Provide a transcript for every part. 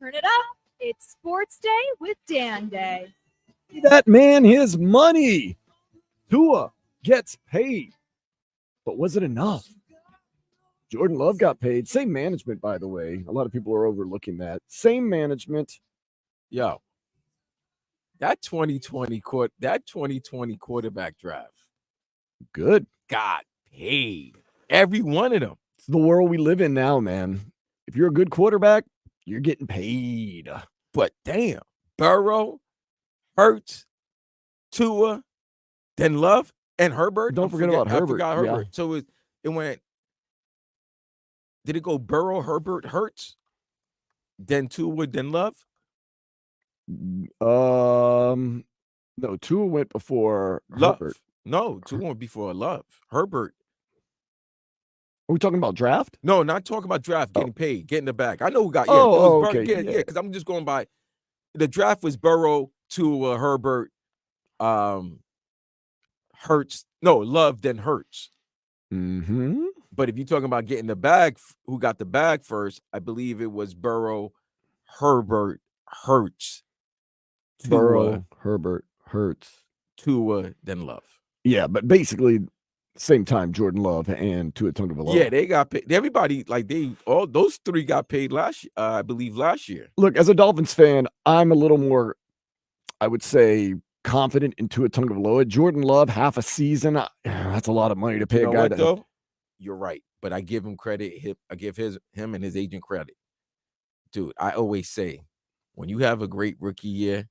Turn it up. It's Sports Day with Dan Day. That man his money. Tua gets paid. But was it enough? Jordan Love got paid. Same management, by the way. A lot of people are overlooking that. Same management. Yo, that 2020 quarterback draft Good. got paid. Every one of them. It's the world we live in now, man. If you're a good quarterback, you're getting paid. But damn, Burrow, Hurts, Tua, then Love, and Herbert. Don't forget about Herbert. I forgot Herbert. Yeah. So it went. Did it go Burrow, Herbert, Hurts, then Tua, then Love? No, Tua went before Love. Herbert. No, Tua went before Love. Herbert. Are we talking about draft? No, not talking about draft, getting paid, getting the bag. I know who got. Okay. Yeah, because I'm just going by. The draft was Burrow, Tua, Herbert, Hurts. No, Love, then Hurts. Mm-hmm. But if you're talking about getting the bag, who got the bag first, I believe it was Burrow, Herbert, Hurts, Burrow, Herbert, Hurts, Tua, then Love. Yeah, but basically same time Jordan Love and Tua Tagovailoa. Yeah, they got paid. Everybody, all those three got paid last year. Look, as a Dolphins fan, I'm a little more, I would say, confident in Tua Tagovailoa. Jordan Love, half a season, that's a lot of money to pay a guy. Though? You're right, but I give him credit. I give him and his agent credit. Dude, I always say, when you have a great rookie year,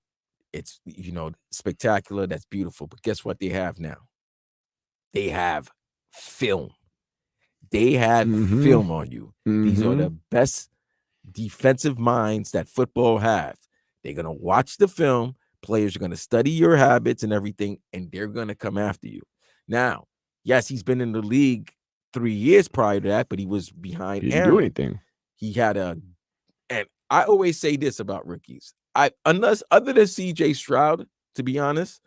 it's, spectacular. That's beautiful. But guess what they have now? They have film. They have film on you. These are the best defensive minds that football have. They're going to watch the film. Players are going to study your habits and everything, and they're going to come after you. Now, yes, he's been in the league 3 years prior to that, but he was behind He didn't Aaron. do anything. He had and I always say this about rookies. Other than CJ Stroud, to be honest,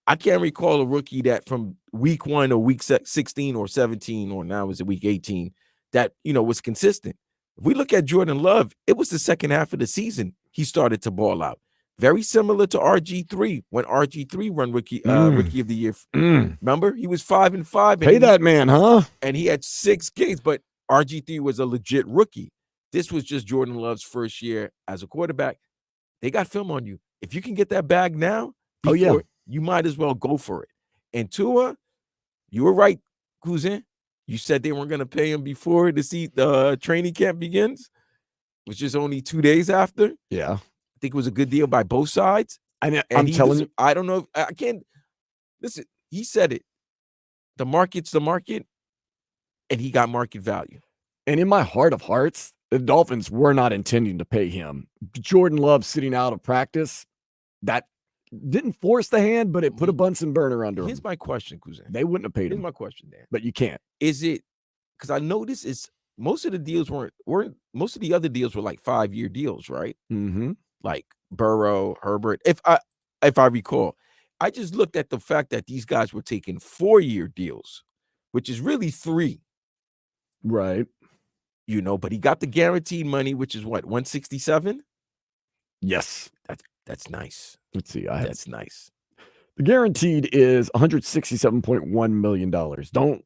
I can't recall a rookie that from week 1 or week 16 or 17, or now is it week 18, that, was consistent. If we look at Jordan Love, it was the second half of the season he started to ball out. Very similar to RG3 when RG3 won rookie of the year. Remember, he was 5-5. Pay that man, huh? And he had 6 games, but RG3 was a legit rookie. This was just Jordan Love's first year as a quarterback. They got film on you. If you can get that bag now, you might as well go for it. And Tua, you were right, Cousin. You said they weren't going to pay him before the training camp begins, which is only 2 days after. Yeah. I think it was a good deal by both sides. I'm telling you. I don't know. I can't. Listen, he said it. The market's the market, and he got market value. And in my heart of hearts, the Dolphins were not intending to pay him. Jordan Love sitting out of practice, that didn't force the hand, but it put a Bunsen burner under him. Here's my question, Cousin. They wouldn't have paid him. Here's my question, Dan. But you can't. Is it because I noticed it's most of the deals weren't most of the other deals were like 5-year deals, right? Mm-hmm. Like Burrow, Herbert. If I recall, I just looked at the fact that these guys were taking 4-year deals, which is really 3. Right. But he got the guaranteed money, which is what, 167? Yes. That's nice. Let's see. That's nice. The guaranteed is $167.1 million. Don't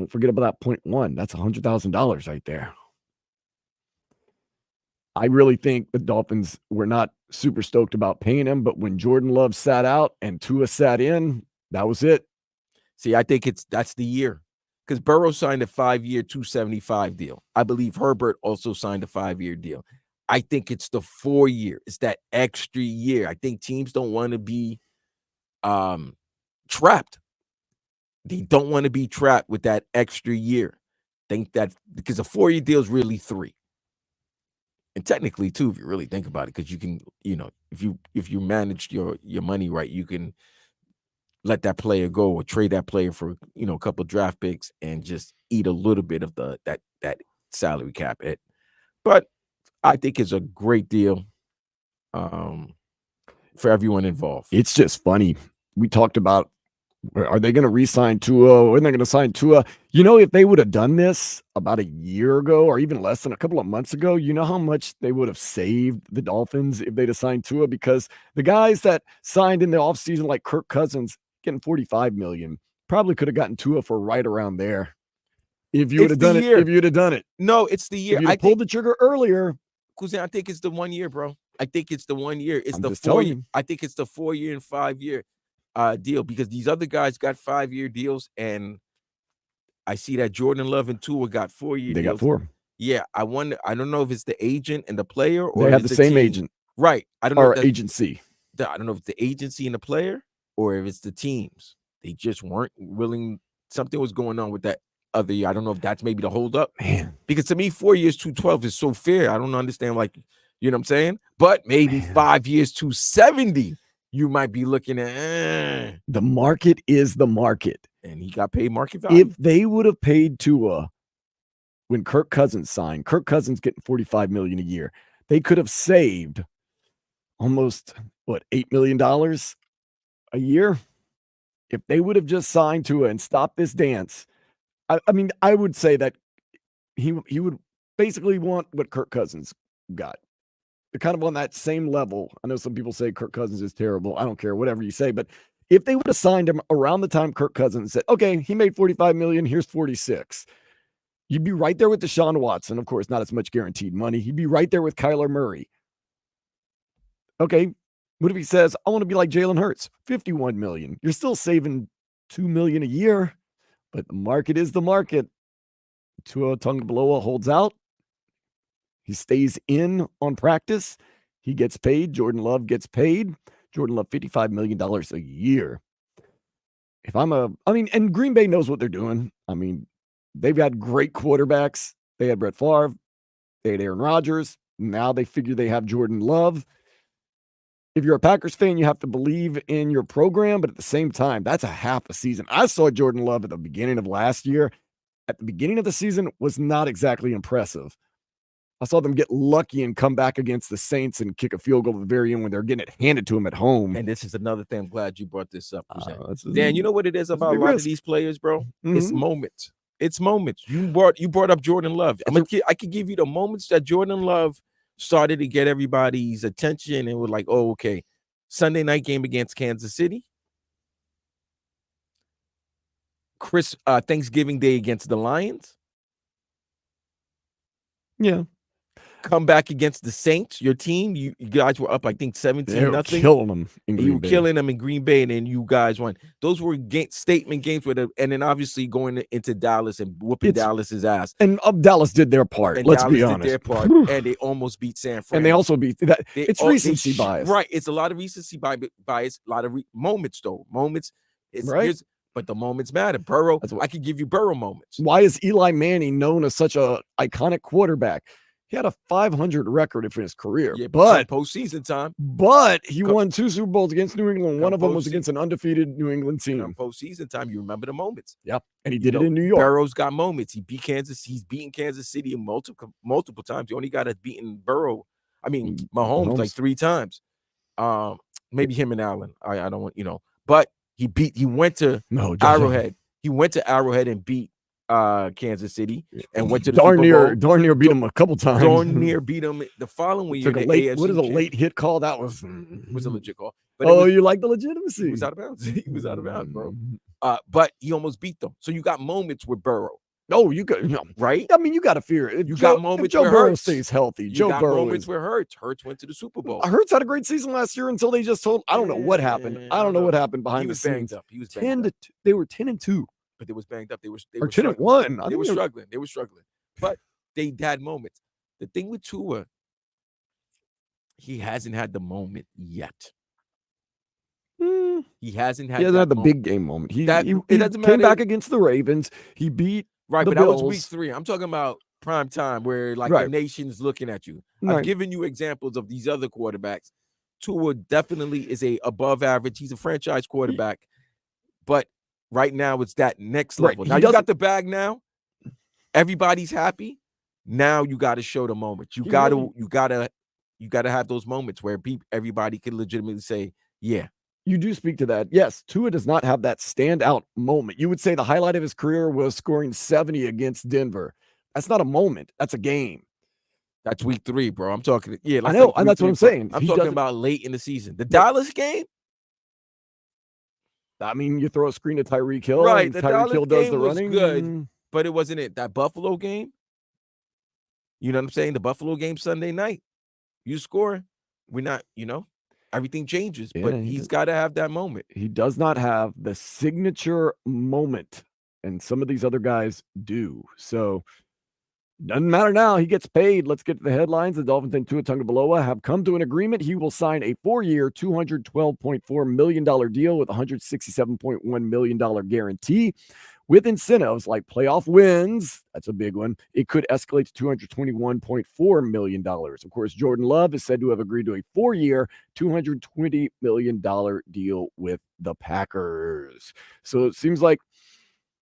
forget about that 0.1. That's $100,000 right there. I really think the Dolphins were not super stoked about paying him, but when Jordan Love sat out and Tua sat in, that was it. See, I think that's the year. Because Burrow signed a 5-year, $275 deal. I believe Herbert also signed a 5-year deal. I think it's the 4-year. It's that extra year. I think teams don't want to be trapped. They don't want to be trapped with that extra year. Think that because a 4-year deal is really 3. And technically, too, if you really think about it, because you can, if you manage your money right, you can let that player go or trade that player for, a couple of draft picks and just eat a little bit of that salary cap hit. But I think it's a great deal for everyone involved. It's just funny. We talked about Are they going to re-sign Tua? When they're going to sign Tua? You know, if they would have done this about a year ago or even less than a couple of months ago, you know how much they would have saved the Dolphins if they'd have signed Tua? Because the guys that signed in the offseason, like Kirk Cousins, getting $45 million, probably could have gotten Tua for right around there. If you would have done it, if you'd have done it. No, it's the year. I pulled the trigger earlier. Cousin, I think it's the 1 year, bro. I think it's the 1 year. It's I'm the just 4 telling year. you. I think it's the 4 year and 5 year deal, because these other guys got 5-year deals, and I see that Jordan Love and Tua got 4-year deals. They got 4. Yeah, I wonder. I don't know if it's the agent and the player, or They have it's the same team. agent, right? I don't know. or agency. I don't know if it's the agency and the player, or if it's the teams. They just weren't willing. Something was going on with that other year. I don't know if that's maybe the holdup. Man, because to me, 4 years, 212 is so fair. I don't understand, like, you know what I'm saying? But maybe 5 years, 270, you might be looking at. The market is the market. And he got paid market value. If they would have paid Tua when Kirk Cousins signed, Kirk Cousins getting $45 million a year, they could have saved almost $8 million a year. If they would have just signed Tua and stopped this dance, I mean, I would say that he would basically want what Kirk Cousins got. They're kind of on that same level. I know some people say Kirk Cousins is terrible. I don't care, whatever you say. But if they would have signed him around the time Kirk Cousins said, okay, he made $45 million, here's 46. You'd be right there with Deshaun Watson. Of course, not as much guaranteed money. He'd be right there with Kyler Murray. Okay, what if he says, I want to be like Jalen Hurts, $51 million. You're still saving $2 million a year, but the market is the market. Tua Tagovailoa holds out. He stays in on practice. He gets paid. Jordan Love gets paid. Jordan Love, $55 million a year. And Green Bay knows what they're doing. I mean, they've got great quarterbacks. They had Brett Favre. They had Aaron Rodgers. Now they figure they have Jordan Love. If you're a Packers fan, you have to believe in your program, but at the same time, that's a half a season. I saw Jordan Love at the beginning of last year. At the beginning of the season was not exactly impressive. I saw them get lucky and come back against the Saints and kick a field goal at the very end when they're getting it handed to them at home. And this is another thing. I'm glad you brought this up. Dan, you know what it is about a lot of these players, bro? Mm-hmm. It's moments. It's moments. You brought up Jordan Love. I could give you the moments that Jordan Love started to get everybody's attention and were like, oh, okay. Sunday night game against Kansas City. Thanksgiving Day against the Lions. Yeah. Come back against the Saints, your team. You guys were up, I think, 17-0. Killing them in Green Bay. You were killing them in Green Bay, and then you guys won. Those were statement games and then obviously going into Dallas and whooping Dallas's ass. And Dallas did their part. And let's Dallas be honest. did their part, and they almost beat San Fran. And they also beat that. It's recency bias, right? It's a lot of recency bias. A lot of moments, though. Moments. Right. But the moments matter. Burrow, I could give you Burrow moments. Why is Eli Manning known as such a iconic quarterback? He had a 500 record in his career, but postseason time. But he won 2 Super Bowls against New England. One of them was against an undefeated New England team. Postseason time, you remember the moments. Yep, and he did it in New York. Burrow's got moments. He beat Kansas. He's beaten Kansas City multiple times. He only got us beaten Mahomes like 3 times. Maybe him and Allen. I don't want but he went to Arrowhead. He went to Arrowhead and beat Kansas City and went to the darn Super Bowl. Near beat him a couple times. Darn near beat him the following year. What is a late hit call? That was a legit call. But you like the legitimacy? He was out of bounds. He was out of bounds, bro. But he almost beat them. So you got moments with Burrow. Oh, you got right. I mean, you got to fear it. You got moments. Joe where Burrow Hurts stays healthy. You Joe got Burrow moments where Hurts went to the Super Bowl. Hurts had a great season last year until they just told. I don't know what happened. I don't know what happened behind the scenes. He was banged up. They were 10-2. But they was banged up. They were 10-1. They were struggling. They were struggling. But they had moments. The thing with Tua, he hasn't had the moment yet. He hasn't had the big game moment. He doesn't came back against the Ravens. He beat the Bills. That was week 3. I'm talking about prime time where the nation's looking at you. I've given you examples of these other quarterbacks. Tua definitely is a above average. He's a franchise quarterback. But right now, it's that next level. Now you got the bag. Now everybody's happy. Now you got to show the moment. You gotta have those moments where everybody can legitimately say, "Yeah, You do speak to that. Yes, Tua does not have that standout moment. You would say the highlight of his career was scoring 70 against Denver. That's not a moment. That's a game. That's week 3, bro. I'm talking. Yeah, I know, and that's what I'm saying. I'm He talking doesn't- about late in the season. The Dallas game, I mean, you throw a screen to Tyreek Hill, right? and The Tyreek Dallas Hill does game the was running. good, but it wasn't it. That Buffalo game, you know what I'm saying? The Buffalo game Sunday night, you score. We're not, everything changes, Yeah, but he he's does. got to have that moment. He does not have the signature moment, and some of these other guys do. So doesn't matter now. He gets paid. Let's get to the headlines. The Dolphins and Tua Tagovailoa have come to an agreement. He will sign a 4-year, $212.4 million deal with a $167.1 million guarantee. With incentives like playoff wins, that's a big one, it could escalate to $221.4 million. Of course, Jordan Love is said to have agreed to a 4-year, $220 million deal with the Packers. So it seems like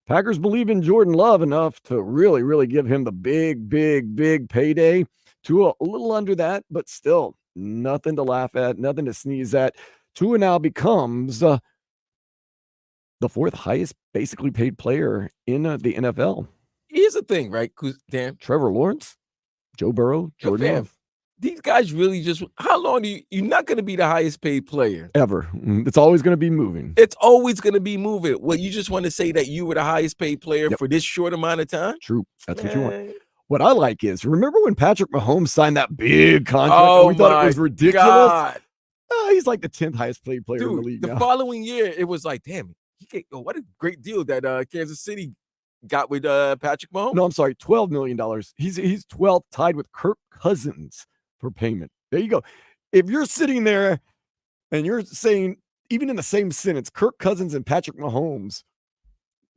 Packers believe in Jordan Love enough to really, really give him the big, big, big payday. Tua a little under that, but still nothing to laugh at, nothing to sneeze at. Tua now becomes the 4th highest basically paid player in the NFL. Here's the thing, right? Because Dan, Trevor Lawrence, Joe Burrow, Jordan fam, Love. these guys really just. How long do you're not going to be the highest paid player ever? It's always going to be moving. It's always going to be moving. Well, you just want to say that you were the highest paid player Yep. for this short amount of time? True. That's what you want. Man. What I like is, remember when Patrick Mahomes signed that big contract? Oh, We thought it was ridiculous. God. He's like the 10th highest paid player in the Dude, league the now. following year, it was like, damn, what a great deal that Kansas City got with Patrick Mahomes. No, I'm sorry, $12 million. He's 12th, tied with Kirk Cousins for payment. There you go. If you're sitting there and you're saying, even in the same sentence, Kirk Cousins and Patrick Mahomes,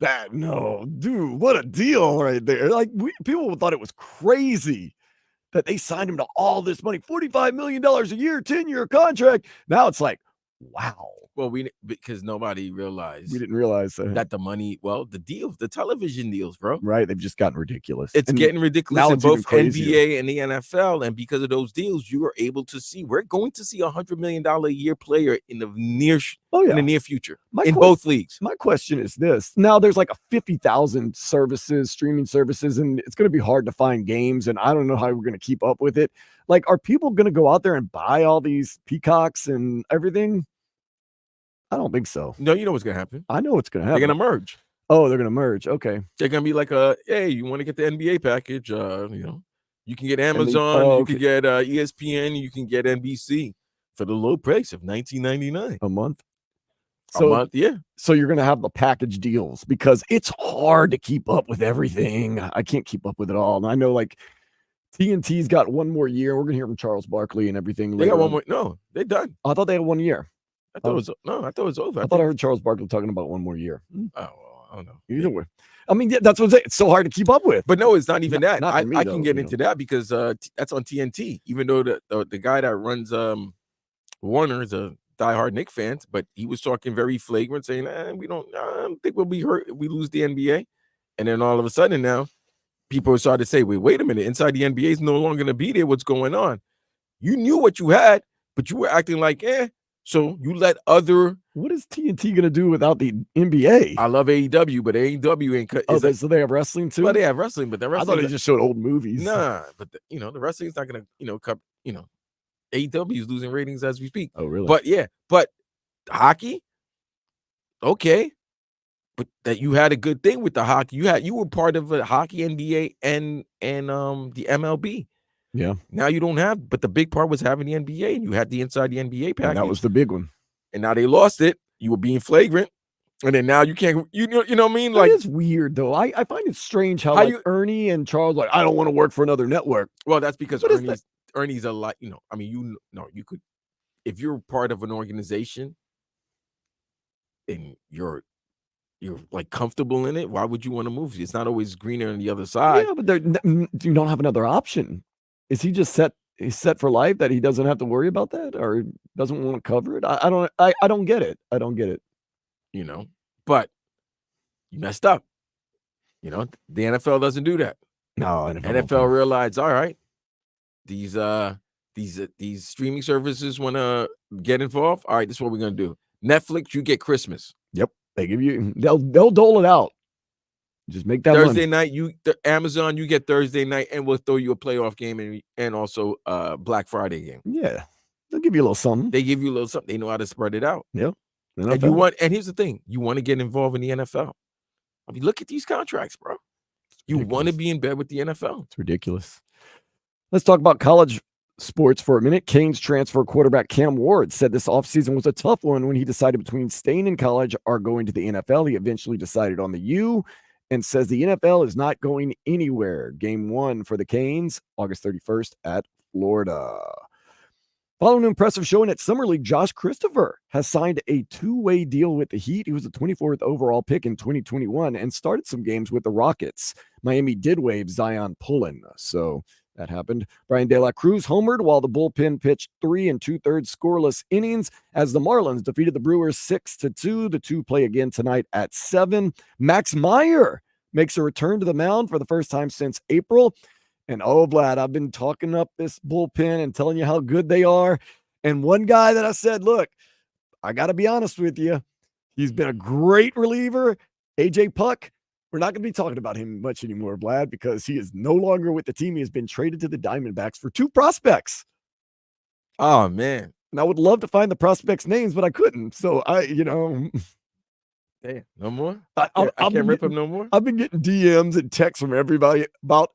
dude, what a deal right there. Like, people thought it was crazy that they signed him to all this money, $45 million a year, 10-year contract. Now it's like, wow. Well, because nobody realized We didn't realize that the money, the deals, the television deals, bro. Right. They've just gotten ridiculous. It's getting ridiculous now in it's even both crazier. NBA and the NFL. And because of those deals, you are able to see, we're going to see $100 million a year player in the near future in both leagues. My question is this. Now there's like a 50,000 streaming services, and it's going to be hard to find games. And I don't know how we're going to keep up with it. Like, are people going to go out there and buy all these peacocks and everything? I don't think so. No, you know what's going to happen. I know what's going to happen. They're going to merge. Oh, they're going to merge. Okay. They're going to be like, hey, you want to get the NBA package? You can get Amazon, you can get ESPN, you can get NBC for the low price of $19.99 a month. A month, yeah. So you're going to have the package deals because it's hard to keep up with everything. I can't keep up with it all. And I know, like, TNT's got one more year. We're going to hear from Charles Barkley and everything. They got one more. No, they're done. I thought they had 1 year. I thought it was over. I thought I heard Charles Barkley talking about one more year. Oh, well, I don't know. Either way. I mean, yeah, that's what I'm saying. It's so hard to keep up with. But no, it's not even that. Not for me, I can get into that because that's on TNT. Even though the guy that runs Warner is a diehard Knicks fan, but he was talking very flagrant, saying, I don't think we'll be hurt if we lose the NBA. And then all of a sudden now, people started to say, wait a minute, inside the NBA is no longer going to be there. What's going on? You knew what you had, but you were acting like, so you let other. What is TNT going to do without the NBA? I love AEW, but AEW ain't. So they have wrestling too? Well, they have wrestling, but the wrestling. I thought they just showed old movies. Nah, but the wrestling's not going to, cut. AEW is losing ratings as we speak. Oh, really? But hockey, okay. But that you had a good thing with the hockey. You were part of a hockey NBA and the MLB. Yeah. Now you don't have, but the big part was having the NBA, and you had the inside the NBA package. And that was the big one. And now they lost it. You were being flagrant, and then now you can't. You know what I mean? Like, it's weird though. I find it strange how Ernie and Charles I don't want to work for another network. Well, that's because Ernie's a lot. I mean, you could, if you're part of an organization, and you're like comfortable in it, why would you want to move? It's not always greener on the other side. Yeah, but you don't have another option. Is he just set? He's set for life that he doesn't have to worry about that, or doesn't want to cover it? I don't get it. I don't get it. But you messed up. The NFL doesn't do that. No, NFL realized, all right, these streaming services want to get involved. All right, this is what we're gonna do. Netflix, you get Christmas. Yep. They'll dole it out. Just make that Thursday money. night, Amazon, you get Thursday night, and we'll throw you a playoff game and also Black Friday game. Yeah. They'll give you a little something. They give you a little something. They know how to spread it out. Yep. And here's the thing. You want to get involved in the NFL. I mean, look at these contracts, bro. You want to be in bed with the NFL. It's ridiculous. Let's talk about college sports for a minute. Canes transfer quarterback Cam Ward said this offseason was a tough one when he decided between staying in college or going to the NFL. He eventually decided on the U and says the NFL is not going anywhere. Game 1 for the Canes, August 31st at Florida. Following an impressive showing at Summer League, Josh Christopher has signed a 2-way deal with the Heat. He was the 24th overall pick in 2021 and started some games with the Rockets. Miami did waive Zion Pullen, so that happened. Brian De La Cruz homered while the bullpen pitched 3 2/3 scoreless innings as the Marlins defeated the Brewers 6-2. The two play again tonight at 7. Max Meyer makes a return to the mound for the first time since April. And oh, Vlad, I've been talking up this bullpen and telling you how good they are. And one guy that I said, look, I got to be honest with you. He's been a great reliever. AJ Puck. We're not going to be talking about him much anymore, Vlad, because he is no longer with the team. He has been traded to the Diamondbacks for 2 prospects. Oh, man. And I would love to find the prospects' names, but I couldn't. So Damn, no more? I can't rip him no more? I've been getting DMs and texts from everybody about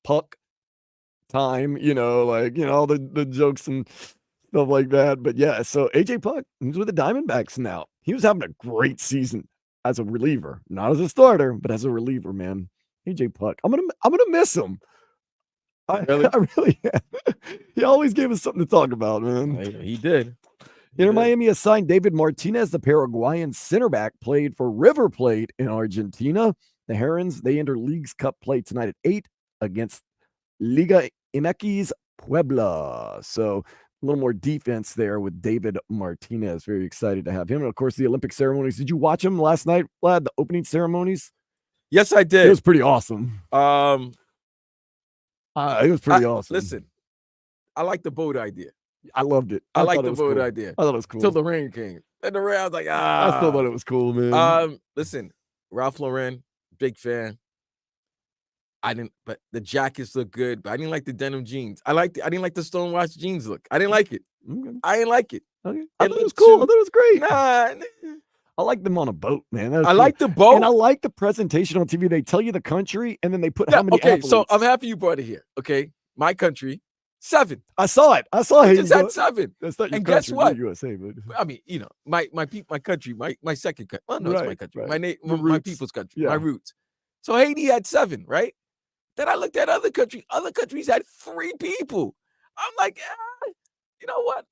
Puck time, all the jokes and stuff like that. But yeah, so AJ Puck, he's with the Diamondbacks now. He was having a great season as a reliever, not as a starter, but as a reliever, man. AJ Puck, I'm gonna miss him. Really? I really am. He always gave us something to talk about, man. He did. Miami assigned David Martinez, the Paraguayan center back, played for River Plate in Argentina. The Herons, they enter League's Cup play tonight at 8 against Liga MX Puebla. So a little more defense there with David Martinez. Very excited to have him. And of course, the Olympic ceremonies. Did you watch them last night, Vlad? The opening ceremonies? Yes, I did. It was pretty awesome. It was pretty awesome. Listen, I like the boat idea. I loved it. I like the boat idea. I thought it was cool. Till the rain came. And the rain, I was like, I still thought it was cool, man. Listen, Ralph Lauren, big fan. But the jackets look good, but I didn't like the denim jeans. I didn't like the stonewashed jeans look. I didn't like it. Okay. I didn't like it. Okay. I thought it was cool. I thought it was great. Nah. I like them on a boat, man. I like the boat. And I like the presentation on TV. They tell you the country, and then they put how many athletes. So I'm happy you brought it here. Okay. My country, 7. I saw it. I saw it. Just had 7. That's not your and country, guess what? USA, but I mean, my country, my second country. Well, no, it's my country. Right. My people's country, my roots. So Haiti had 7, right? Then I looked at other countries. Other countries had 3 people. I'm like, you know what?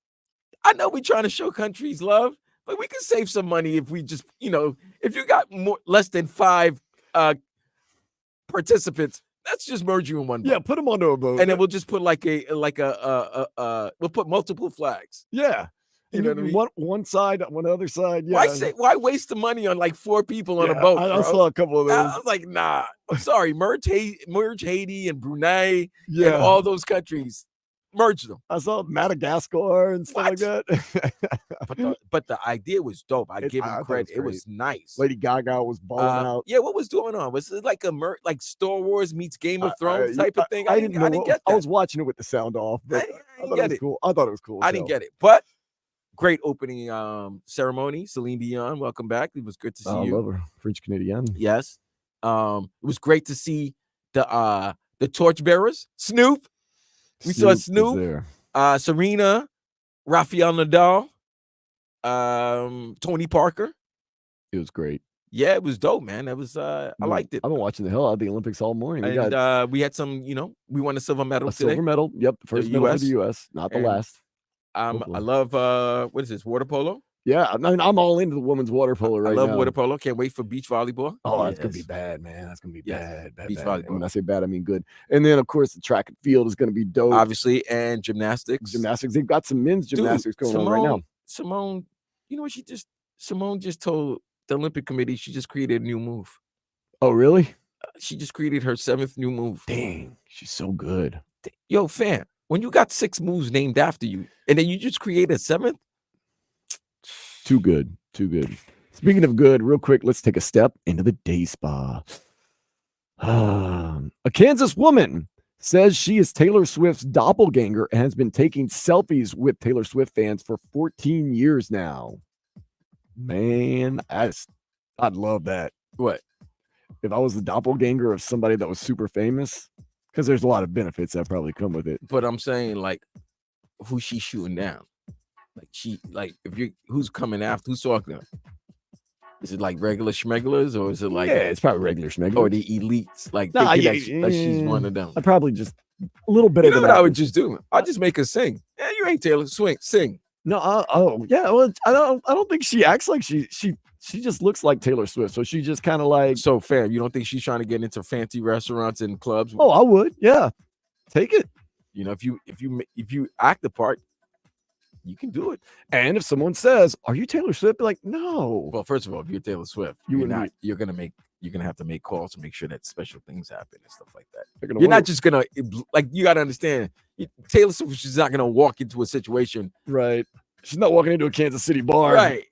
I know we're trying to show countries love, but we can save some money if we just, if you got less than 5 participants, let's just merge you in one boat. Yeah, put them onto a boat. And then we'll just put we'll put multiple flags. Yeah. You know what I mean? One side, one other side. Yeah. Why waste the money on like 4 people on a boat? I saw a couple of those. I was like, nah. I'm sorry. Merge Haiti and Brunei and all those countries. Merge them. I saw Madagascar and stuff like that. but the idea was dope. I give him credit. It was nice. Lady Gaga was balling out. Yeah, what was going on? Was it like like Star Wars meets Game of Thrones type of thing? I didn't get that. I was watching it with the sound off, but I thought it was cool. I thought it was cool. I didn't get it, but great opening ceremony. Celine Dion, welcome back. It was good to see you. I love her. French Canadian. Yes. It was great to see the torchbearers. Snoop. We saw Snoop, Serena, Rafael Nadal, Tony Parker. It was great. Yeah, it was dope, man. That was I liked it. I've been watching the hell out of the Olympics all morning. We had some, we won a silver medal today. Silver medal. Yep. First medal for the US, not the last. I love what is this? Water polo? Yeah, I mean, I'm all into the women's water polo right now. I love water polo. Can't wait for beach volleyball. Oh, that's gonna be bad, man. That's gonna be bad. Beach volleyball. And when I say bad, I mean good. And then, of course, the track and field is gonna be dope. Obviously, and gymnastics. They've got some men's gymnastics going on right now. Simone, you know what Simone just told the Olympic Committee she just created a new move. Oh, really? She just created her 7th new move. Dang, she's so good. Yo, fam, when you got 6 moves named after you, and then you just create a 7th, Too good. Too good. Speaking of good, real quick, let's take a step into the day spa. A Kansas woman says she is Taylor Swift's doppelganger and has been taking selfies with Taylor Swift fans for 14 years now. Man, I'd love that. What? If I was the doppelganger of somebody that was super famous, because there's a lot of benefits that probably come with it. But I'm saying, like, who's she shooting down? Who's coming after? Who's talking to her? Is it like regular schmegglers, or is it like it's probably regular schmegglers or the elites? Like, she's one of them. I'd probably just a little bit You of know it. what I would just do? I'd just make her sing. Yeah, you ain't Taylor. Sing. No, well, I don't think she acts like she just looks like Taylor Swift. So she just kind of like. So fam, you don't think she's trying to get into fancy restaurants and clubs? Oh, I would. Yeah, take it. You know, if you act the part, you can do it. And if someone says, "Are you Taylor Swift?" Be like, "No." Well, first of all, if you're Taylor Swift, you're gonna have to make calls to make sure that special things happen and stuff like that. You're not just gonna you gotta understand. Taylor Swift is not gonna walk into a situation. Right. She's not walking into a Kansas City bar. Right.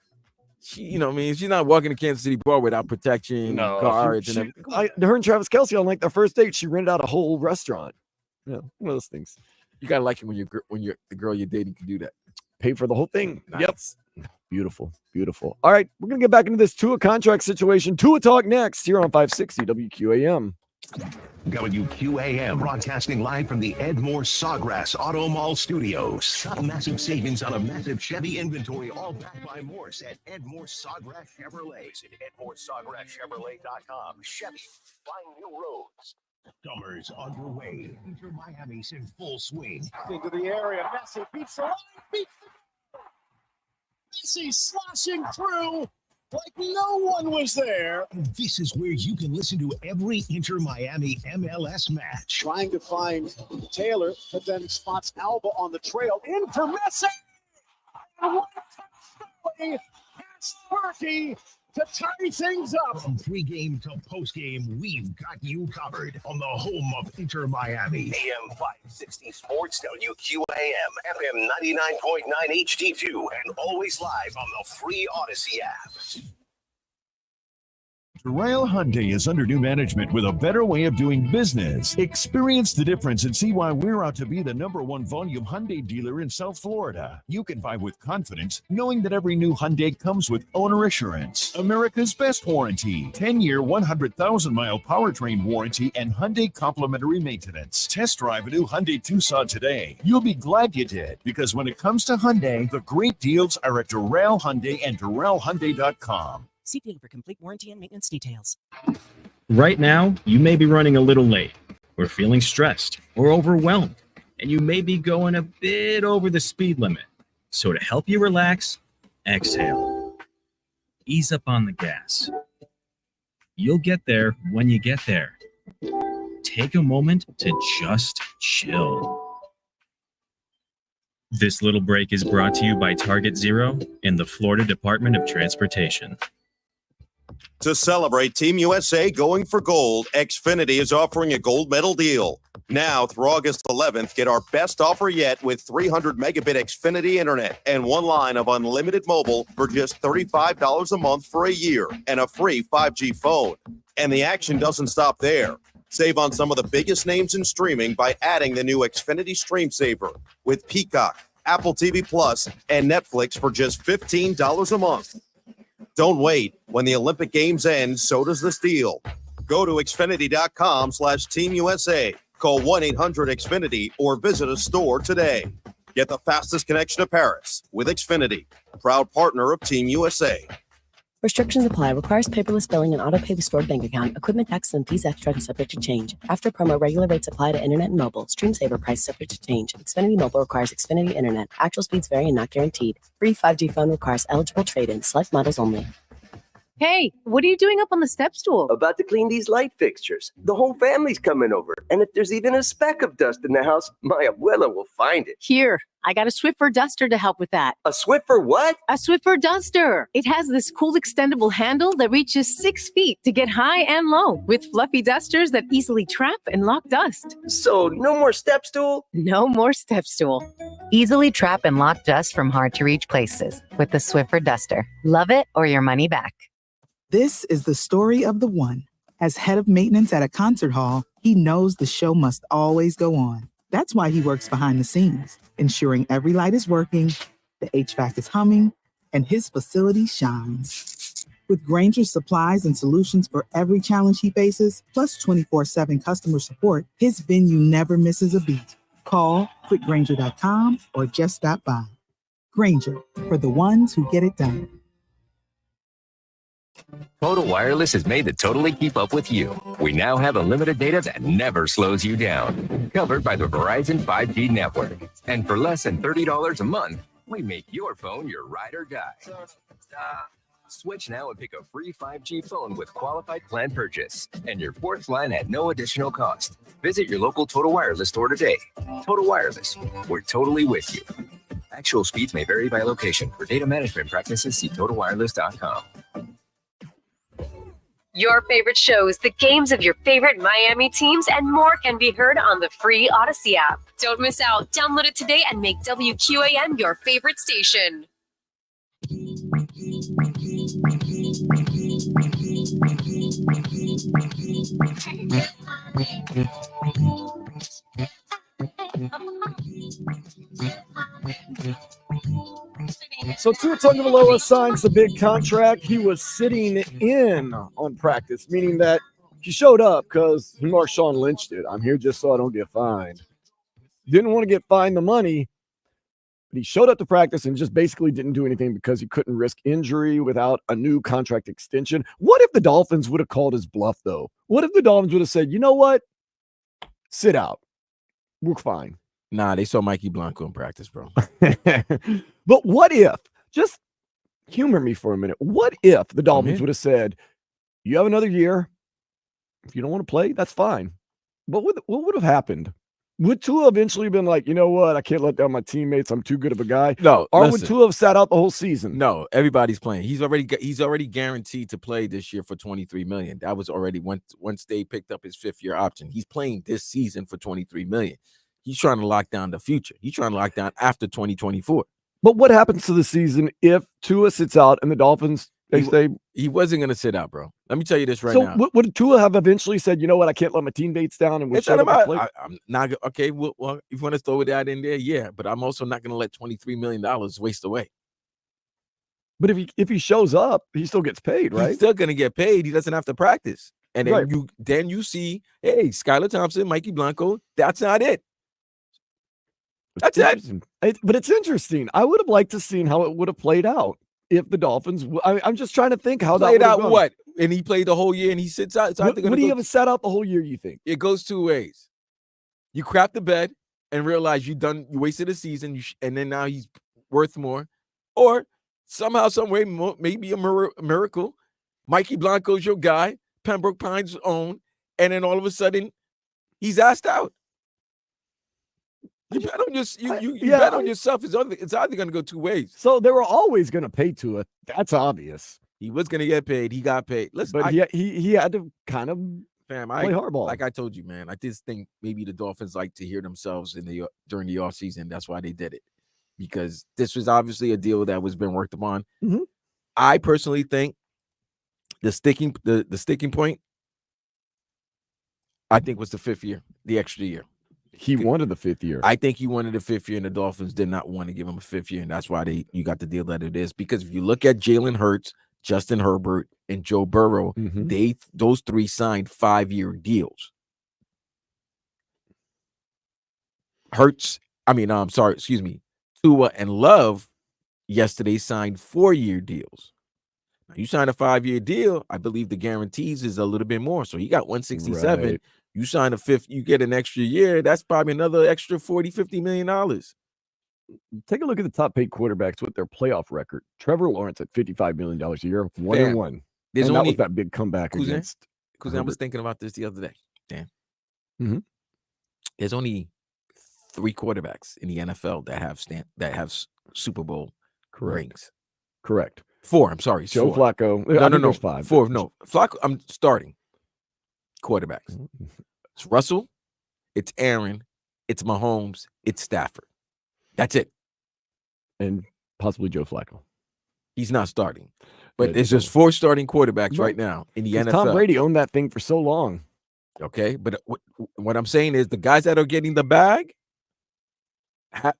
She's not walking to Kansas City bar without protection, guards, and everything. Her and Travis Kelce on like their first date, she rented out a whole restaurant. Yeah, one of those things. You gotta like it when the girl you're dating can do that. Pay for the whole thing. Nice. Yep. Beautiful. All right, we're gonna get back into this Tua contract situation. Tua talk next here on 560 WQAM. WQAM, broadcasting live from the Edmore Sawgrass Auto Mall Studios. Shop massive savings on a massive Chevy inventory, all backed by Morse at Edmore Sawgrass Chevrolet. Visit EdmoreSawgrassChevrolet.com. Chevy, find new roads. Summers underway. Inter Miami's in full swing. Into the area, Messi beats the line, Messi sloshing through like no one was there. And this is where you can listen to every Inter Miami MLS match. Trying to find Taylor, but then spots Alba on the trail. In for Messi! And what a touch past Berkey to tie things up. From pregame to postgame, we've got you covered on the home of Inter Miami. AM 560 Sports, WQAM, FM 99.9 HD2, and always live on the free Odyssey app. Doral Hyundai is under new management with a better way of doing business. Experience the difference and see why we're out to be the #1 volume Hyundai dealer in South Florida. You can buy with confidence, knowing that every new Hyundai comes with owner assurance, America's best warranty, 10-year, 100,000-mile powertrain warranty, and Hyundai complimentary maintenance. Test drive a new Hyundai Tucson today. You'll be glad you did, because when it comes to Hyundai, the great deals are at Doral Hyundai and DoralHyundai.com. See dealer for complete warranty and maintenance details. Right now, you may be running a little late, or feeling stressed, or overwhelmed, and you may be going a bit over the speed limit. So to help you relax, exhale. Ease up on the gas. You'll get there when you get there. Take a moment to just chill. This little break is brought to you by Target Zero and the Florida Department of Transportation. To celebrate Team USA going for gold, Xfinity is offering a gold medal deal. Now, through August 11th, get our best offer yet with 300 megabit Xfinity internet and one line of unlimited mobile for just $35 a month for a year and a free 5G phone. And the action doesn't stop there. Save on some of the biggest names in streaming by adding the new Xfinity Stream Saver with Peacock, Apple TV Plus, and Netflix for just $15 a month. Don't wait. When the Olympic Games end, so does this deal. Go to Xfinity.com/Team USA. Call 1-800-XFINITY or visit a store today. Get the fastest connection to Paris with Xfinity, proud partner of Team USA. Restrictions apply. Requires paperless billing and auto pay with stored bank account. Equipment tax and fees extra and subject to change. After promo, regular rates apply to internet and mobile. Stream saver price subject to change. Xfinity Mobile requires Xfinity Internet. Actual speeds vary and not guaranteed. Free 5G phone requires eligible trade-in. Select models only. Hey, what are you doing up on the step stool? About to clean these light fixtures. The whole family's coming over. And if there's even a speck of dust in the house, my abuela will find it. Here, I got a Swiffer duster to help with that. A Swiffer what? A Swiffer duster. It has this cool extendable handle that reaches 6 feet to get high and low, with fluffy dusters that easily trap and lock dust. So no more step stool? No more step stool. Easily trap and lock dust from hard-to-reach places with the Swiffer duster. Love it or your money back. This is the story of the one. As head of maintenance at a concert hall, he knows the show must always go on. That's why he works behind the scenes, ensuring every light is working, the HVAC is humming, and his facility shines. With Grainger's supplies and solutions for every challenge he faces, plus 24/7 customer support, his venue never misses a beat. Call quickgrainger.com or just stop by. Grainger, for the ones who get it done. Total Wireless is made to totally keep up with you. We now have unlimited data that never slows you down. Covered by the Verizon 5G network. And for less than $30 a month, we make your phone your ride or die. Switch now and pick a free 5G phone with qualified plan purchase. And your fourth line at no additional cost. Visit your local Total Wireless store today. Total Wireless, we're totally with you. Actual speeds may vary by location. For data management practices, see totalwireless.com. Your favorite shows, the games of your favorite Miami teams, and more can be heard on the free Odyssey app. Don't miss out. Download it today and make WQAM your favorite station. So Tua Tagovailoa signs the big contract. He was sitting in on practice, meaning that he showed up because Marshawn Lynch did. I'm here just so I don't get fined. Didn't want to get fined the money, but he showed up to practice and just basically didn't do anything because he couldn't risk injury without a new contract extension. What if the Dolphins would have called his bluff, though? What if the Dolphins would have said, you know what? Sit out. We're fine. Nah, they saw Mikey Blanco in practice, bro. But what if, just humor me for a minute, what if the Dolphins would have said, you have another year. If you don't want to play, that's fine. What would have happened? Would Tua eventually been like, you know what? I can't let down my teammates. I'm too good of a guy. No. Or would Tua have sat out the whole season? No, everybody's playing. He's already guaranteed to play this year for $23 million. That was already once they picked up his 5th-year option. He's playing this season for $23 million. He's trying to lock down the future. He's trying to lock down after 2024. But what happens to the season if Tua sits out and the Dolphins stay? He wasn't going to sit out, bro. Let me tell you this right now. So would Tua have eventually said, you know what, I can't let my teammates down and I'm not okay. Well, if you want to throw that in there, yeah. But I'm also not going to let $23 million waste away. But if he shows up, he still gets paid, right? He's still going to get paid. He doesn't have to practice. And then you see, hey, Skylar Thompson, Mikey Blanco. That's not it. That's it. But it's interesting. I would have liked to seen how it would have played out if the Dolphins. I'm just trying to think how played that out. Gone. What? And he played the whole year, and he sits out. Would he have sat out the whole year? You think it goes two ways? You crap the bed and realize you wasted a season, and then now he's worth more, or somehow, some way, maybe a miracle. Mikey Blanco's your guy, Pembroke Pines' own, and then all of a sudden, he's asked out. You bet on bet on yourself. It's either going to go two ways. So they were always going to pay Tua. That's obvious. He was going to get paid. He got paid. Listen, but he had to kind of play hardball. Like I told you, man. I just think maybe the Dolphins like to hear themselves during the offseason. That's why they did it, because this was obviously a deal that was been worked upon. Mm-hmm. I personally think the sticking point, I think, was the 5th year, the extra year. He wanted the 5th year. I think he wanted the 5th year, and the Dolphins did not want to give him a 5th year, and that's why you got the deal that it is. Because if you look at Jalen Hurts, Justin Herbert, and Joe Burrow, those 3 signed 5-year deals. Tua and Love yesterday signed 4-year deals. Now, you sign a 5-year deal, I believe the guarantees is a little bit more. So you got 167. Right. You sign a 5th, you get an extra year. That's probably another extra $40-50 million. Take a look at the top paid quarterbacks with their playoff record. Trevor Lawrence at $55 million a year, 1-1. That was that big comeback against. Because I was thinking about this the other day. Dan. Mm-hmm. There's only 3 quarterbacks in the NFL that have Super Bowl rings. Correct. 4. I'm sorry. Joe 4. Flacco. No, There's 5. 4. No, Flacco. I'm starting quarterbacks. It's Russell. It's Aaron. It's Mahomes. It's Stafford. That's it. And possibly Joe Flacco. He's not starting. But there's just 4 starting quarterbacks right now in the NFL. Tom Brady owned that thing for so long. Okay, but what I'm saying is the guys that are getting the bag,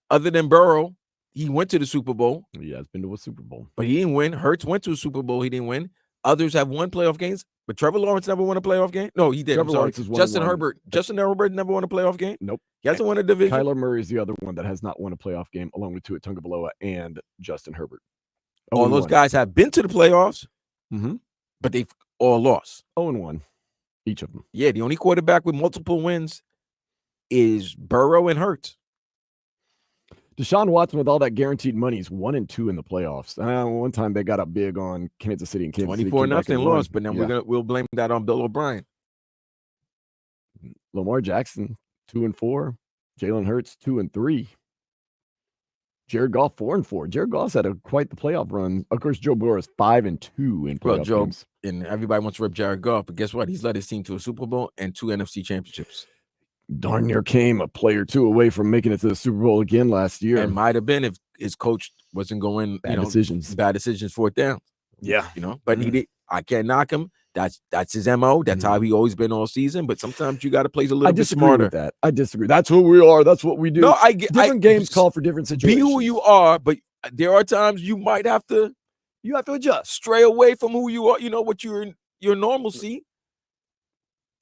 other than Burrow, he went to the Super Bowl. He has been to a Super Bowl. But he didn't win. Hurts went to a Super Bowl. He didn't win. Others have won playoff games, but Trevor Lawrence never won a playoff game. No, he did. Trevor Lawrence has won Justin one. Herbert. Justin Herbert never won a playoff game. Nope. He hasn't won a division. Kyler Murray is the other one that has not won a playoff game, along with Tua Tagovailoa and Justin Herbert. All those guys have been to the playoffs, but they've all lost. 0-1, each of them. Yeah, the only quarterback with multiple wins is Burrow and Hurts. Deshaun Watson, with all that guaranteed money, is 1-2 in the playoffs. One time they got up big on Kansas City and Kansas City 24-0 lost, but then we'll blame that on Bill O'Brien. Lamar Jackson 2-4, Jalen Hurts 2-3, Jared Goff 4-4. Jared Goff's had quite the playoff run. Of course, Joe Burrow is 5-2 in playoff games. And everybody wants to rip Jared Goff, but guess what? He's led his team to a Super Bowl and 2 NFC championships. Darn near came a play or 2 away from making it to the Super Bowl again last year. And might have been if his coach wasn't going bad decisions 4th down. Yeah, but he did. I can't knock him. That's his MO. That's how he always been all season. But sometimes you got to play a little bit smarter. With that. I disagree. That's who we are. That's what we do. No, I get different games call for different situations. Be who you are, but there are times you might have to. You have to adjust, stray away from who you are. You know what your normalcy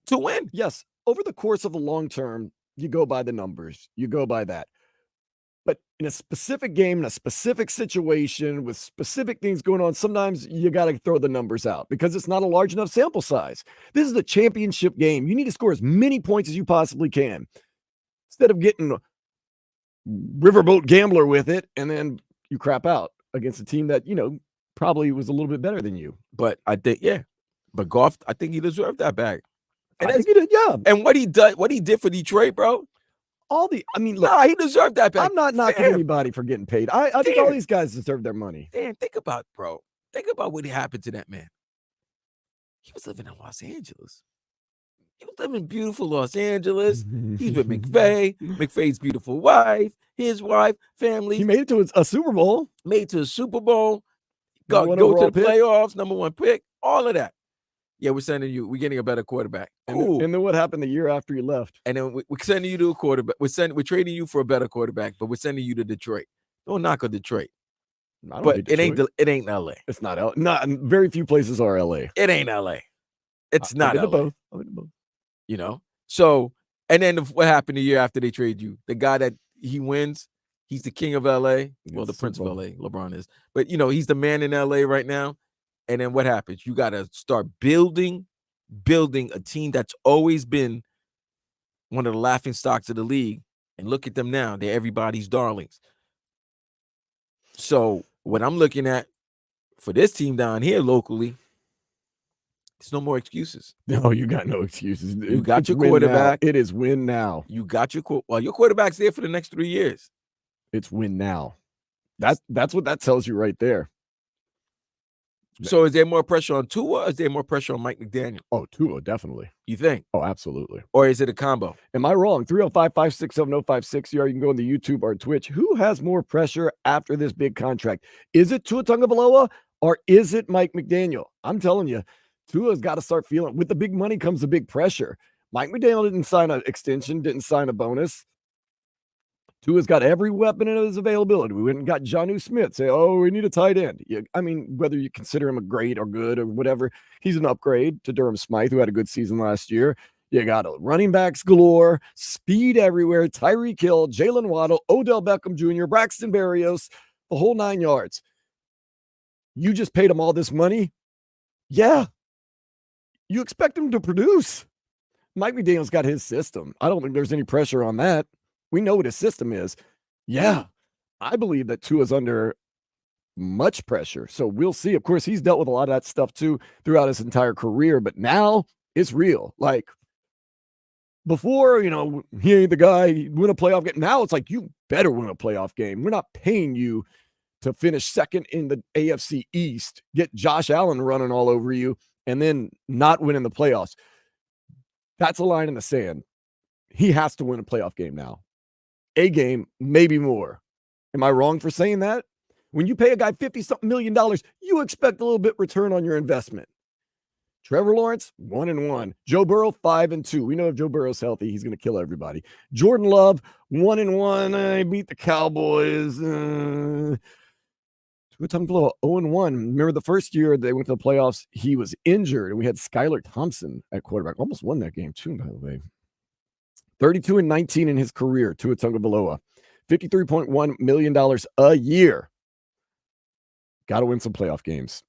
to win. Yes, over the course of a long term, you go by the numbers. You go by that. But in a specific game, in a specific situation, with specific things going on, sometimes you got to throw the numbers out because it's not a large enough sample size. This is a championship game. You need to score as many points as you possibly can. Instead of getting a riverboat gambler with it, and then you crap out against a team that, probably was a little bit better than you. But I think, but Goff, I think he deserved that bag. And I think he did, yeah. And what he did for Detroit, bro. Look, he deserved that back. I'm not knocking anybody for getting paid. I think all these guys deserve their money. Dan, think about what happened to that man. He was living in Los Angeles. He was living in beautiful Los Angeles. He's with McVay, McVay's beautiful wife, his wife, family. He made it to a Super Bowl. Made it to a Super Bowl. Go to the playoffs, number 1 pick, all of that. Yeah, we're getting a better quarterback. Cool. And then what happened the year after you left? And then we're sending you to a quarterback. We're trading you for a better quarterback, but we're sending you to Detroit. Don't knock on Detroit. But it ain't LA. It's not LA. Not very few places are LA. It ain't LA. It's not LA. Both. So, and then what happened the year after they trade you? The guy that he wins, he's the king of LA. Well, the prince of LA, LeBron is. But he's the man in LA right now. And then what happens? You got to start building a team that's always been one of the laughing stocks of the league. And look at them now. They're everybody's darlings. So what I'm looking at for this team down here locally, there's no more excuses. No, you got no excuses. You got your quarterback. It is win now. You got your quarterback's there for the next 3 years. It's win now. That's what that tells you right there. So is there more pressure on Tua or is there more pressure on Mike McDaniel? Oh, Tua, definitely. You think? Oh, absolutely. Or is it a combo? Am I wrong? 305-567-0560, or you can go on the YouTube or Twitch. Who has more pressure after this big contract? Is it Tua Tagovailoa or is it Mike McDaniel? I'm telling you, Tua's got to start feeling. With the big money comes the big pressure. Mike McDaniel didn't sign an extension, didn't sign a bonus. Tua's got every weapon in his availability. We went and got Jonnu Smith. Say, we need a tight end. Whether you consider him a great or good or whatever, he's an upgrade to Durham Smythe, who had a good season last year. You got running backs galore, speed everywhere, Tyreek Hill, Jalen Waddle, Odell Beckham Jr., Braxton Berrios, the whole 9 yards. You just paid him all this money? Yeah. You expect him to produce. Mike McDaniel's got his system. I don't think there's any pressure on that. We know what his system is. Yeah, I believe that Tua's under much pressure. So we'll see. Of course, he's dealt with a lot of that stuff too throughout his entire career, but now it's real. Before, he ain't the guy, win a playoff game. Now it's like, you better win a playoff game. We're not paying you to finish second in the AFC East, get Josh Allen running all over you, and then not win in the playoffs. That's a line in the sand. He has to win a playoff game now. A game, maybe more. Am I wrong for saying that? When you pay a guy $50-something million, you expect a little bit return on your investment. Trevor Lawrence, 1-1. Joe Burrow, 5-2. We know if Joe Burrow's healthy, he's going to kill everybody. Jordan Love, 1-1. I beat the Cowboys. Tua Tagovailoa, 0-1. Remember the first year they went to the playoffs, he was injured, and we had Skylar Thompson at quarterback. Almost won that game, too, by the way. 32-19 in his career, Tua Tagovailoa. $53.1 million a year. Got to win some playoff games.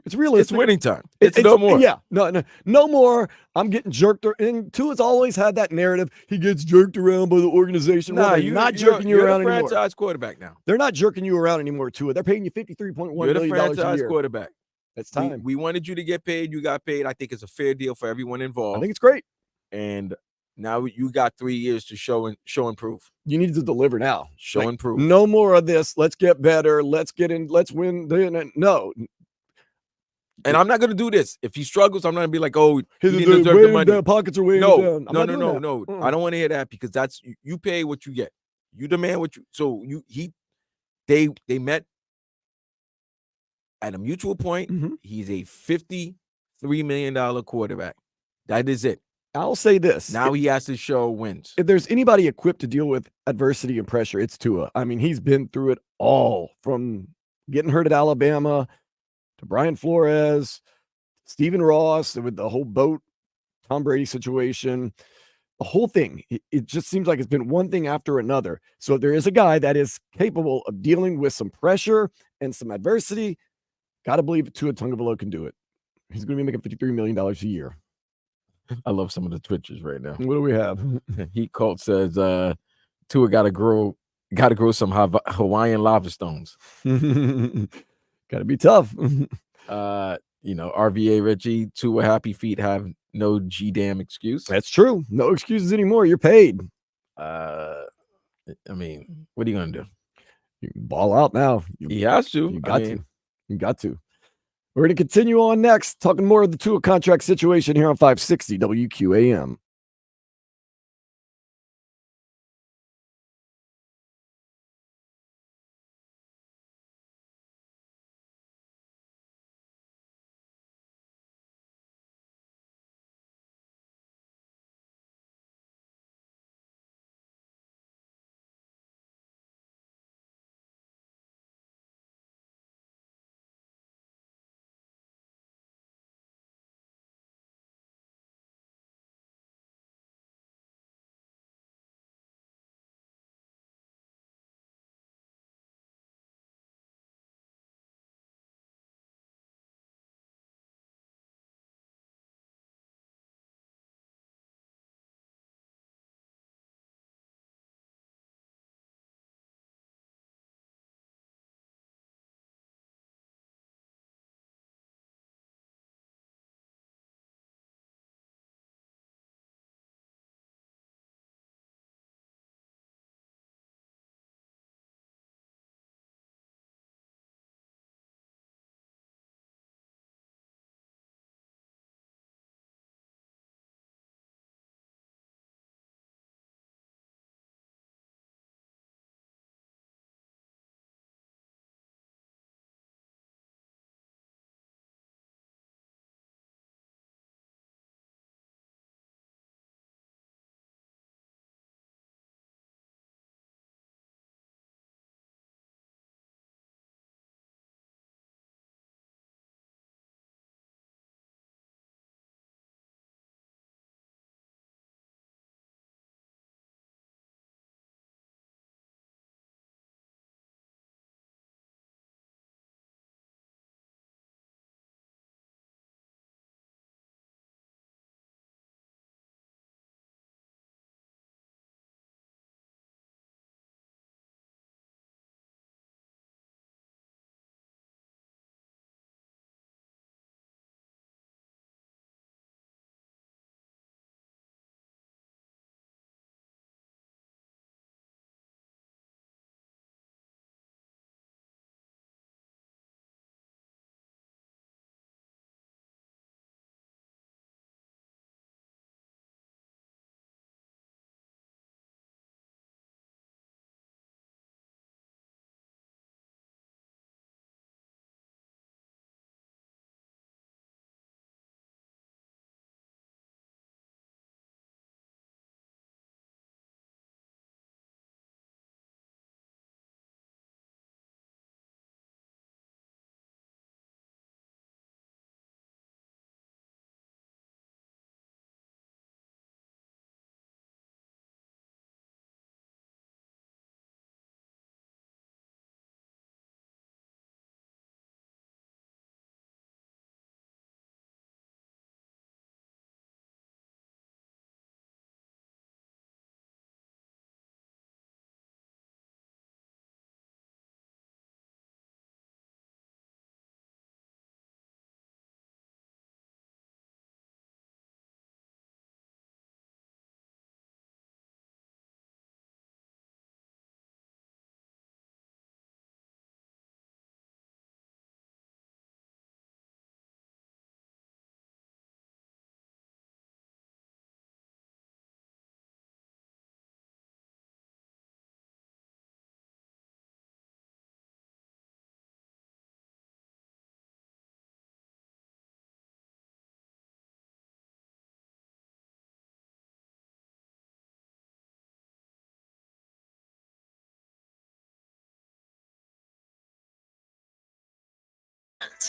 It's realistic. It's winning time. It's no more. Yeah, no more. I'm getting jerked. And Tua's always had that narrative. He gets jerked around by the organization. Nah, they're not jerking you around anymore. You're the franchise quarterback now. They're not jerking you around anymore, Tua. They're paying you $53.1 million a year. You're the franchise quarterback. It's time. We wanted you to get paid. You got paid. I think it's a fair deal for everyone involved. I think it's great. And now you got 3 years to show and prove. You need to deliver now. Show and prove. No more of this. Let's get better. Let's get in. Let's win. No. And I'm not going to do this. If he struggles, I'm not going to be like, oh, he didn't deserve the money. Pockets are way No. down. I don't want to hear that, because that's you pay what you get. You demand what you. So they met at a mutual point. Mm-hmm. He's a $53 million quarterback. That is it. I'll say this. Now he has to show wins. If there's anybody equipped to deal with adversity and pressure, it's Tua. I mean, he's been through it all, from getting hurt at Alabama to Brian Flores, Stephen Ross, with the whole boat, Tom Brady situation, the whole thing. It just seems like it's been one thing after another. So if there is a guy that is capable of dealing with some pressure and some adversity, got to believe Tua Tagovailoa can do it. He's going to be making $53 million a year. I love some of the Twitches right now. What do we have? Heat Cult says Tua got to grow some Hawaiian lava stones. Got to be tough. RVA Richie, Tua happy feet have no G-damn excuse. That's true. No excuses anymore. You're paid. I mean, what are you going to do? You can ball out now. He has to. You got to. We're going to continue on next, talking more of the Tua contract situation here on 560 WQAM.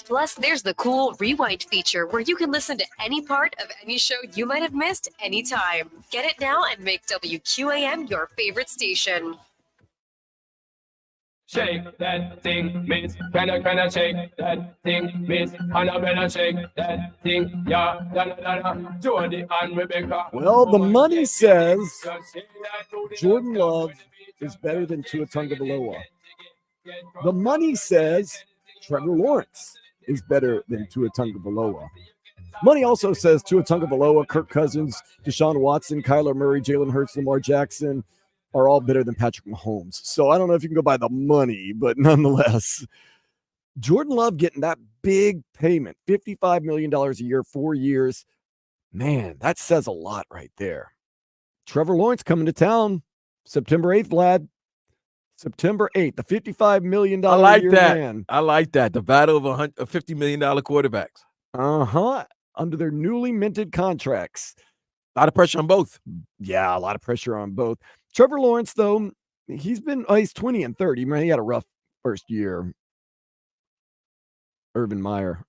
Plus, there's the cool Rewind feature where you can listen to any part of any show you might have missed anytime. Get it now and make WQAM your favorite station. Shake that thing, miss. Can I shake that thing, miss? Annabella, shake that thing, yeah. Jody and Rebecca. Well, the money says Jordan Love is better than Tua Tagovailoa. The money says Trevor Lawrence is better than Tua Tagovailoa. Money also says Tua Tagovailoa, Kirk Cousins, Deshaun Watson, Kyler Murray, Jalen Hurts, Lamar Jackson are all better than Patrick Mahomes. So I don't know if you can go by the money, but nonetheless, Jordan Love getting that big payment, $55 million a year, 4 years. Man, that says a lot right there. Trevor Lawrence coming to town September 8th, Vlad. September 8th, the $55 million I like year that. man. I like that. The battle of $50 million quarterbacks. Under their newly minted contracts. A lot of pressure on both. Yeah, a lot of pressure on both. Trevor Lawrence, though, he's 20 and 30. Man, he had a rough first year. Urban Meyer.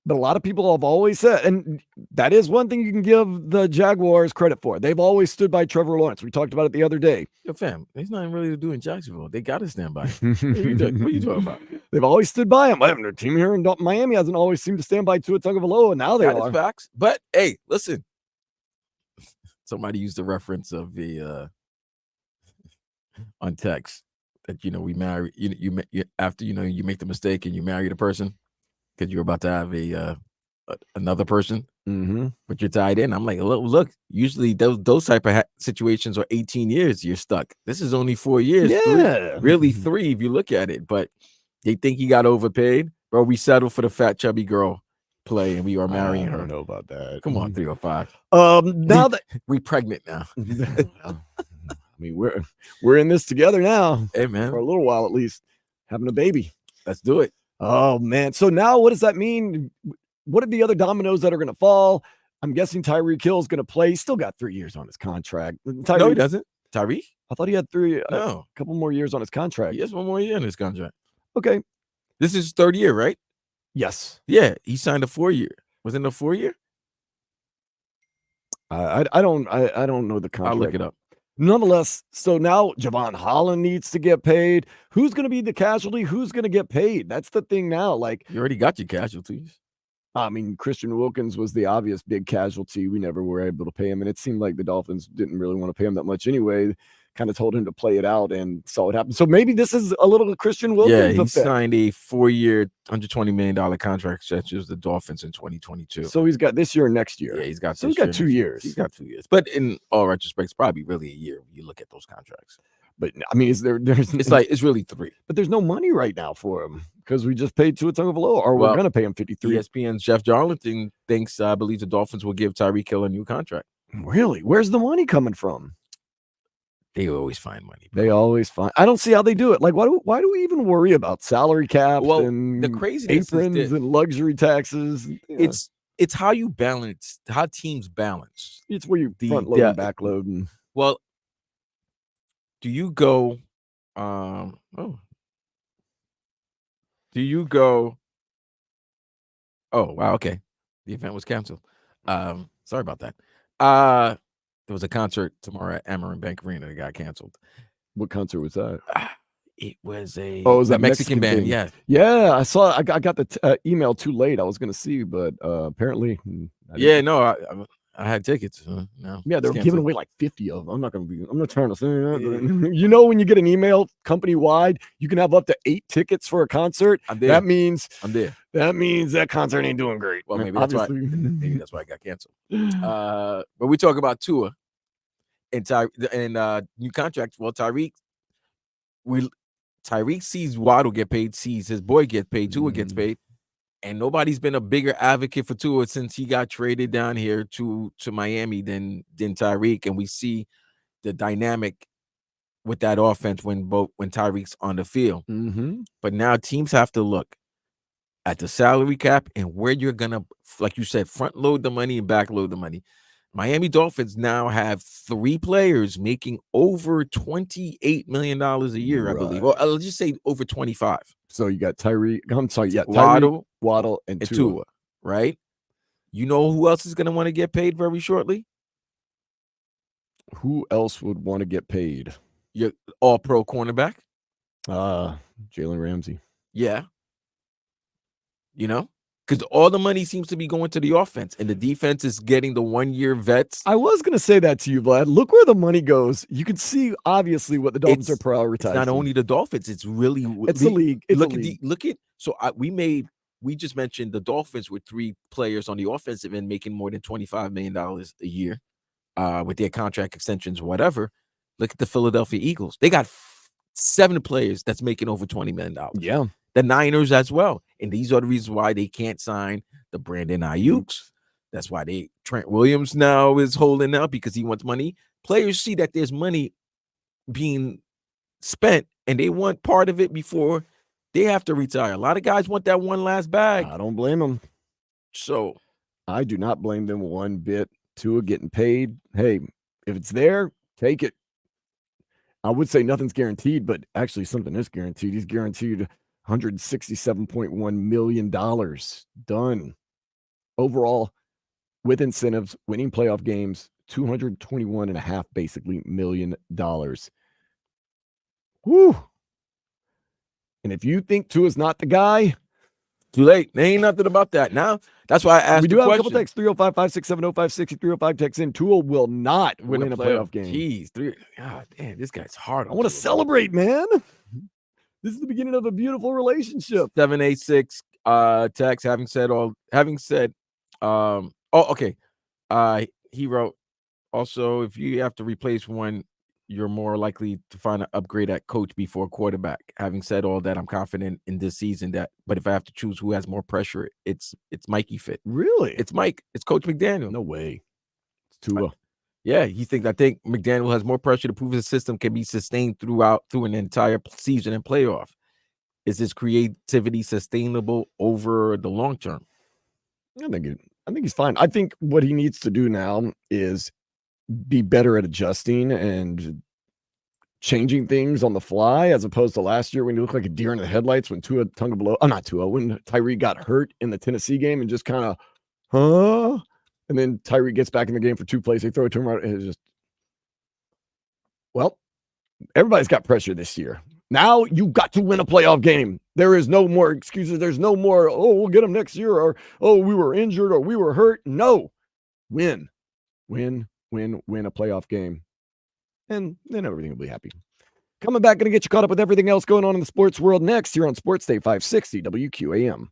But a lot of people have always said, and that is one thing you can give the Jaguars credit for. They've always stood by Trevor Lawrence. We talked about it the other day. Yo, fam, there's nothing really to do in Jacksonville. They got to stand by him. What are you talking about? They've always stood by him. Their team here in Miami hasn't always seemed to stand by Tua Tagovailoa, and now they That are. is facts. But, hey, listen. Somebody used the reference of the on text that, we marry, you after, you make the mistake and you marry the person because you're about to have another person, but you're tied in. I'm like, look, usually those type of situations are 18 years you're stuck. This is only 4 years. Yeah. Really 3 if you look at it. But they think he got overpaid. Bro, we settled for the fat, chubby girl play, and we are marrying her. I don't know about that. Come on, 305. Now that we pregnant now. I mean, we're in this together now. Hey, man. For a little while at least. Having a baby. Let's do it. Oh, man. So now what does that mean? What are the other dominoes that are going to fall? I'm guessing Tyreek Hill's going to play. He's still got 3 years on his contract. No, he doesn't. Tyreek? I thought he had a No. couple more years on his contract. He has 1 more year on his contract. Okay. This is his 3rd year, right? Yes. Yeah, he signed a 4-year. Wasn't it a 4-year? I don't know the contract. I'll look it up. Nonetheless, so now Javon Holland needs to get paid. Who's going to be the casualty? Who's going to get paid? That's the thing now. Like, you already got your casualties. I mean, Christian Wilkins was the obvious big casualty. We never were able to pay him, and it seemed like the Dolphins didn't really want to pay him that much anyway. Kind of told him to play it out and saw it happen. So maybe this is a little Christian Wilkins. Yeah, he effect. signed a 4-year, $120 million contract stretch with the Dolphins in 2022. So he's got this year and next year. Yeah, he's got. So he's got 2 years. He's got 2 years. But in all retrospect, it's probably really a year when you look at those contracts. But I mean, it's really 3. But there's no money right now for him because we just paid Tua Tagovailoa, or we're going to pay him 53. ESPN's Jeff Darlington thinks, I believe the Dolphins will give Tyreek Hill a new contract. Really? Where's the money coming from? They always find money. They always find. I don't see how they do it. Like, why do we even worry about salary cap and the craziness aprons and luxury taxes? It's how you balance, how teams balance. It's where you front load and back load. And well, do you go? Do you go? Oh wow, okay. The event was canceled. Sorry about that. There was a concert tomorrow at Amarin Bank Arena that got canceled. What concert was that? It was it was that Mexican band. thing. Yeah. Yeah, I saw. I got the email too late. I was going to see, but apparently, I had tickets. No, yeah, they were giving away like 50 of them. I'm not trying to say that. You know, when you get an email company wide, you can have up to 8 tickets for a concert. That means I'm there. That means that concert ain't doing great. Well, maybe that's why it got canceled. But we talk about Tua and new contract. Well, Tyreek sees Waddle get paid, sees his boy get paid, Tua gets paid. And nobody's been a bigger advocate for Tua since he got traded down here to Miami than Tyreek. And we see the dynamic with that offense when Tyreek's on the field. But now teams have to look at the salary cap and where you're gonna, like you said, front load the money and back load the money. Miami Dolphins now have 3 players making over $28 million a year, I believe. Or let's just say over 25. So you got Tyree. I'm sorry, yeah, Waddle, and Tua, right? You know who else is going to want to get paid very shortly? Who else would want to get paid? Your all-pro cornerback. Jalen Ramsey. Yeah. You know? Because all the money seems to be going to the offense, and the defense is getting the 1-year vets. I was going to say that to you, Vlad. Look where the money goes. You can see, obviously, what the Dolphins are prioritizing. It's not only the Dolphins. It's really it's the league. It's look the at league. We just mentioned the Dolphins with 3 players on the offensive end making more than $25 million a year with their contract extensions, whatever. Look at the Philadelphia Eagles. They got 7 players that's making over $20 million. Yeah. The Niners as well. And these are the reasons why they can't sign the Brandon Ayuks. That's why Trent Williams now is holding out because he wants money. Players see that there's money being spent and they want part of it before they have to retire. A lot of guys want that one last bag. I don't blame them. So I do not blame them one bit. Tua getting paid. Hey, if it's there, take it. I would say nothing's guaranteed, but actually something is guaranteed. He's guaranteed $167.1 million. Done. Overall, with incentives, winning playoff games, $221.5 basically million. Woo. And if you think Tua's not the guy, too late. There ain't nothing about that. Now, that's why I asked we do the have question. a couple texts, 305-567-0560, 305 texts in. Tua will not win a playoff game. Jeez, God damn, this guy's hard. I want to celebrate, man. This is the beginning of a beautiful relationship. 786 text. He wrote, also, if you have to replace one, you're more likely to find an upgrade at coach before quarterback. Having said all that, I'm confident in this season but if I have to choose who has more pressure, it's Mikey Fit. Really? It's Mike. It's Coach McDaniel. No way. It's Tua. Yeah, I think McDaniel has more pressure to prove his system can be sustained through an entire season and playoff. Is his creativity sustainable over the long term? I think he's fine. I think what he needs to do now is be better at adjusting and changing things on the fly, as opposed to last year when you looked like a deer in the headlights when when Tyree got hurt in the Tennessee game and just kind of, and then Tyree gets back in the game for 2 plays. They throw it to him right. It's just, well, everybody's got pressure this year. Now you got to win a playoff game. There is no more excuses. There's no more, we'll get them next year, or, we were injured or we were hurt. No. Win a playoff game. And then everything will be happy. Coming back, going to get you caught up with everything else going on in the sports world next here on Sports Day 560 WQAM.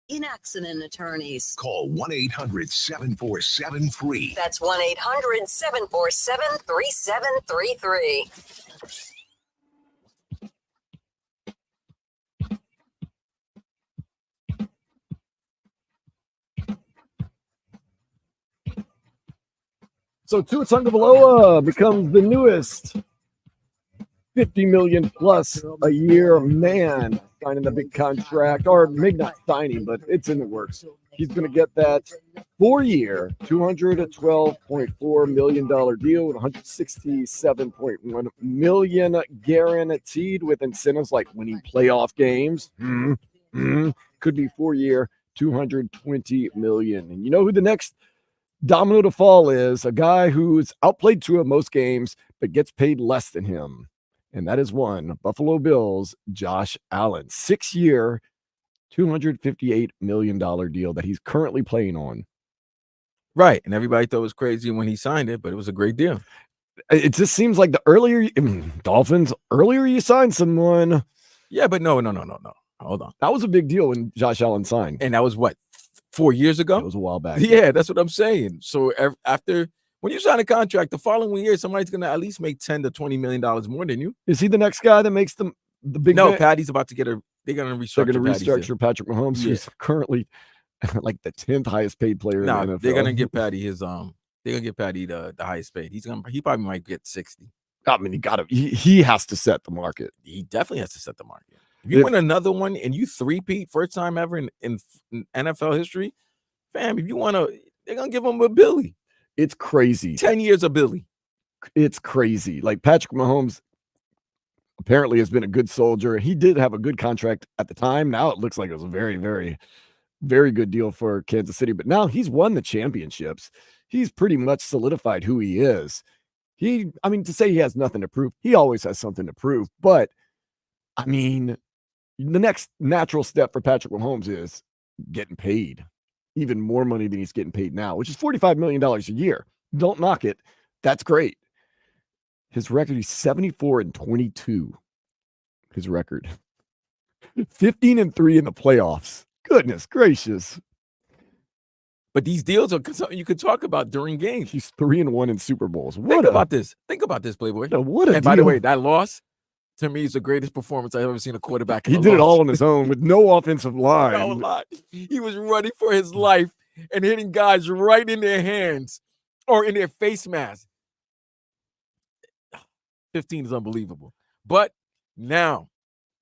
in accident attorneys. Call 1-800-747-FREE. That's 1-800-747-3733. So Tua Tagovailoa becomes the newest $50 million plus a year man, signing the big contract, or maybe not signing, but it's in the works. He's going to get that 4-year, $212.4 million deal with $167.1 million guaranteed, with incentives like winning playoff games. Could be 4-year, $220 million. And you know who the next domino to fall is? A guy who's outplayed Tua most games, but gets paid less than him. And that is one, Buffalo Bills, Josh Allen. 6-year, $258 million deal that he's currently playing on. Right. And everybody thought it was crazy when he signed it, but it was a great deal. It just seems like the earlier Dolphins, earlier you sign someone. Yeah, but no. Hold on. That was a big deal when Josh Allen signed. And that was what, 4 years ago? It was a while back. Yeah, that's what I'm saying. So after, when you sign a contract, the following year, somebody's going to at least make $10 to $20 million more than you. Is he the next guy that makes the big? No, Patty's about to get they're going to restructure. They're going to restructure Patrick Mahomes, who's currently like the 10th highest paid player in the NFL. They're going to get Patty his they're going to get Patty the highest paid. He probably might get 60. I mean, he has to set the market. He definitely has to set the market. If you win another one and you three-peat, first time ever in NFL history, fam, if you want to, they're going to give him a Billy. It's crazy. 10 years of Billy. It's crazy. Like, Patrick Mahomes apparently has been a good soldier. He did have a good contract at the time. Now it looks like it was a very, very, very good deal for Kansas City. But now he's won the championships. He's pretty much solidified who he is. To say he has nothing to prove, he always has something to prove. But, I mean, the next natural step for Patrick Mahomes is getting paid even more money than he's getting paid now, which is $45 million a year. Don't knock it. That's great. His record, he's 74-22. His record. 15-3 in the playoffs. Goodness gracious. But these deals are something you could talk about during games. He's 3-1 in Super Bowls. Think about this, Playboy. What a and deal. By the way, that loss, to me, is the greatest performance I've ever seen a quarterback. He did it all on his own with no offensive line. No lie. He was running for his life and hitting guys right in their hands or in their face mask. 15 is unbelievable. But now,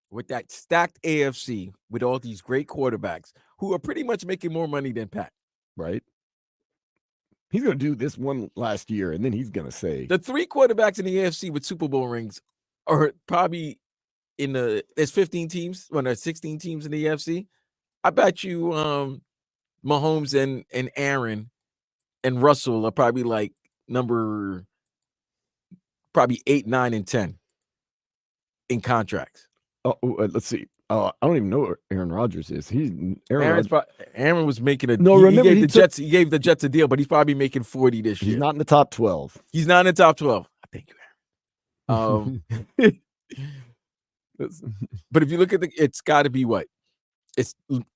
with that stacked AFC, with all these great quarterbacks who are pretty much making more money than Pat. Right? He's going to do this one last year, and then he's going to say. The 3 quarterbacks in the AFC with Super Bowl rings are probably there's 15 teams, there's 16 teams in the AFC. I bet you Mahomes and Aaron and Russell are probably like number 8, 9, and 10 in contracts. Let's see. I don't even know what Aaron Rodgers is. Aaron was making a no. Remember, he gave the Jets a deal, but he's probably making 40 this year. He's not in the top 12. He's not in the top 12. Thank you, Aaron. But if you look at it's got to be what? It's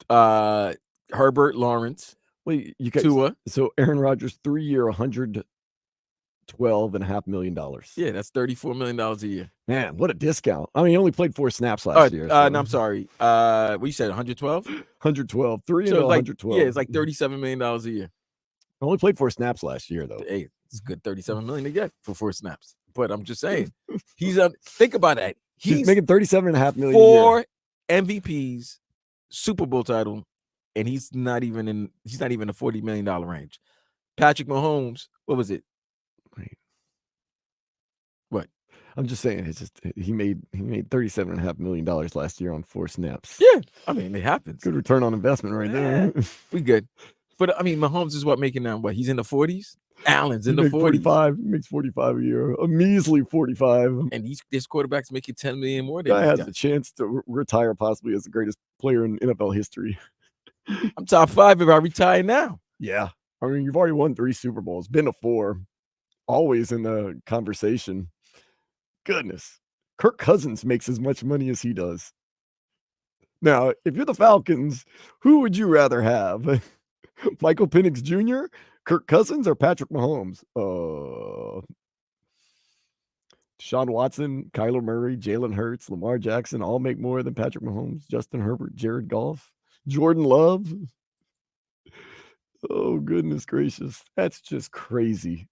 Herbert, Lawrence. Wait, you got Tua. So Aaron Rodgers, 3-year, $112.5 million. Yeah, that's $34 million a year. Man, what a discount! I mean, he only played 4 snaps last year. So. No, I'm sorry. What you said? 112. 112. 3 so 112. Yeah, it's like $37 million a year. Only played 4 snaps last year, though. Hey, it's good $37 million to get for 4 snaps. But I'm just saying, he's think about that. He's making $37.5 million. 4 MVPs, Super Bowl title, and he's not even in the $40 million range. Patrick Mahomes, what was it? Wait. What? I'm just saying, it's just he made $37.5 million last year on 4 snaps. Yeah, I mean, it happens. Good return on investment right there. We good. But I mean, Mahomes is making now what? He's in the 40s. Allen's in the 40s. 45. He makes 45 a year, a measly 45. And this quarterback's making $10 million more. Guy has a chance to retire possibly as the greatest player in NFL history. I'm top 5 if I retire now. Yeah, I mean, you've already won 3 Super Bowls, been to 4, always in the conversation. Goodness, Kirk Cousins makes as much money as he does. Now, if you're the Falcons, who would you rather have? Michael Penix Jr., Kirk Cousins, or Patrick Mahomes? Deshaun Watson, Kyler Murray, Jalen Hurts, Lamar Jackson all make more than Patrick Mahomes, Justin Herbert, Jared Goff, Jordan Love. Oh, goodness gracious. That's just crazy.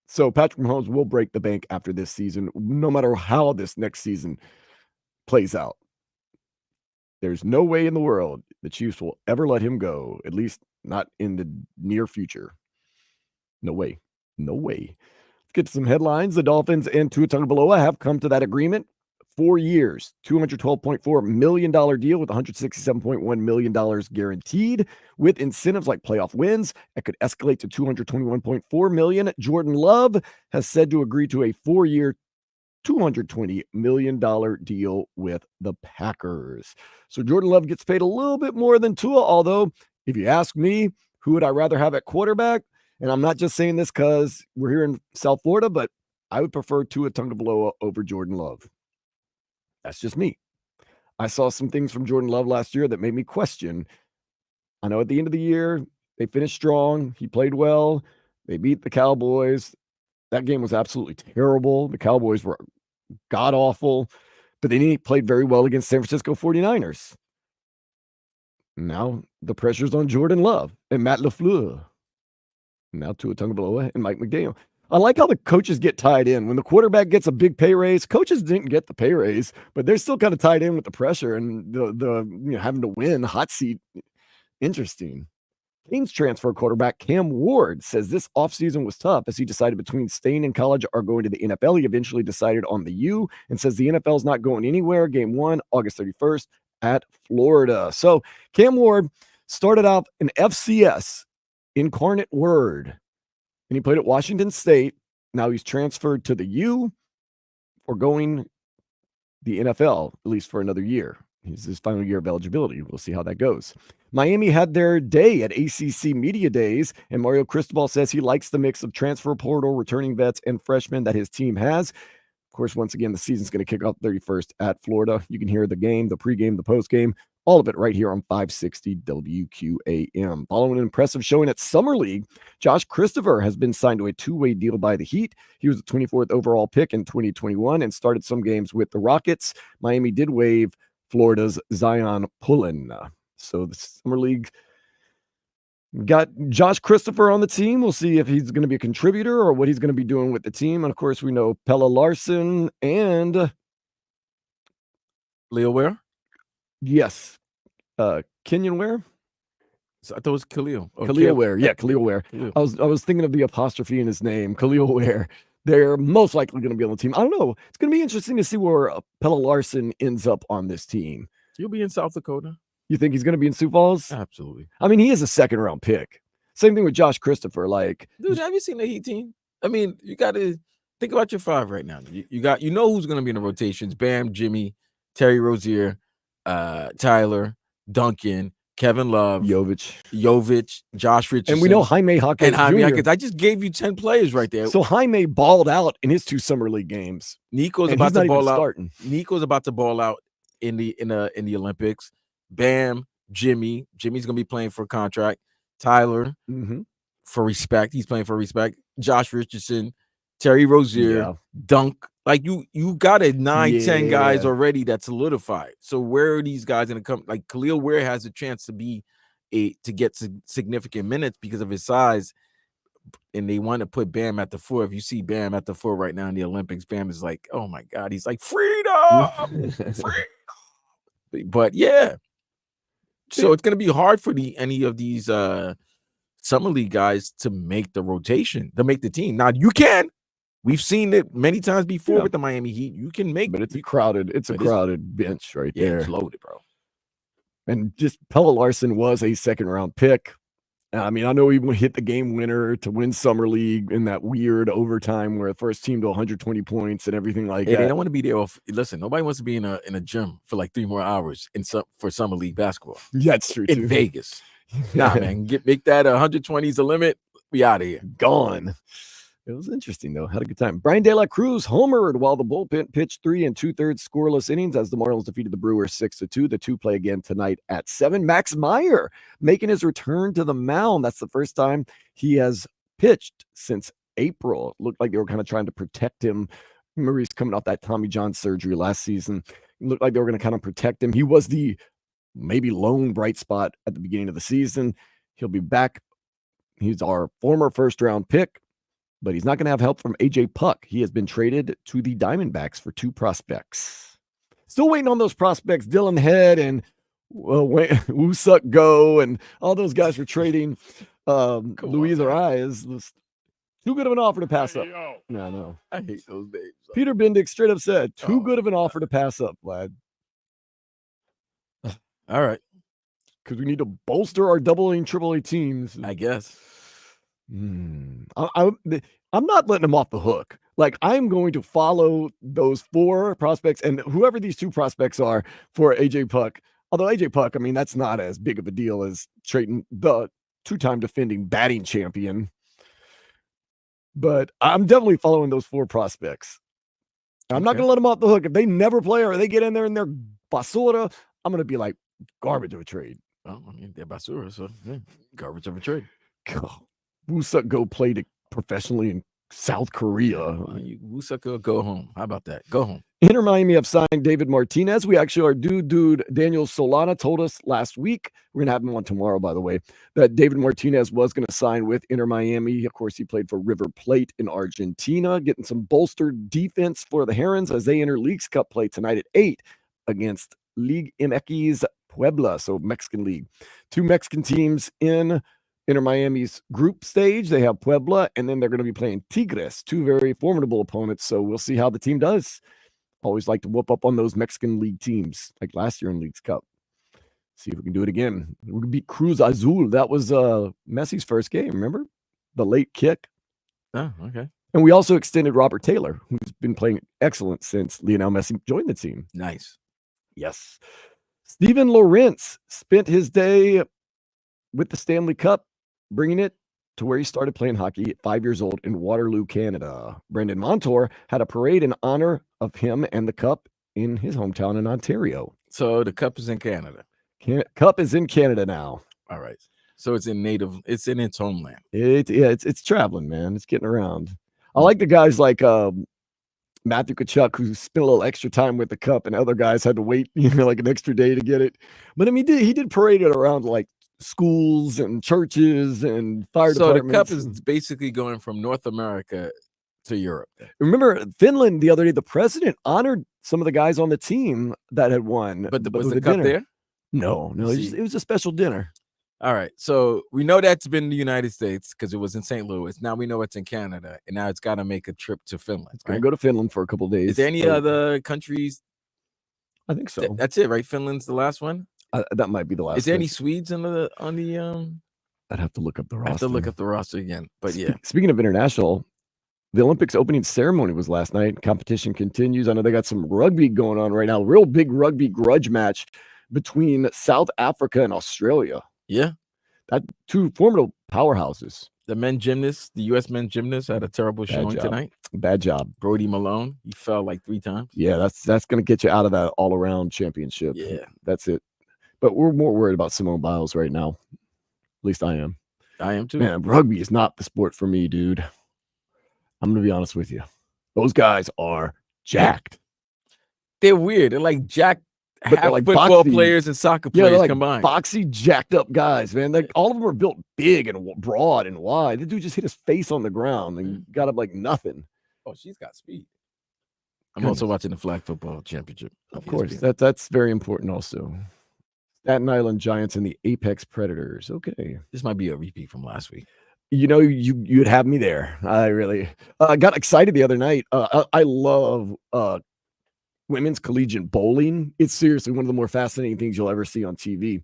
So Patrick Mahomes will break the bank after this season, no matter how this next season plays out. There's no way in the world the Chiefs will ever let him go, at least not in the near future. No way. No way. Let's get to some headlines. The Dolphins and Tua Tagovailoa have come to that agreement. 4 years, $212.4 million deal with $167.1 million guaranteed, with incentives like playoff wins. That could escalate to $221.4 million. Jordan Love has said to agree to a 4-year, $220 million deal with the Packers. So Jordan Love gets paid a little bit more than Tua, although if you ask me, who would I rather have at quarterback? And I'm not just saying this because we're here in South Florida, but I would prefer Tua Tagovailoa over Jordan Love. That's just me. I saw some things from Jordan Love last year that made me question. I know at the end of the year, they finished strong. He played well. They beat the Cowboys. That game was absolutely terrible. The Cowboys were god-awful, but they played very well against San Francisco 49ers. Now the pressure's on Jordan Love and Matt LaFleur. Now Tua Tagovailoa and Mike McDaniel. I like how the coaches get tied in. When the quarterback gets a big pay raise, coaches didn't get the pay raise, but they're still kind of tied in with the pressure and the having to win, hot seat. Interesting. Canes transfer quarterback Cam Ward says this offseason was tough as he decided between staying in college or going to the NFL. He eventually decided on the U and says the NFL is not going anywhere. Game 1, August 31st at Florida. So Cam Ward started out in FCS, Incarnate Word, and he played at Washington State. Now he's transferred to the U or going the NFL, at least for another year. He's his final year of eligibility. We'll see how that goes. Miami had their day at ACC Media Days, and Mario Cristobal says he likes the mix of transfer portal, returning vets, and freshmen that his team has. Of course, once again, the season's going to kick off 31st at Florida. You can hear the game, the pregame, the postgame, all of it right here on 560 WQAM. Following an impressive showing at Summer League, Josh Christopher has been signed to a 2-way deal by the Heat. He was the 24th overall pick in 2021 and started some games with the Rockets. Miami did waive Florida's Zion Pullen. So the Summer League got Josh Christopher on the team. We'll see if he's going to be a contributor or what he's going to be doing with the team. And of course, we know Pella Larson and Leo Ware. Yes. Kenyon Ware? So I thought it was Khalil. Khalil Ware. Yeah, Khalil Ware. Khalil. I was thinking of the apostrophe in his name. Khalil Ware. They're most likely going to be on the team. I don't know. It's going to be interesting to see where Pella Larson ends up on this team. He'll be in South Dakota. You think he's going to be in Sioux Falls? Absolutely. I mean, he is a second-round pick. Same thing with Josh Christopher. Like, dude, have you seen the Heat team? I mean, you got to think about your 5 right now. You know who's going to be in the rotations: Bam, Jimmy, Terry Rozier, Tyler, Duncan, Kevin Love, Jovic, Josh Richardson, and we know Jaime Jaquez and Jaime Jr. Jaquez. I just gave you 10 players right there. So Jaime balled out in his 2 summer league games. Nico's about to ball out. Nico's about to ball out in the Olympics. Bam, Jimmy's gonna be playing for a contract. Tyler, for respect, he's playing for respect. Josh Richardson, Terry Rozier, Dunk. Like you got a 9-10 guys already that's solidified. So where are these guys gonna come? Like Khalil Ware has a chance to get significant minutes because of his size, and they want to put Bam at the 4. If you see Bam at the 4 right now in the Olympics, Bam is like, oh my God, he's like freedom. But yeah. So it's going to be hard for any of these summer league guys to make the rotation, to make the team. Now you can. We've seen it many times before with the Miami Heat. You can make, but it's a crowded bench right there. It's loaded, bro. And just Pella Larson was a 2nd-round pick. I mean, I know he hit the game winner to win Summer League in that weird overtime where the first team to 120 points and everything like that. They don't want to be there. Listen, nobody wants to be in a gym for like 3 more hours for Summer League basketball. Yeah, that's true. In Vegas. Nah, man, make that 120s a limit. We out of here. Gone. It was interesting, though. Had a good time. Brian De La Cruz homered while the bullpen pitched 3 2/3 scoreless innings as the Marlins defeated the Brewers 6-2. The two play again tonight at 7. Max Meyer making his return to the mound. That's the first time he has pitched since April. It looked like they were kind of trying to protect him. Remember, he's coming off that Tommy John surgery last season. It looked like they were going to kind of protect him. He was the maybe lone bright spot at the beginning of the season. He'll be back. He's our former first-round pick, but he's not going to have help from A.J. Puck. He has been traded to the Diamondbacks for 2 prospects. Still waiting on those prospects, Dylan Head and Woo-Suk Go, and all those guys for trading. Luis Arias was too good of an offer to pass up. No. I hate those names. Peter Bendick straight up said, too good of an offer to pass up, Vlad. All right. Because we need to bolster our AA and AAA teams. I guess. I'm not letting them off the hook. Like, I'm going to follow those 4 prospects and whoever these 2 prospects are for AJ Puck. Although AJ Puck, I mean, that's not as big of a deal as trading the 2-time defending batting champion. But I'm definitely following those 4 prospects. I'm not going to let them off the hook. If they never play or they get in there and they're basura, I'm going to be like, garbage of a trade. Well, I mean, they're basura, so yeah, garbage of a trade. Woo-Suk Go played it professionally in South Korea. Woo-Suk go home. How about that? Go home. Inter Miami have signed David Martinez. We actually, our dude Daniel Solana told us last week, we're going to have him on tomorrow, by the way, that David Martinez was going to sign with Inter Miami. Of course, he played for River Plate in Argentina, getting some bolstered defense for the Herons as they enter Leagues Cup play tonight at 8 against Ligue MX Puebla, so Mexican League. 2 Mexican teams in Inter Miami's group stage. They have Puebla, and then they're going to be playing Tigres, 2 very formidable opponents. So we'll see how the team does. Always like to whoop up on those Mexican League teams, like last year in Leagues Cup. See if we can do it again. We can beat Cruz Azul. That was Messi's first game, remember? The late kick. Oh, okay. And we also extended Robert Taylor, who's been playing excellent since Lionel Messi joined the team. Nice. Yes. Steven Lawrence spent his day with the Stanley Cup, bringing it to where he started playing hockey at 5 years old in Waterloo, Canada. Brendan Montour had a parade in honor of him and the cup in his hometown in Ontario. So the cup is in Canada. Cup is in Canada now. All right. So it's in its homeland. It's traveling, man. It's getting around. I like the guys like Matthew Tkachuk, who spent a little extra time with the cup, and other guys had to wait, like an extra day to get it. But I mean, he did parade it around like schools and churches and fire departments. So the cup is basically going from North America to Europe. Remember Finland the other day, the president honored some of the guys on the team that had won. But was the cup dinner. there? No, it was a special dinner. All right. So we know that's been the United States because it was in St. Louis. Now we know it's in Canada. And now it's got to make a trip to Finland. It's going to go to Finland for a couple of days. Is there any other countries? I think so. That's it, right? Finland's the last one? That might be the last. Is there any Swedes on the I'd have to look up the roster. I have to look up the roster again. But yeah. Speaking of international, the Olympics opening ceremony was last night. Competition continues. I know they got some rugby going on right now. Real big rugby grudge match between South Africa and Australia. Yeah. That 2 formidable powerhouses. The U.S. men's gymnasts had a terrible showing tonight. Bad job. Brody Malone, he fell like 3 times. Yeah, that's going to get you out of that all-around championship. Yeah. That's it. But we're more worried about Simone Biles right now. At least I am. I am too. Man, rugby is not the sport for me, dude. I'm going to be honest with you. Those guys are jacked. They're weird. They're like jacked. They're like football boxy players and soccer players they're like combined. Boxy, jacked up guys, man. Like all of them are built big and broad and wide. The dude just hit his face on the ground and got up like nothing. Oh, she's got speed. I'm also watching the flag football championship. Of course, that's very important. Also, Staten Island Giants and the Apex Predators. Okay, this might be a repeat from last week. You'd have me there. I really got excited the other night. I love women's collegiate bowling. It's seriously one of the more fascinating things you'll ever see on TV.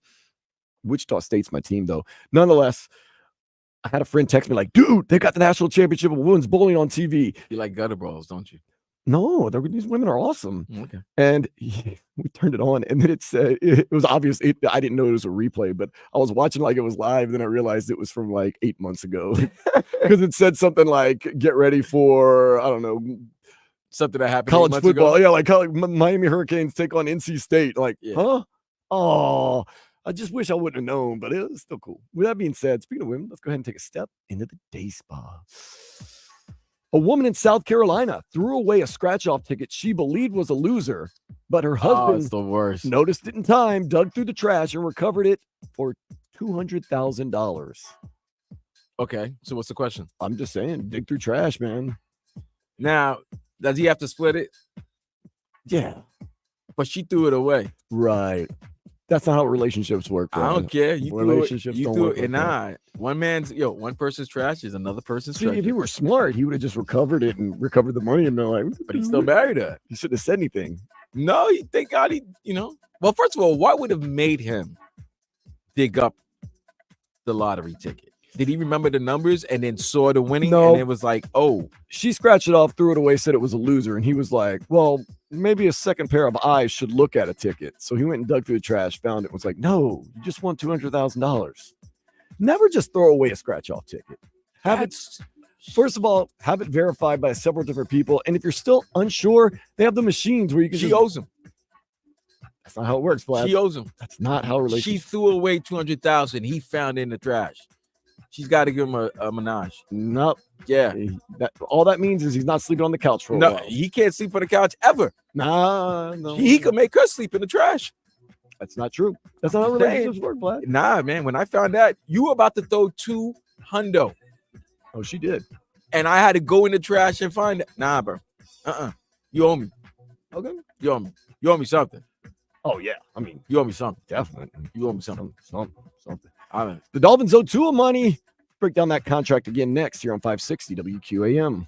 Wichita State's my team, though. Nonetheless, I had a friend text me like, dude, they got the national championship of women's bowling on TV. You like gutter balls, don't you? No, these women are awesome. Okay. And we turned it on, and then it said it was obvious. I didn't know it was a replay, but I was watching like it was live. Then I realized it was from like 8 months ago because it said something like "Get ready for I don't know something that happened college 8 months football." ago? Yeah, like Miami Hurricanes take on NC State. Like, huh? Oh, I just wish I wouldn't have known, but it was still cool. With that being said, speaking of women, let's go ahead and take a step into the day spa. A woman in South Carolina threw away a scratch-off ticket she believed was a loser, but her husband it's the worst. noticed it in time, dug through the trash, and recovered it for $200,000. Okay, so what's the question? I'm just saying, dig through trash, man. Now, does he have to split it? Yeah. But she threw it away. Right. That's not how relationships work. I don't care. You threw it. You threw it. Like Nah, one person's trash is another person's See, trash. if he were smart, he would have just recovered it and recovered the money and been like, but he still married her. He shouldn't have said anything. No, thank God Well, first of all, what would have made him dig up the lottery ticket? Did he remember the numbers and then saw the winning? No. And it was like, oh. She scratched it off, threw it away, said it was a loser. And he was like, well, maybe a second pair of eyes should look at a ticket. So he went and dug through the trash, found it, was like, no, you just won $200,000. Never just throw away a scratch-off ticket. First of all, have it verified by several different people. And if you're still unsure, they have the machines where you can She owes him. That's not how it works, Vlad. She owes him. That's not how relationships. She threw away $200,000. He found it in the trash. She's got to give him a menage. Nope. Yeah. All that means is he's not sleeping on the couch for a while. He can't sleep on the couch ever. Nah, no. He could make her sleep in the trash. That's not true. That's not how relationships work, Vlad. Nah, man. When I found that, you were about to throw $200. Oh, she did. And I had to go in the trash and find it. Nah, bro. You owe me. Okay. You owe me. You owe me something. Oh, yeah. I mean, you owe me something. Definitely. You owe me something. Something. The Dolphins owe Tua money. Break down that contract again next here on 560 WQAM.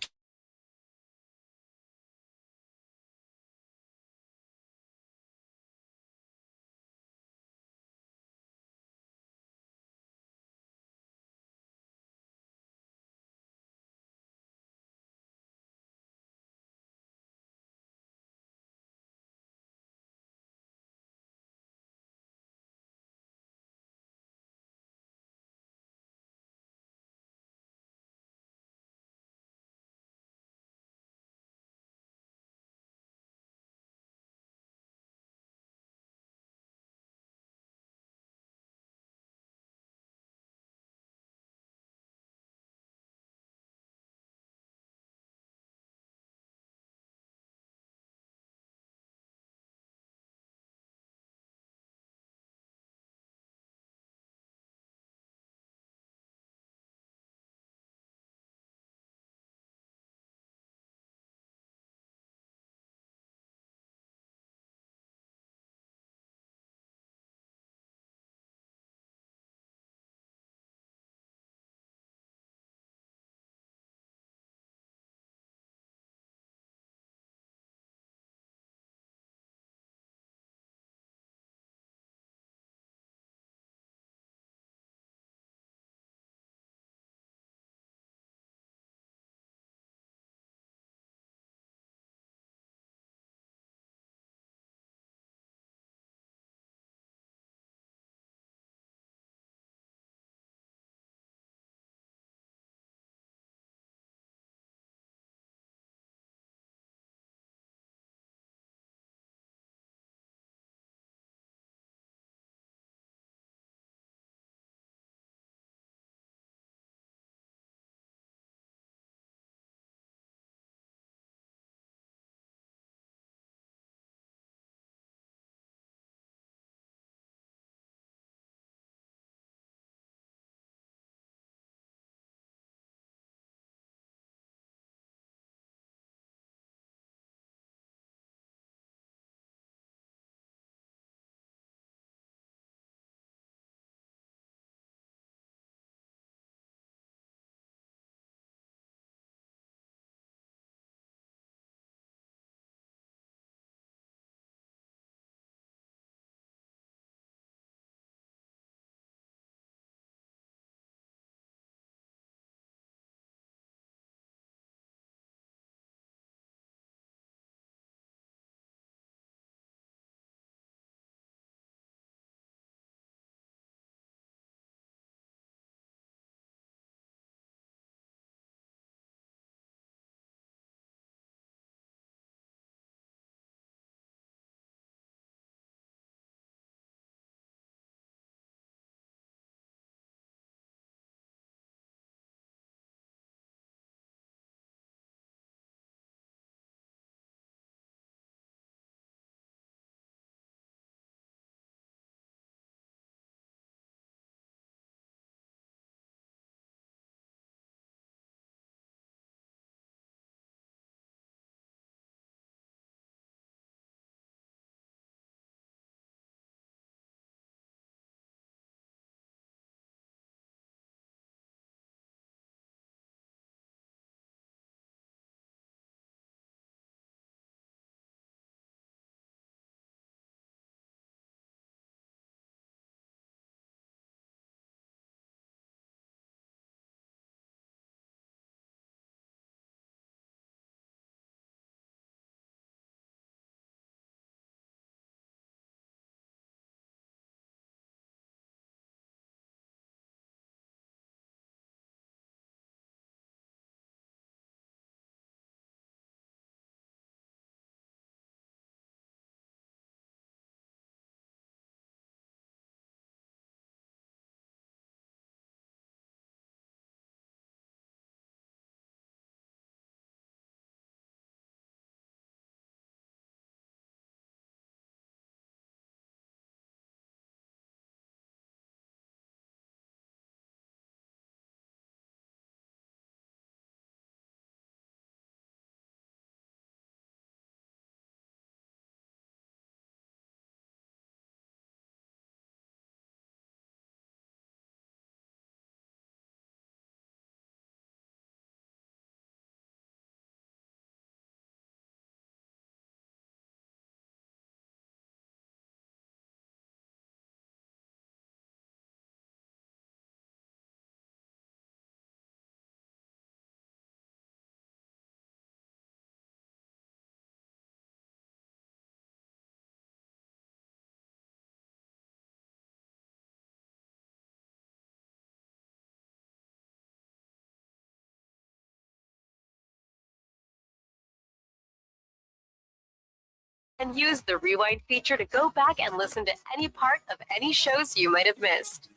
And use the rewind feature to go back and listen to any part of any shows you might have missed.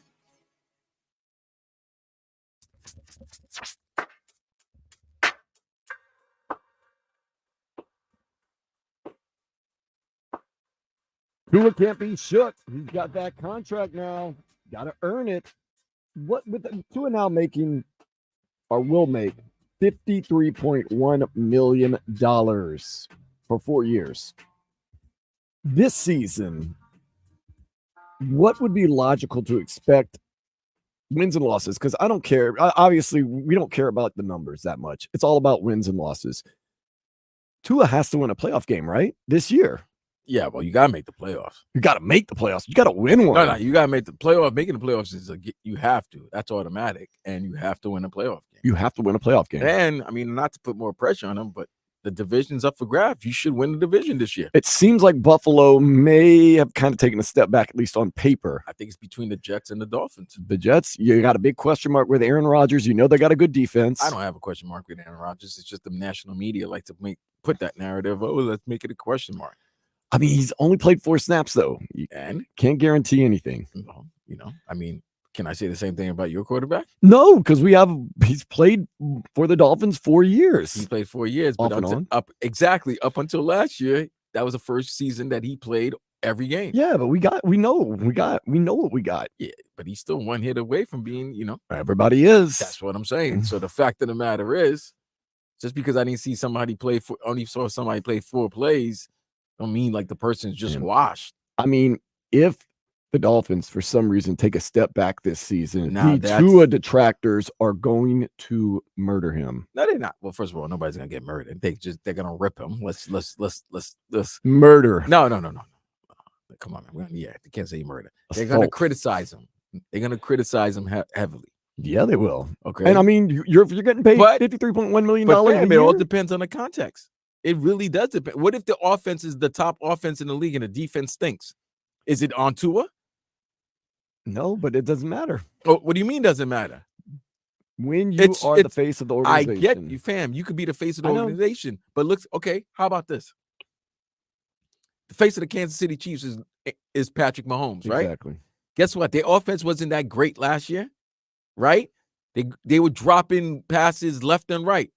Tua can't be shook. He's got that contract now. Got to earn it. What with Tua now making or will make $53.1 million for 4 years. This season, what would be logical to expect wins and losses? Because I don't care. Obviously, we don't care about the numbers that much. It's all about wins and losses. Tua has to win a playoff game, right? This year. Yeah, well, you got to make the playoffs. You got to make the playoffs. You got to win one. No, you got to make the playoff. Making the playoffs is you have to. That's automatic. And you have to win a playoff game. You have to win a playoff game. And, I mean, not to put more pressure on them, but the division's up for grabs. You should win the division this year. It seems like Buffalo may have kind of taken a step back, at least on paper. I think it's between the Jets and the Dolphins. The Jets, you got a big question mark with Aaron Rodgers. You know they got a good defense. I don't have a question mark with Aaron Rodgers. It's just the national media like to put that narrative. Oh, let's make it a question mark. I mean, he's only played 4 snaps, though. And can't guarantee anything. I mean, can I say the same thing about your quarterback? No, because he's played for the Dolphins 4 years. He played 4 years, off but and on. up until last year, that was the first season that he played every game. Yeah, but we know what we got. Yeah, but he's still one hit away from being, Everybody is. That's what I'm saying. So the fact of the matter is, just because I didn't see somebody only saw somebody play 4 plays, don't mean like the person's just washed. I mean, if the Dolphins, for some reason, take a step back this season, Nah, the Tua detractors are going to murder him. No, they're not. Well, first of all, nobody's gonna get murdered. They're gonna rip him. Let's murder. No. Come on, man. They can't say murder. They're gonna criticize him. They're gonna criticize him heavily. Yeah, they will. Okay. And I mean, you're getting paid $53.1 million. It all depends on the context. It really does depend. What if the offense is the top offense in the league and the defense stinks? Is it on Tua? No, but it doesn't matter. Oh, what do you mean doesn't matter? When you are the face of the organization. I get you, fam. You could be the face of the organization. But look, okay, how about this? The face of the Kansas City Chiefs is Patrick Mahomes, right? Exactly. Guess what? Their offense wasn't that great last year, right? They were dropping passes left and right.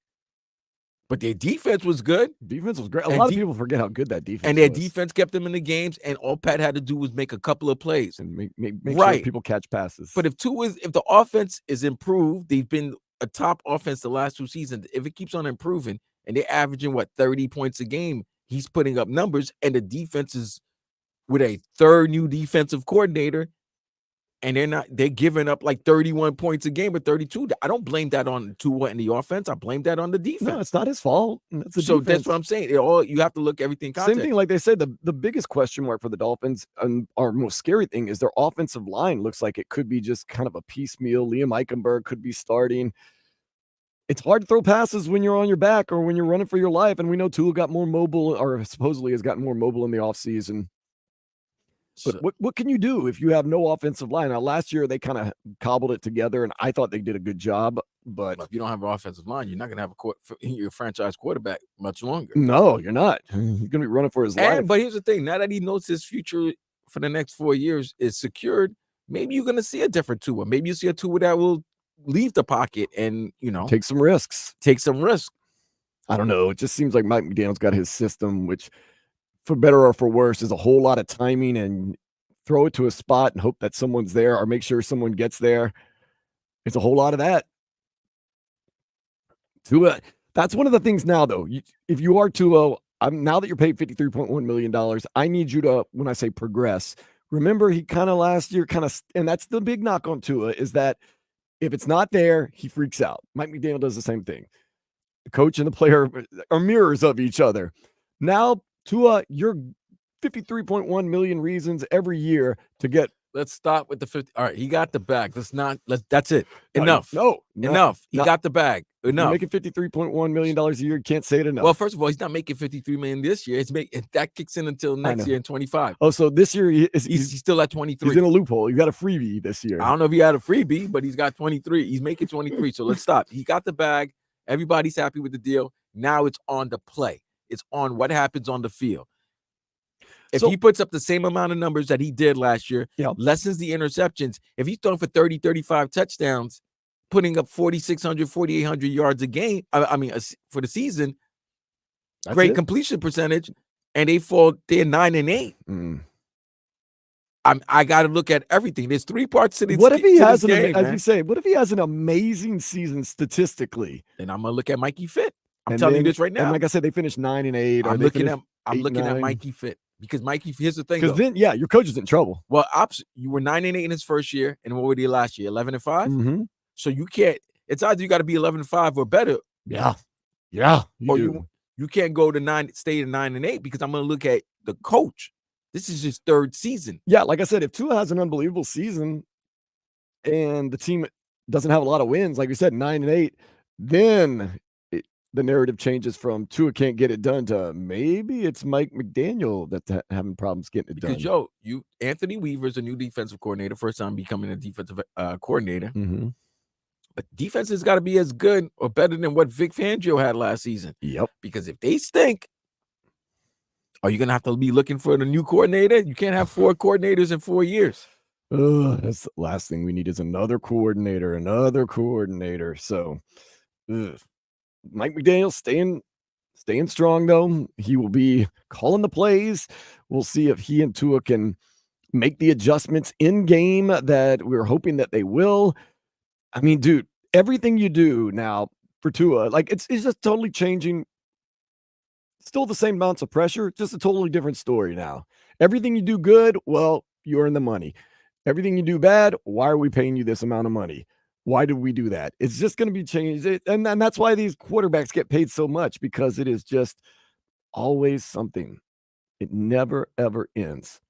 But their defense was good. Defense was great. A lot of people forget how good that defense was. And their defense kept them in the games, and all Pat had to do was make a couple of plays. And make sure people catch passes. But if the offense is improved, they've been a top offense the last 2 seasons. If it keeps on improving and they're averaging, 30 points a game, he's putting up numbers, and the defense is with a third new defensive coordinator, and they're giving up like 31 points a game or 32. I don't blame that on Tua and the offense. I blame that on the defense. No, it's not his fault. That's what I'm saying. You have to look everything in context. Same thing, like they said, the biggest question mark for the Dolphins and our most scary thing is their offensive line looks like it could be just kind of a piecemeal. Liam Eichenberg could be starting. It's hard to throw passes when you're on your back or when you're running for your life. And we know Tua got more mobile, or supposedly has gotten more mobile in the offseason. But what can you do if you have no offensive line? Now, last year they kind of cobbled it together, and I thought they did a good job. But if you don't have an offensive line, you're not going to have your franchise quarterback much longer. No, you're not. He's going to be running for his life. But here's the thing: now that he knows his future for the next 4 years is secured, maybe you're going to see a different Tua. Maybe you see a Tua that will leave the pocket and take some risks. I don't know. It just seems like Mike McDaniel's got his system, which, for better or for worse, is a whole lot of timing and throw it to a spot and hope that someone's there or make sure someone gets there. It's a whole lot of that. Tua, that's one of the things now, though. If you are Tua, now that you're paid $53.1 million, I need you to, when I say progress, remember he kind of last year and that's the big knock on Tua, is that if it's not there, he freaks out. Mike McDaniel does the same thing. The coach and the player are mirrors of each other. Now, Tua, you're 53.1 million reasons every year to get. Let's stop with the 50. All right, he got the bag. That's it. Enough. Enough. He got the bag. Enough. You're making $53.1 million a year. You can't say it enough. Well, first of all, he's not making $53 million this year. That kicks in until next year in 25. Oh, so this year he's still at 23. He's in a loophole. You got a freebie this year. I don't know if he had a freebie, but he's got 23. He's making 23. So let's stop. He got the bag. Everybody's happy with the deal. Now it's on the play. It's on what happens on the field. If he puts up the same amount of numbers that he did last year, lessens the interceptions, if he's throwing for 30, 35 touchdowns, putting up 4,600, 4,800 yards a game, for the season, great completion percentage, and they're 9-8. I got to look at everything. There's three parts to this. What if he has game, as you say? What if he has an amazing season statistically? Then I'm gonna look at Mikey Fit. I'm telling you this right now. And like I said, they finished 9-8. I'm looking at Mikey Fit because Mikey. Here's the thing. Because then, your coach is in trouble. Well, you were 9-8 in his first year, and what were you last year? 11-5. Mm-hmm. So you can't. It's either you got to be 11-5 or better. Yeah. Or you can't go to stay at 9-8 because I'm gonna look at the coach. This is his third season. Yeah, like I said, if Tua has an unbelievable season and the team doesn't have a lot of wins, like you said, 9-8, then the narrative changes from Tua can't get it done to maybe it's Mike McDaniel that's having problems getting it done. Because, Anthony Weaver's a new defensive coordinator, first time becoming a defensive coordinator. Mm-hmm. But defense has got to be as good or better than what Vic Fangio had last season. Yep. Because if they stink, are you going to have to be looking for the new coordinator? You can't have 4 coordinators in 4 years. That's the last thing we need is another coordinator. So Mike McDaniel staying strong, though. He will be calling the plays. We'll see if he and Tua can make the adjustments in game that we're hoping that they will. I mean, dude, everything you do now for Tua, like it's just totally changing. Still the same amounts of pressure, just a totally different story now. Everything you do good, well, you earn the money. Everything you do bad, why are we paying you this amount of money? Why did we do that? It's just going to be changed. And that's why these quarterbacks get paid so much, because it is just always something. It never, ever ends.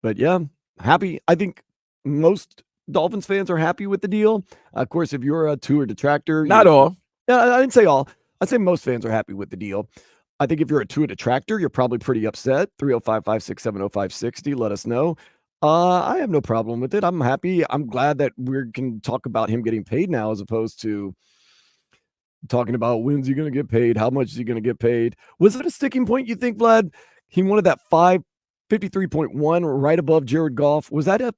But yeah, happy. I think most Dolphins fans are happy with the deal. Of course, if you're a Tua detractor. Not all. Yeah, I didn't say all. I'd say most fans are happy with the deal. I think if you're a Tua detractor, you're probably pretty upset. 305-567-0560. Let us know. I have no problem with it. I'm happy. I'm glad that we can talk about him getting paid now, as opposed to talking about when's he going to get paid, how much is he going to get paid. Was it a sticking point, you think, Vlad? He wanted that 53.1 right above Jared Goff. Was that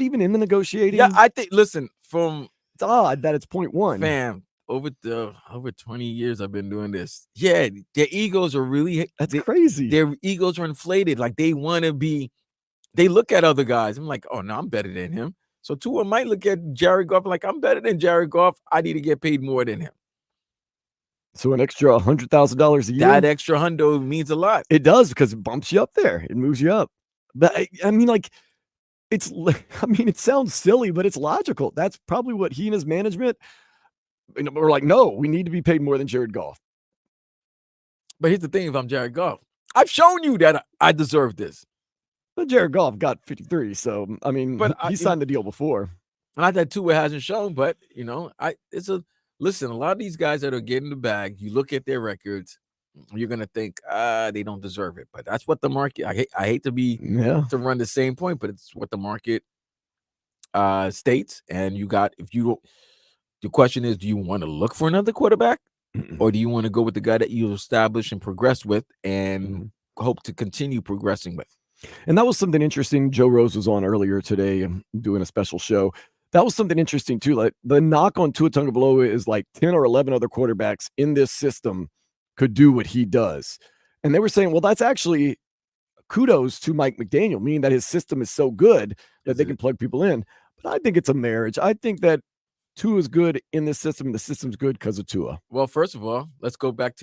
even in the negotiating? Yeah, I think. Listen, it's odd that it's 0.1. Fam, over 20 years I've been doing this. Yeah, their egos are really crazy. Their egos are inflated. Like they want to be. They look at other guys. I'm like, oh no, I'm better than him. So Tua might look at Jared Goff like, I'm better than Jared Goff. I need to get paid more than him. So an extra $100,000 a year. That extra hundo means a lot. It does, because it bumps you up there. It moves you up. But I mean, like, it sounds silly, but it's logical. That's probably what he and his management were like. No, we need to be paid more than Jared Goff. But here's the thing: if I'm Jared Goff, I've shown you that I deserve this. But Jared Goff got 53, so I mean, he signed the deal before. Not that Tua hasn't shown, but listen. A lot of these guys that are getting the bag, you look at their records, you're gonna think they don't deserve it. But that's what the market. I hate to to run the same point, but it's what the market states. And the question is, do you want to look for another quarterback, or do you want to go with the guy that you establish and progress with, and hope to continue progressing with? And that was something interesting. Joe Rose was on earlier today doing a special show. That was something interesting too. Like the knock on Tua Tagovailoa is like 10 or 11 other quarterbacks in this system could do what he does. And they were saying, well, that's actually kudos to Mike McDaniel, meaning that his system is so good that they can plug people in. But I think it's a marriage. I think that Tua is good in this system. The system's good because of Tua. Well, first of all, let's go to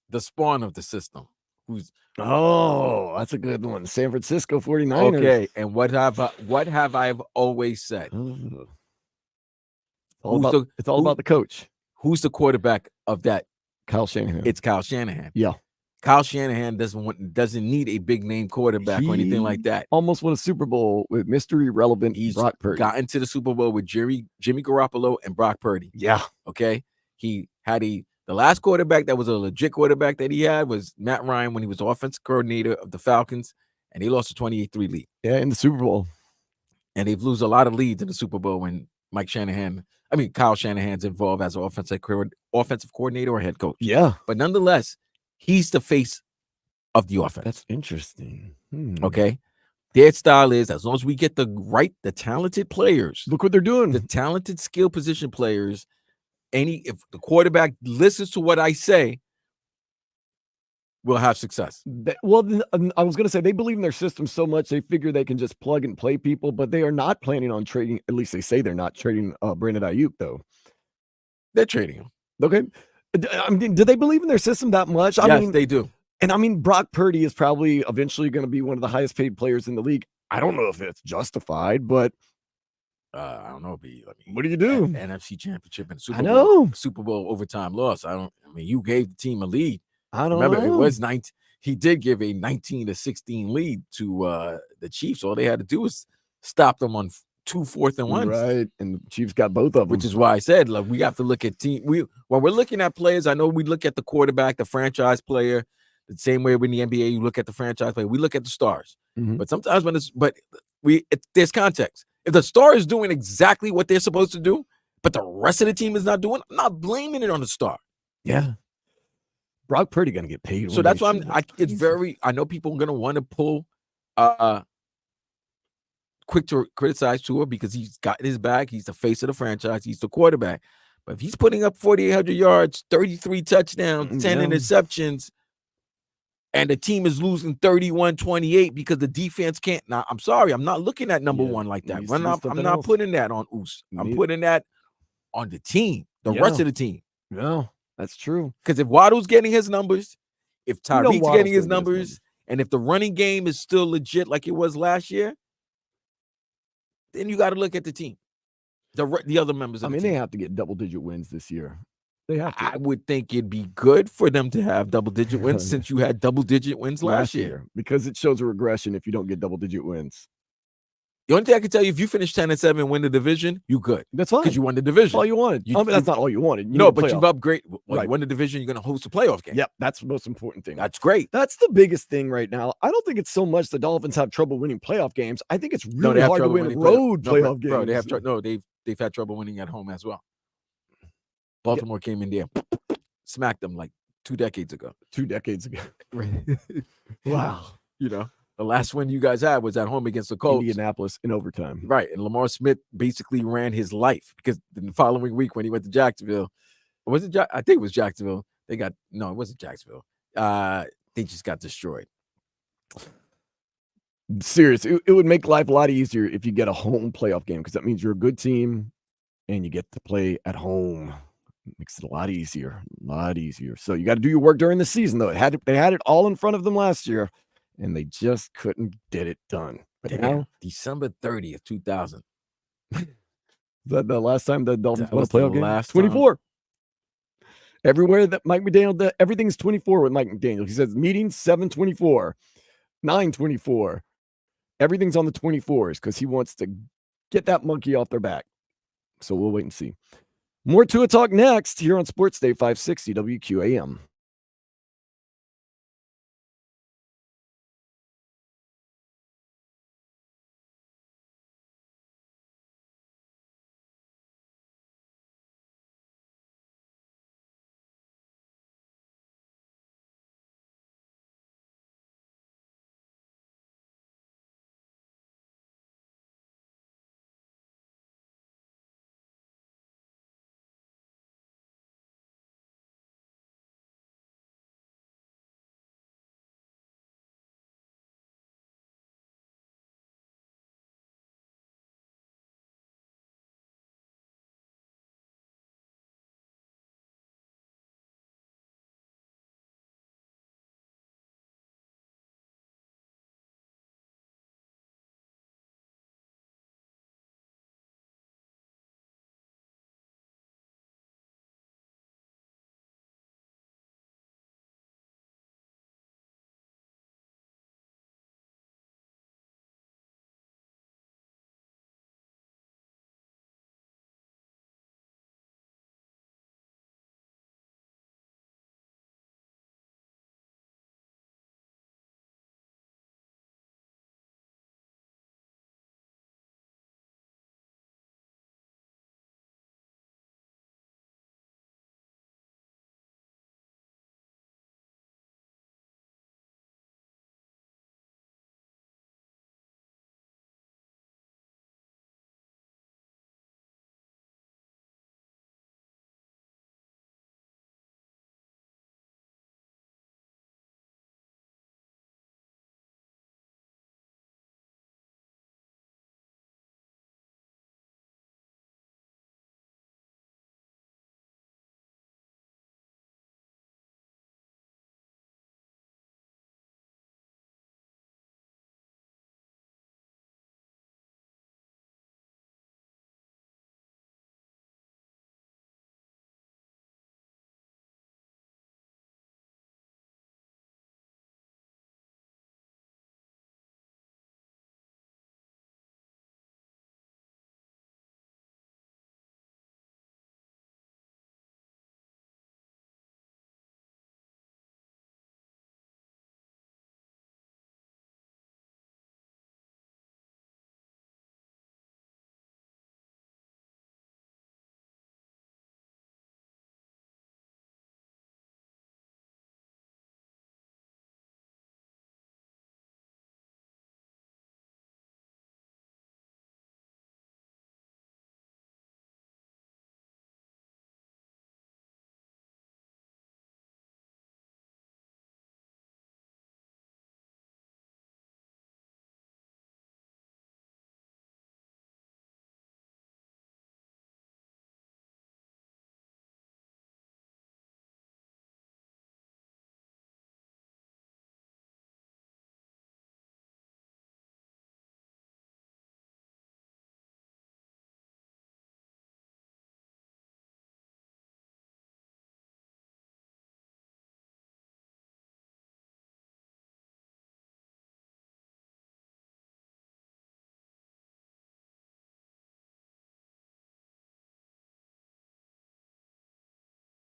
the spawn of the system. That's a good one. San Francisco 49ers. Okay, and what have I always said? It's all about the coach. Who's the quarterback of that? Kyle Shanahan. It's Kyle Shanahan. Yeah. Kyle Shanahan doesn't need a big name quarterback or anything like that. Almost won a Super Bowl with Mr. Irrelevant Brock Purdy. Got into the Super Bowl with Jimmy Garoppolo and Brock Purdy. Yeah. Okay. He had the last quarterback that was a legit quarterback that he had was Matt Ryan when he was offensive coordinator of the Falcons, and he lost a 28-3 lead. Yeah, in the Super Bowl. And they've lose a lot of leads in the Super Bowl when Kyle Shanahan's involved as an offensive coordinator or head coach. Yeah. But nonetheless, he's the face of the offense. That's interesting. Okay. Their style is, as long as we get the talented players. Look what they're doing. The talented skill position players. If the quarterback listens to what I say, we'll have success. I was going to say they believe in their system so much they figure they can just plug and play people, but they are not planning on trading. At least they say they're not trading Brandon Ayuk, though. They're trading him. Okay. I mean, do they believe in their system that much? Yes, they do. And I mean, Brock Purdy is probably eventually going to be one of the highest paid players in the league. I don't know if it's justified, but I don't know. What do you do? NFC Championship and Super Bowl overtime loss. You gave the team a lead. I don't Remember, know. it was 19. He did give a 19-16 lead to the Chiefs. All they had to do was stop them on 2 4th and 1s. Right, and the Chiefs got both of them. Which is why I said, look, we have to look at team. When we're looking at players, I know we look at the quarterback, the franchise player, the same way in the NBA you look at the franchise player. We look at the stars, but sometimes there's context. If the star is doing exactly what they're supposed to do, but the rest of the team is not doing, I'm not blaming it on the star. Yeah. Brock Purdy going to get paid. So that's why I know people are going to want to pull quick to criticize Tua because he's got his bag. He's the face of the franchise. He's the quarterback. But if he's putting up 4,800 yards, 33 touchdowns, 10 interceptions, and the team is losing 31-28 because the defense can't. Now, I'm sorry. I'm not looking at number one like that. I'm not putting that on Oos. I'm putting that on the team, the rest of the team. Yeah, that's true. Because if Waddle's getting his numbers, if Tyreek's getting his numbers, and if the running game is still legit like it was last year, then you got to look at the team, the other members of the team. They have to get double-digit wins this year. They have to. I would think it'd be good for them to have double-digit wins since you had double-digit wins last year. Because it shows a regression if you don't get double-digit wins. The only thing I can tell you, if you finish 10-7 and win the division, you good. That's fine. Because you won the division. That's all you wanted. That's not all you wanted. But you've upgraded. Well, you won the division, you're going to host a playoff game. Yep, that's the most important thing. That's great. That's the biggest thing right now. I don't think it's so much the Dolphins have trouble winning playoff games. I think it's really hard to win road playoff games. Bro, they've had trouble winning at home as well. Baltimore came in there, smacked them like 2 decades ago. 2 decades ago. Wow. The last win you guys had was at home against the Colts. Indianapolis in overtime. Right. And Lamar Smith basically ran his life because the following week when he went to Jacksonville, I think it was Jacksonville. It wasn't Jacksonville. They just got destroyed. Serious. It would make life a lot easier if you get a home playoff game because that means you're a good team and you get to play at home. It makes it a lot easier. So you got to do your work during the season, though. They had it all in front of them last year. And they just couldn't get it done. But now, December 30th, 2000. Is that the last time the Dolphins won a was the playoff game? last 24. Everywhere that Mike McDaniel, everything's 24 with Mike McDaniel. He says meetings 7:24, 9:24. Everything's on the 24s because he wants to get that monkey off their back. So we'll wait and see. More Tua talk next here on Sports Day 560 WQAM.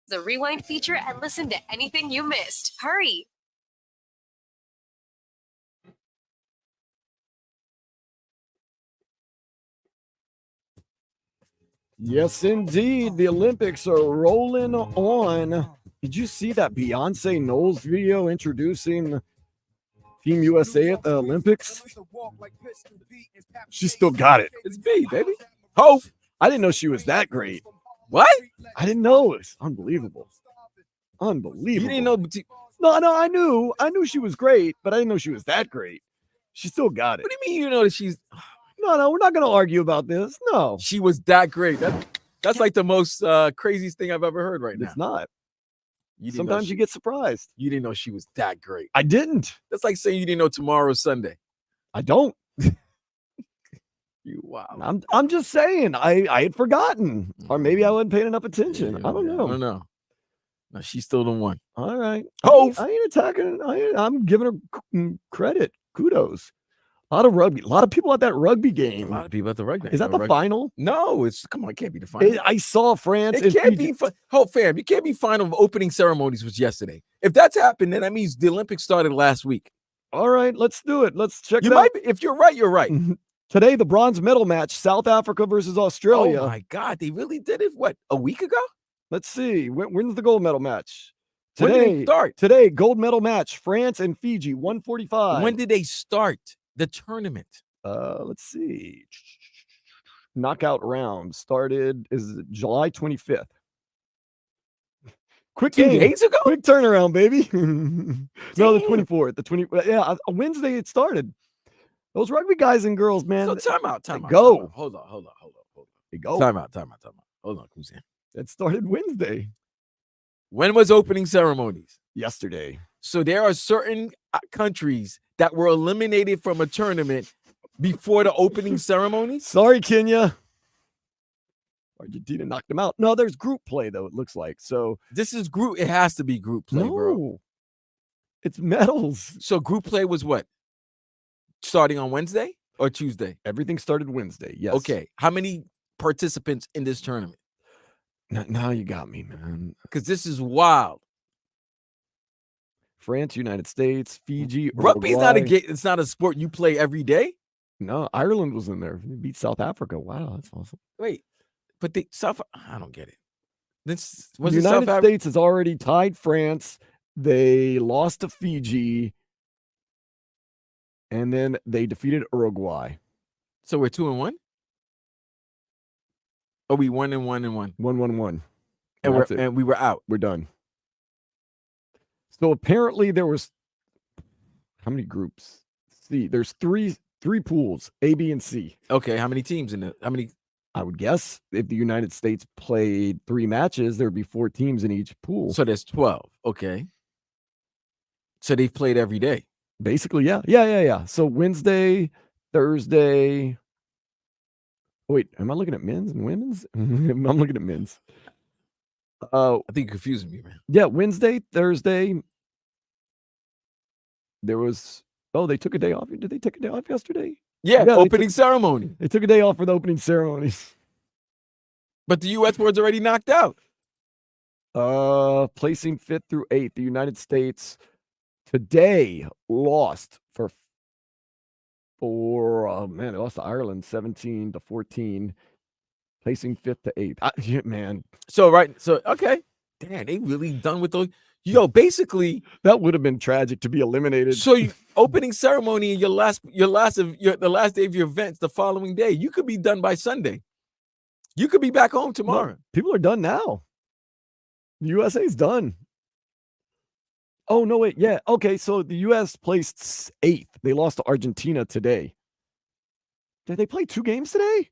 the rewind feature and listen to anything you missed. Hurry! Yes, indeed. The Olympics are rolling on. Did you see that Beyonce Knowles video introducing Team USA at the Olympics? She still got it. It's B, baby. Hope. I didn't know she was that great. What? I didn't know. It's unbelievable. Unbelievable. You didn't know? No, I knew. I knew she was great, but I didn't know she was that great. She still got it. What do you mean you know that she's... No, we're not going to argue about this. No. She was that great. That's like the most craziest thing I've ever heard right now. It's not. You Sometimes you get surprised. You didn't know she was that great. I didn't. That's like saying you didn't know tomorrow's Sunday. I don't. Wow. I'm just saying. I had forgotten. Or maybe I wasn't paying enough attention. I don't know. I don't know. No, she's still the one. All right. Oh, I ain't attacking. I'm giving her credit. Kudos. A lot of rugby. A lot of people at that rugby game. A lot of people at the rugby. Is that the final? No, come on, it can't be the final. I saw France. It can't be. Fam, you can't be final of opening ceremonies was yesterday. If that's happened, then that means the Olympics started last week. All right, let's do it. Let's check you it might out. If you're right, you're right. Today, the bronze medal match, South Africa versus Australia. Oh, my God. They really did it, what, a week ago? Let's see. When's the gold medal match? When did they start? Today, gold medal match, France and Fiji, 145. When did they start the tournament? Let's see. Knockout round started is July 25th. Quick 2 game. days ago? Quick turnaround, baby. No, the 24th. The 20. Yeah, a Wednesday it started. Those rugby guys and girls, man. So time out. Go. Hold on. They go. Time out. Hold on, Kuzan. It started Wednesday. When was opening ceremonies? Yesterday. So there are certain countries that were eliminated from a tournament before the opening ceremony. Sorry, Kenya. Argentina knocked them out. No, there's group play, though, it looks like. So this is group. It has to be group play, bro. It's medals. So group play was what? Starting on Wednesday or Tuesday? Everything started Wednesday, yes. Okay. How many participants in this tournament? Now you got me, man. Because this is wild. France, United States, Fiji. Rugby is not a game. It's not a sport you play every day. No, Ireland was in there. They beat South Africa. Wow, that's awesome. Wait, but I don't get it. This was the United States has already tied France. They lost to Fiji, and then they defeated Uruguay. So we're 2-1. Are we 1-1? 1-1-1. And we were out. We're done. So apparently there was how many groups? See, there's three pools, A, B, and C. Okay, how many teams in it? How many? I would guess if the United States played 3 matches, there would be 4 teams in each pool. So there's 12. Okay. So they've played every day. Basically, yeah. So Wednesday, Thursday. Wait, am I looking at men's and women's? I'm looking at men's. I think you're confusing me, man. Yeah, Wednesday, Thursday. There was they took a day off. Did they take a day off yesterday? Yeah, opening ceremony. They took a day off for the opening ceremonies. But the U.S. board's already knocked out. Placing 5th through 8th. The United States today lost they lost to Ireland 17-14. Placing 5th to 8th. Man. So okay. Damn, they really done with those. Basically that would have been tragic to be eliminated. So opening ceremony and the last day of your events the following day. You could be done by Sunday. You could be back home tomorrow. No, people are done now. The USA's done. Oh, no, wait. Yeah. Okay. So the US placed 8th. They lost to Argentina today. Did they play 2 games today?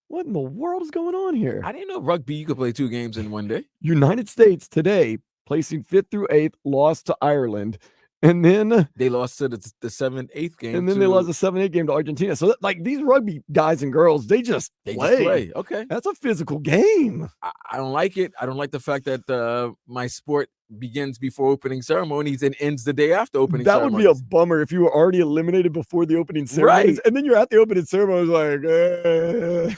What in the world is going on here? I didn't know rugby you could play 2 games in one day. United States today, placing 5th through 8th, lost to Ireland. And then they lost to the 7th, 8th game. And then they lost the 7th, 8th game to Argentina. So these rugby guys and girls, they just play. Okay. That's a physical game. I don't like it. I don't like the fact that my sport begins before opening ceremonies and ends the day after opening ceremonies. That would be a bummer if you were already eliminated before the opening ceremonies. Right. And then you're at the opening ceremonies like,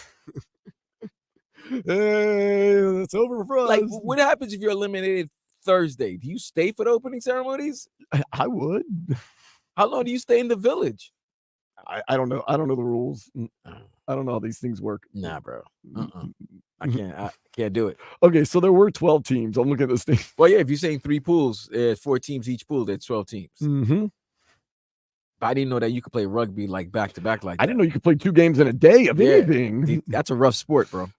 Hey, it's over for us. Like, what happens if you're eliminated Thursday? Do you stay for the opening ceremonies? I would. How long do you stay in the village? I don't know. I don't know the rules. I don't know how these things work. Nah, bro. I can't do it. Okay, so there were 12 teams. I'm looking at this thing. Well, yeah, if you're saying 3 pools, 4 teams each pool, that's 12 teams. Mm-hmm. But I didn't know that you could play rugby like back to back like that. I didn't know you could play 2 games in a day of anything. That's a rough sport, bro.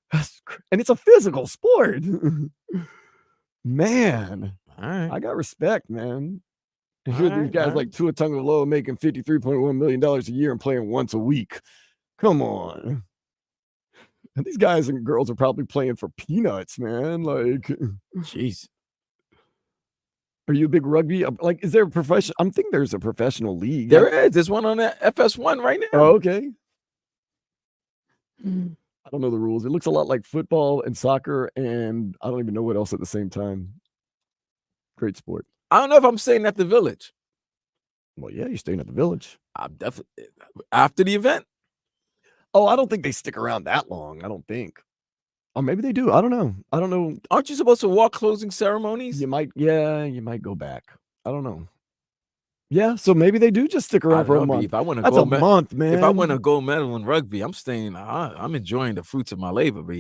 And it's a physical sport. Man, all right. I got respect, man. And here these guys like Tua Tagovailoa making $53.1 million a year and playing once a week. Come on. And these guys and girls are probably playing for peanuts, man. Like, jeez. Are you a big rugby? Like, is there a profession? I'm thinking there's a professional league. There is. There's one on that FS1 right now. Oh, okay. I don't know the rules. It looks a lot like football and soccer, and I don't even know what else at the same time. Great sport. I don't know if I'm staying at the village. Well, yeah, you're staying at the village. I'm definitely after the event. Oh, I don't think they stick around that long. I don't think. Or maybe they do. I don't know. I don't know. Aren't you supposed to walk closing ceremonies? You might. Yeah, you might go back. I don't know. Yeah, so maybe they do just stick around for a month. If I want to That's go a month, man. If I win a gold medal in rugby, I'm staying. I'm enjoying the fruits of my labor, but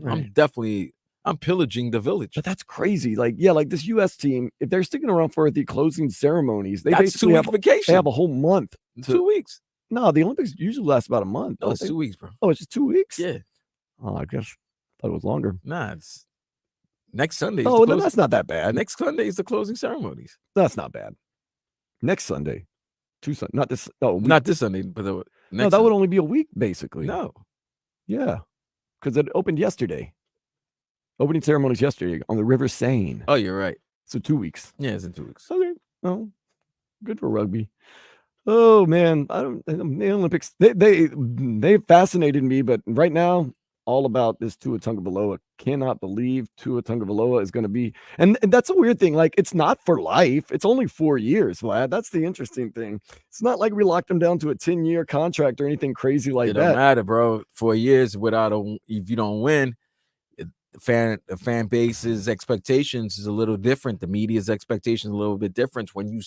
I'm definitely pillaging the village. But that's crazy. Like, yeah, like this U.S. team, if they're sticking around for the closing ceremonies, they That's basically 2 have week vacation. They have a whole month. 2 weeks. No, the Olympics usually last about a month. No, it's 2 weeks, bro. Oh, it's just 2 weeks? Yeah. Oh, I guess I thought it was longer. Nah, it's next Sunday. Oh, then that's not that bad. Next Sunday is the closing ceremonies. That's not bad. Next Sunday. 2 Sundays. Not this. Oh, not this Sunday, but the next no, that would only be a week, basically. No. Yeah. Because it opened yesterday. Opening ceremonies yesterday on the River Seine. Oh, you're right. So 2 weeks. Yeah, it's in 2 weeks. Okay. Oh, good for rugby. Oh man, the Olympics. They fascinated me, but right now, all about this Tua Tagovailoa. Cannot believe Tua Tagovailoa is going to be, and that's a weird thing. Like, it's not for life. It's only 4 years, Vlad. That's the interesting thing. It's not like we locked him down to a 10-year contract or anything crazy like It that. don't matter, bro. 4 years without if you don't win, the fan base's expectations is a little different. The media's expectations a little bit different. When you,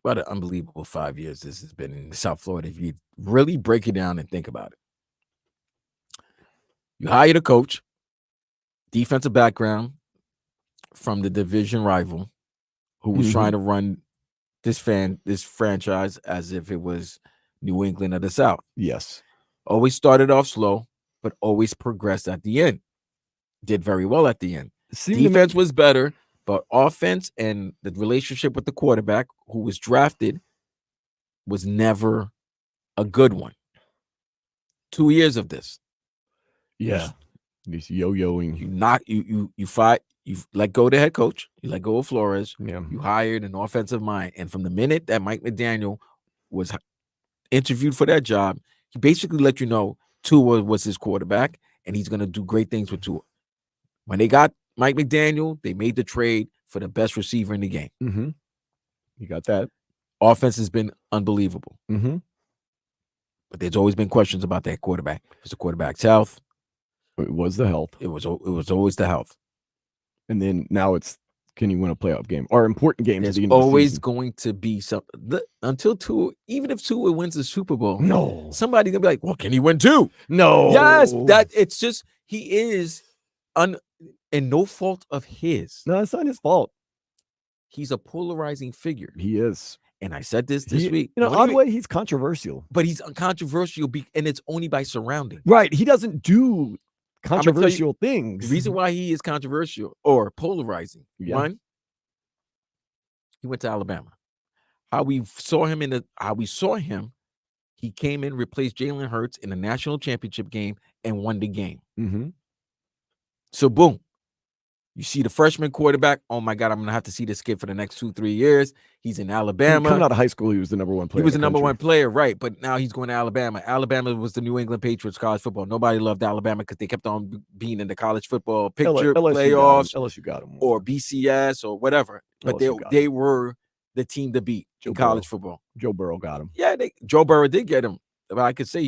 what an unbelievable 5 years this has been in South Florida. If you really break it down and think about it, you hired a coach, defensive background from the division rival, who was trying to run this franchise as if it was New England or the South. Yes. Always started off slow, but always progressed at the end. Did very well at the end. Defense was better, but offense and the relationship with the quarterback, who was drafted, was never a good one. 2 years of this. Yeah. This yo-yoing. You fight, you let go of the head coach, you let go of Flores, yeah. You hired an offensive mind. And from the minute that Mike McDaniel was interviewed for that job, he basically let you know Tua was his quarterback and he's going to do great things with Tua. When they got Mike McDaniel, they made the trade for the best receiver in the game. Mm-hmm. You got that. Offense has been unbelievable. Mm-hmm. But there's always been questions about that quarterback. It's the quarterback's health. It was the health. It was always the health. And then now it's, can you win a playoff game or important games? There's always going to be something until Tua, even if Tua wins the Super Bowl. No, somebody's gonna be like, well, can he win 2? No. Yes, that it's just he is and no fault of his. No, it's not his fault. He's a polarizing figure. He is. And I said this week. You know, odd way, he's controversial. But he's controversial, and it's only by surrounding. Right. He doesn't do controversial things. The reason why he is controversial or polarizing. Yeah. One, he went to Alabama. How we saw him, he came in, replaced Jalen Hurts in the national championship game and won the game. Mm-hmm. So boom. You see the freshman quarterback. Oh my God, I'm gonna have to see this kid for the next 2-3 years. He's in Alabama. Coming out of high school, he was the number one player. He was the number one player, right? But now he's going to Alabama. Alabama was the New England Patriots college football. Nobody loved Alabama because they kept on being in the college football picture, playoffs, LSU got him, or BCS or whatever. But they were the team to beat in college football. Joe Burrow got him. Yeah, Joe Burrow did get him. But I could say,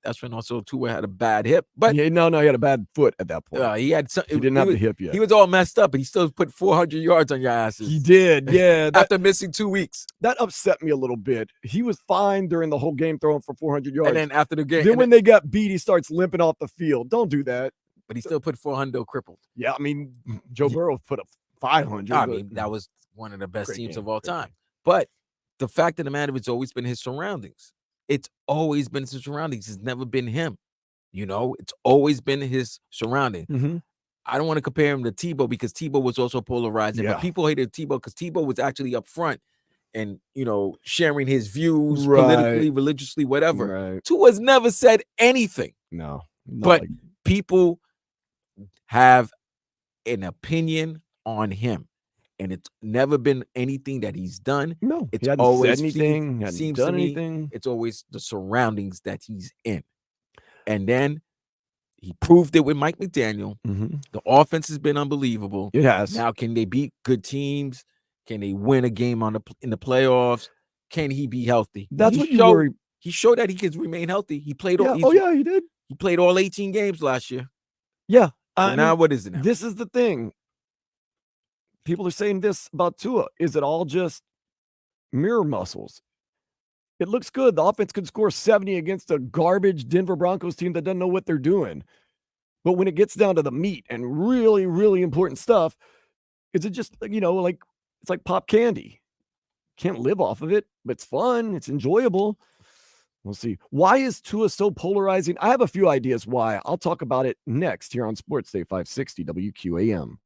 Efrin also Tua had a bad hip, but he had a bad foot at that point. he had some, he didn't have the hip yet. He was all messed up, but he still put 400 yards on your asses. He did, yeah. After missing 2 weeks. That upset me a little bit. He was fine during the whole game throwing for 400 yards. And then after the game. Then when they got beat, he starts limping off the field. Don't do that. But he still put 400 crippled. Yeah, I mean, Joe Burrow put up 500. I mean, that was one of the best teams of all time. But the fact of the matter, it's always been his surroundings. It's always been his surroundings. It's never been him. It's always been his surrounding. Mm-hmm. I don't want to compare him to Tebow because Tebow was also polarizing. Yeah. But people hated Tebow because Tebow was actually up front and, sharing his views politically, religiously, whatever. Right. Tua's never said anything. No. But people have an opinion on him. And it's never been anything that he's done. No, it's he hadn't always said anything, seems done to me, anything. it's always the surroundings that he's in. And then he proved it with Mike McDaniel. Mm-hmm. The offense has been unbelievable. It has. Now, can they beat good teams? Can they win a game in the playoffs? Can he be healthy? That's what you worry. He showed that he can remain healthy. He played all. He did. He played all 18 games last year. Yeah. So now what is it now? This is the thing. People are saying this about Tua. Is it all just mirror muscles? It looks good. The offense could score 70 against a garbage Denver Broncos team that doesn't know what they're doing. But when it gets down to the meat and really, really important stuff, is it just, like it's like pop candy? Can't live off of it, but it's fun. It's enjoyable. We'll see. Why is Tua so polarizing? I have a few ideas why. I'll talk about it next here on Sports Day 560 WQAM.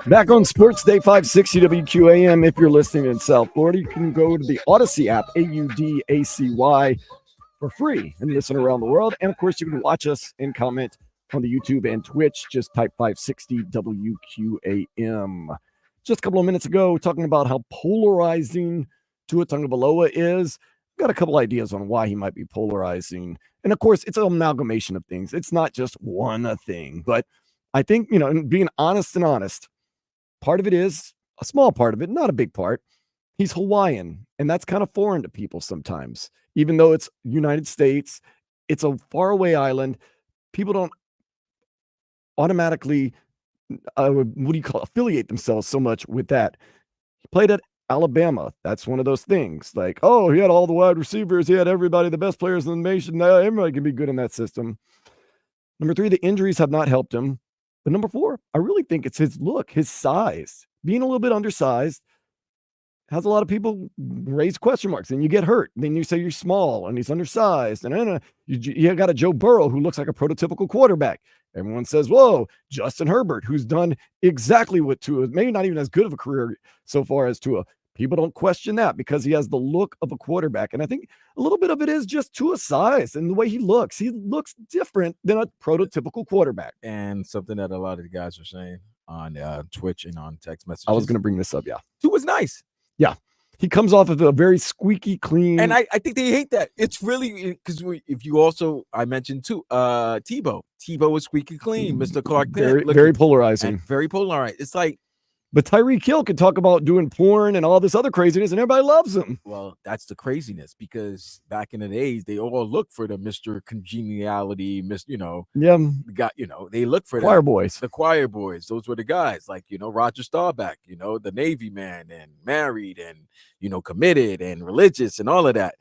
Back on Sports Day 560 WQAM. If you're listening in South Florida, you can go to the Odyssey app, AUDACY, for free and listen around the world. And of course, you can watch us and comment on the YouTube and Twitch. Just type 560 WQAM. Just a couple of minutes ago, talking about how polarizing Tua Tagovailoa is. Got a couple ideas on why he might be polarizing. And of course, it's an amalgamation of things. It's not just one thing. But I think, and being honest, part of it is a small part of it, not a big part. He's Hawaiian, and that's kind of foreign to people sometimes. Even though it's United States, it's a faraway island. People don't automatically, affiliate themselves so much with that. He played at Alabama. That's one of those things. Like, oh, he had all the wide receivers. He had everybody, the best players in the nation. Now everybody can be good in that system. Number 3, the injuries have not helped him. But number 4, I really think it's his look, his size. Being a little bit undersized has a lot of people raise question marks, and you get hurt. Then you say you're small and he's undersized. And you got a Joe Burrow who looks like a prototypical quarterback. Everyone says, whoa, Justin Herbert, who's done exactly what Tua, maybe not even as good of a career so far as Tua. People don't question that because he has the look of a quarterback. And I think a little bit of it is just Tua's size and the way he looks. He looks different than a prototypical quarterback. And something that a lot of the guys are saying on Twitch and on text messages. I was going to bring this up, yeah. Tua's nice. Yeah. He comes off of a very squeaky clean. And I think they hate that. It's really because if you also, I mentioned too, Tebow. Tebow was squeaky clean. Mr. Clark Kent. Very polarizing. Very polarizing. It's like, but Tyreek Hill can talk about doing porn and all this other craziness, and everybody loves him. Well, that's the craziness because back in the days, they all look for the Mr. Congeniality, they look for choir boys. The choir boys. Those were the guys like, Roger Staubach, the Navy man and married and, committed and religious and all of that.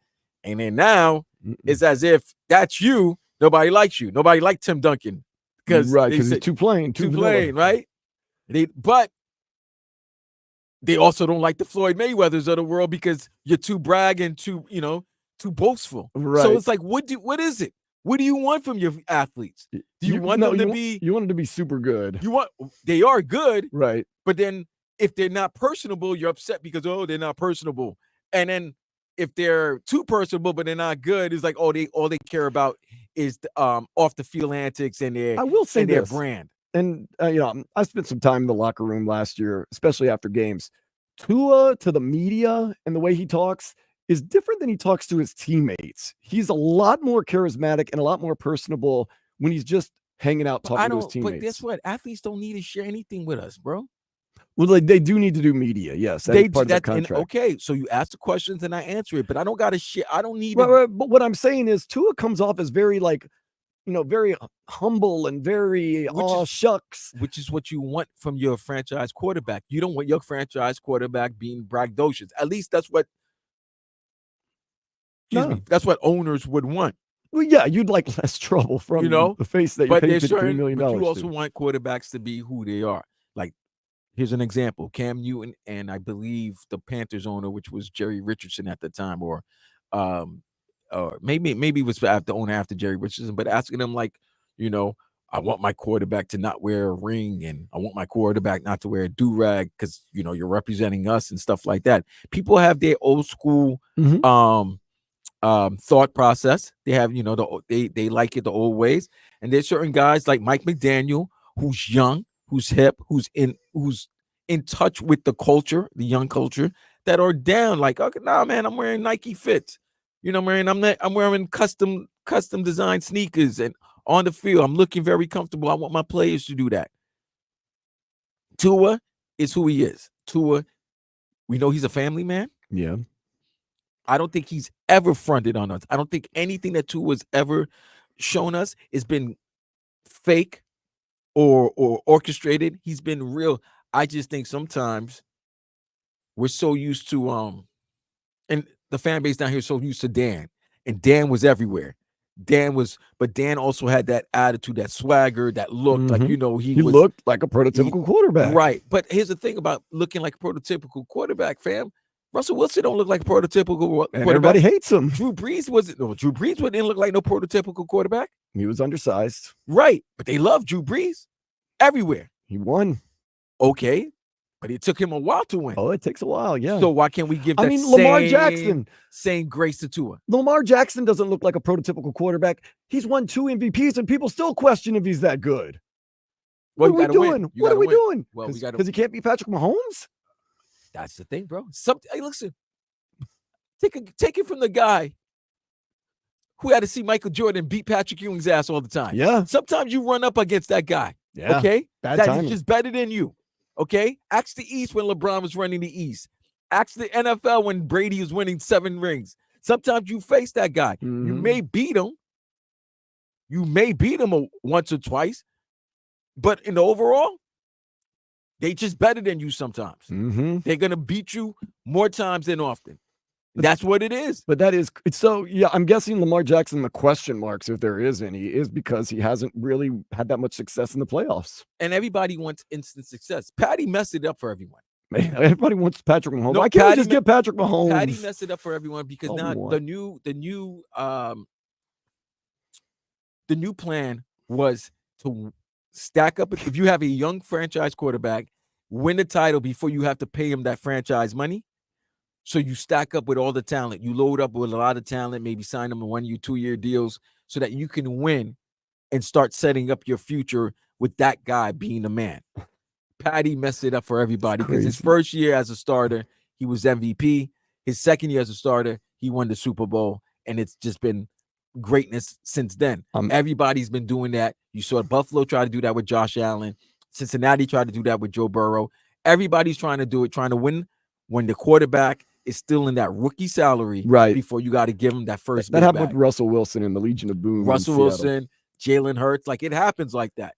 And then now it's as if that's you. Nobody likes you. Nobody liked Tim Duncan because he's too plain, right? But they also don't like the Floyd Mayweathers of the world because you're too brag and too boastful. Right. So it's like, what is it? What do you want from your athletes? Do you want them to be? You want them to be super good. They are good, right? But then if they're not personable, you're upset because they're not personable. And then if they're too personable but they're not good, it's like all they care about is off the field antics and their their brand. And, I spent some time in the locker room last year, especially after games. Tua to the media and the way he talks is different than he talks to his teammates. He's a lot more charismatic and a lot more personable when he's just hanging out talking to his teammates. But guess what? Athletes don't need to share anything with us, bro. Well, they do need to do media. Yes, that's part of the contract. Okay, so you ask the questions and I answer it, but I don't got to share. I don't need Right, but what I'm saying is Tua comes off as very very humble and very shucks. Which is what you want from your franchise quarterback. You don't want your franchise quarterback being braggadocious. At least that's what that's what owners would want. Well, yeah, you'd like less trouble from the face that you paid $15 million. But you also want quarterbacks to be who they are. Like, here's an example: Cam Newton and I believe the Panthers owner, which was Jerry Richardson at the time, or maybe it was the owner after Jerry Richardson, but asking them like, I want my quarterback to not wear a ring and I want my quarterback not to wear a do-rag because, you're representing us and stuff like that. People have their old school thought process. They have, they like it the old ways. And there's certain guys like Mike McDaniel, who's young, who's hip, who's in touch with the culture, the young culture, that are down like, okay, nah, man, I'm wearing Nike Fits. I'm wearing custom designed sneakers and on the field, I'm looking very comfortable. I want my players to do that. Tua is who he is. Tua, we know he's a family man. Yeah. I don't think he's ever fronted on us. I don't think anything that Tua's ever shown us has been fake or orchestrated. He's been real. I just think sometimes we're so used to and the fan base down here is so used to Dan, and Dan was everywhere. But Dan also had that attitude, that swagger, that look, like he looked like a prototypical quarterback, right? But here's the thing about looking like a prototypical quarterback, fam. Russell Wilson don't look like a prototypical quarterback. Everybody hates him. Drew Brees didn't look like no prototypical quarterback. He was undersized. Right. But they love Drew Brees everywhere. He won. Okay. But it took him a while to win. Oh, it takes a while, yeah. So why can't we give that Lamar Jackson. Same grace to Tua? Lamar Jackson doesn't look like a prototypical quarterback. He's won 2 MVPs, and people still question if he's that good. What are we doing? What are we doing? Well, we got because he can't be Patrick Mahomes. That's the thing, bro. Hey, listen. Take it from the guy who had to see Michael Jordan beat Patrick Ewing's ass all the time. Yeah. Sometimes you run up against that guy. Yeah. Okay. Bad that timing. is just better than you. Okay. Ask the East when LeBron was running the East. Ask the NFL when Brady was winning 7 rings. Sometimes you face that guy. Mm-hmm. You may beat him. You may beat him once or twice. But in the overall, they just better than you sometimes. Mm-hmm. They're going to beat you more times than often. That's what it is. But that is so. Yeah, I'm guessing Lamar Jackson, the question marks, if there is any, is because he hasn't really had that much success in the playoffs. And everybody wants instant success. Patty messed it up for everyone. Man, everybody wants Patrick Mahomes. No, Why can't we just get Patrick Mahomes? Patty messed it up for everyone because now the new plan was to stack up. If you have a young franchise quarterback, win the title before you have to pay him that franchise money. So you stack up with all the talent. You load up with a lot of talent, maybe sign them in 1-year, 2-year deals so that you can win and start setting up your future with that guy being the man. Patty messed it up for everybody because his first year as a starter, he was MVP. His second year as a starter, he won the Super Bowl, and it's just been greatness since then. Everybody's been doing that. You saw Buffalo try to do that with Josh Allen. Cincinnati tried to do that with Joe Burrow. Everybody's trying to do it, trying to win when the quarterback is still in that rookie salary, right? Before you got to give him that first. That happened with Russell Wilson in the Legion of Boom. Russell Wilson, Jalen Hurts, like it happens like that.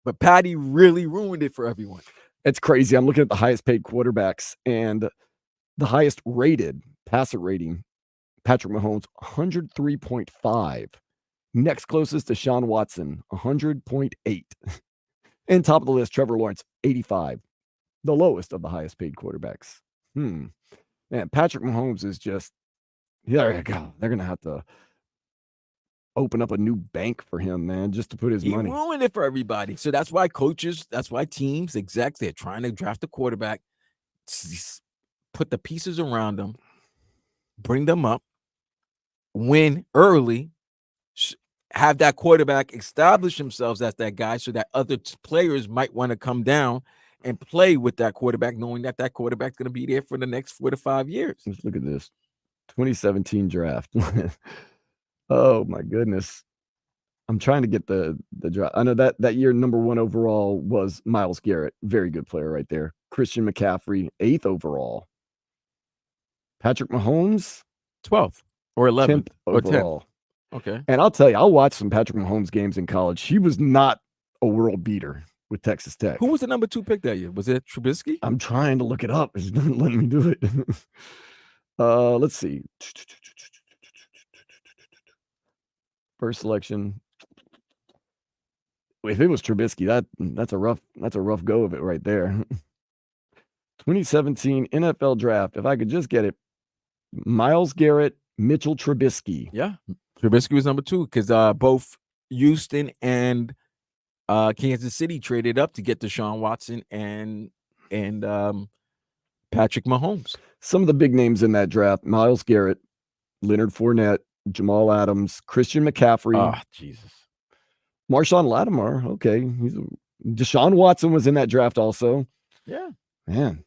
But Patty really ruined it for everyone. It's crazy. I'm looking at the highest paid quarterbacks and the highest rated passer rating. Patrick Mahomes, 103.5. Next closest to Deshaun Watson, 100.8. And top of the list, Trevor Lawrence, 85. The lowest of the highest paid quarterbacks. Man, Patrick Mahomes is just, there you go. They're going to have to open up a new bank for him, man, just to put his money. He ruined it for everybody. So that's why coaches, that's why teams, execs, they're trying to draft a quarterback, put the pieces around them, bring them up, win early, have that quarterback establish themselves as that guy so that other players might want to come down and play with that quarterback, knowing that that quarterback's going to be there for the next 4 to 5 years. Let's look at this 2017 draft. Oh my goodness. I'm trying to get the draft. I know that year number 1 overall was Myles Garrett. Very good player right there. Christian McCaffrey, 8th overall. Patrick Mahomes, 12th or 11th or 10th. overall. Okay. And I'll tell you, I'll watch some Patrick Mahomes games in college. He was not a world beater with Texas Tech. Who was the number 2 pick that year? Was it Trubisky? I'm trying to look it up. It's not letting me do it. Let's see. First selection. If it was Trubisky, that's a rough go of it right there. 2017 NFL draft. If I could just get it, Myles Garrett, Mitchell Trubisky. Yeah, Trubisky was number 2 because both Houston and Kansas City traded up to get Deshaun Watson and Patrick Mahomes. Some of the big names in that draft: Myles Garrett, Leonard Fournette, Jamal Adams, Christian McCaffrey. Oh, Jesus. Marshawn Lattimore. Okay. Deshaun Watson was in that draft also. Yeah. Man.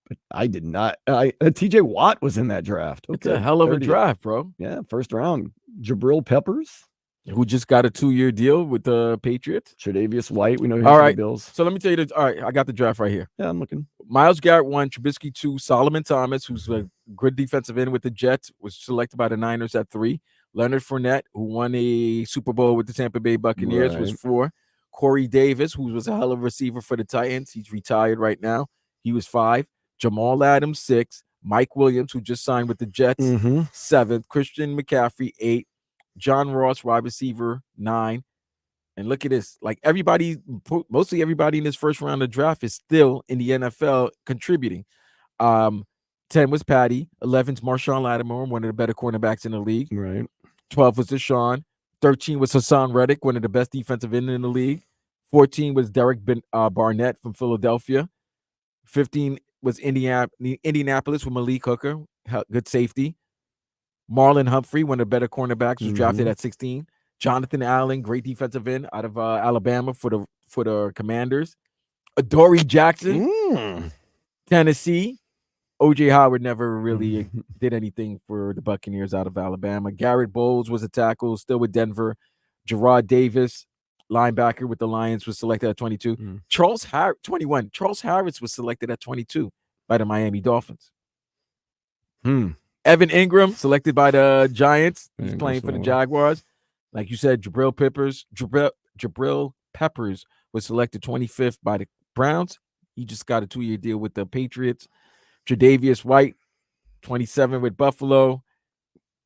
But I did not. TJ Watt was in that draft. Okay. It's a hell of a draft, bro. Yeah. First round. Jabril Peppers, who just got a 2-year deal with the Patriots. Tre'Davious White. We know he's all right. The Bills. So let me tell you this. All right. I got the draft right here. Yeah, I'm looking. Myles Garrett 1, Trubisky 2, Solomon Thomas, who's a good defensive end with the Jets, was selected by the Niners at 3. Leonard Fournette, who won a Super Bowl with the Tampa Bay Buccaneers, was 4. Corey Davis, who was a hell of a receiver for the Titans. He's retired right now. He was 5. Jamal Adams, 6. Mike Williams, who just signed with the Jets, 7th. Christian McCaffrey, 8. John Ross, wide receiver, 9. And look at this. Like mostly everybody in this first round of draft is still in the NFL contributing. 10 was Patty. 11's Marshawn Lattimore, one of the better cornerbacks in the league. Right. 12 was Deshaun. 13 was Hassan Reddick, one of the best defensive ends in the league. 14 was Derek Barnett from Philadelphia. 15 was Indianapolis with Malik Hooker, good safety. Marlon Humphrey, one of the better cornerbacks, was drafted at 16. Jonathan Allen, great defensive end out of Alabama for the Commanders. Adoree Jackson, Tennessee. O.J. Howard never really did anything for the Buccaneers out of Alabama. Garrett Bowles was a tackle, still with Denver. Gerard Davis, linebacker with the Lions, was selected at 22. 21. Charles Harris was selected at 22 by the Miami Dolphins. Evan Ingram, selected by the Giants. He's playing for the Jaguars. Like you said, Jabril Peppers was selected 25th by the Browns. He just got a 2-year deal with the Patriots. Tre'Davious White, 27 with Buffalo.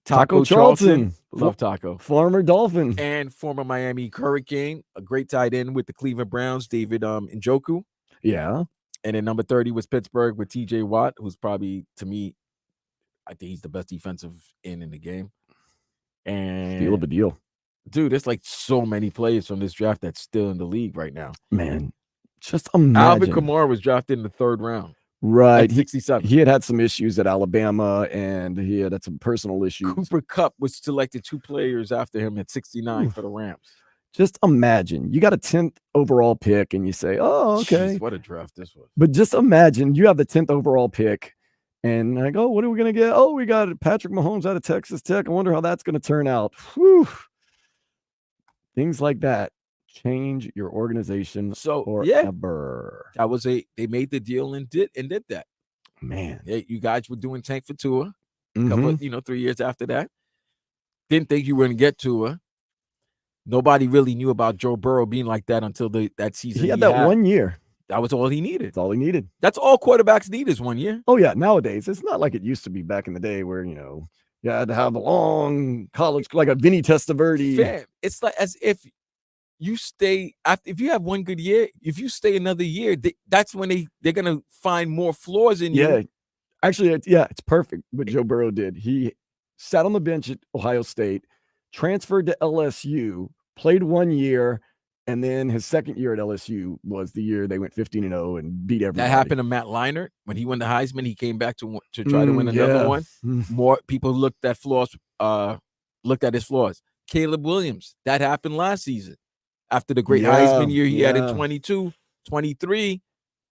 Taco Charlton. Love Taco. Former Dolphin. And former Miami Hurricane, a great tight end with the Cleveland Browns, David Njoku. Yeah. And then number 30 was Pittsburgh with TJ Watt, who's probably, to me, I think he's the best defensive end in the game. And Deal of a deal. Dude, there's like so many players from this draft that's still in the league right now. Man, just imagine. Alvin Kamara was drafted in the 3rd round. Right. 67. He had some issues at Alabama, and he had some personal issues. Cooper Kupp was selected 2 players after him at 69 for the Rams. Just imagine. You got a 10th overall pick, and you say, oh, okay. Jeez, what a draft this was. But just imagine you have the 10th overall pick, and I go, what are we going to get? Oh, we got Patrick Mahomes out of Texas Tech. I wonder how that's going to turn out. Whew. Things like that change your organization forever. That was they made the deal and did that. Man. You guys were doing tank for Tua. Couple, 3 years after that. Didn't think you were going to get Tua. Nobody really knew about Joe Burrow being like that until that season. He had that 1 year. That was all he needed. That's all he needed. That's all quarterbacks need is 1 year. Oh, yeah. Nowadays, it's not like it used to be back in the day where, you had to have a long college, like a Vinny Testaverde. Fam, it's like as if you stay if you have one good year, if you stay another year, that's when they're gonna find more flaws in you. Yeah, actually, it's perfect what Joe Burrow did. He sat on the bench at Ohio State, transferred to LSU, played 1 year, and then his second year at LSU was the year they went 15-0 and beat everybody. That happened to Matt Leinart when he won the Heisman. He came back to try to win another one. More people looked at his flaws. Caleb Williams, that happened last season. After the great Heisman year he had in 22, 23,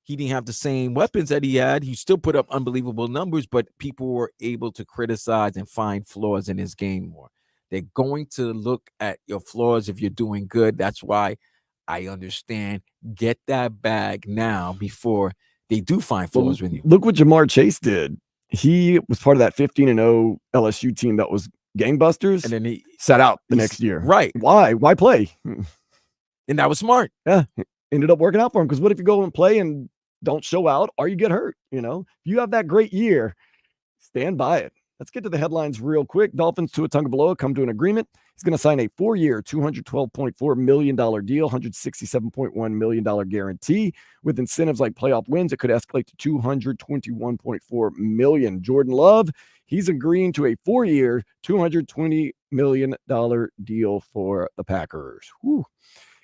he didn't have the same weapons that he had. He still put up unbelievable numbers, but people were able to criticize and find flaws in his game more. They're going to look at your flaws if you're doing good. That's why I understand. Get that bag now before they do find flaws with you. Look what Jamar Chase did. He was part of that 15-0 LSU team that was gangbusters, and then he sat out the next year. Right. Why? Why play? And that was smart. Yeah. Ended up working out for him, because what if you go and play and don't show out or you get hurt? If you have that great year, stand by it. Let's get to the headlines real quick. Dolphins Tua Tagovailoa come to an agreement. He's going to sign a 4-year, $212.4 million deal, $167.1 million guarantee. With incentives like playoff wins, it could escalate to $221.4 million. Jordan Love, he's agreeing to a 4-year, $220 million deal for the Packers. Whew.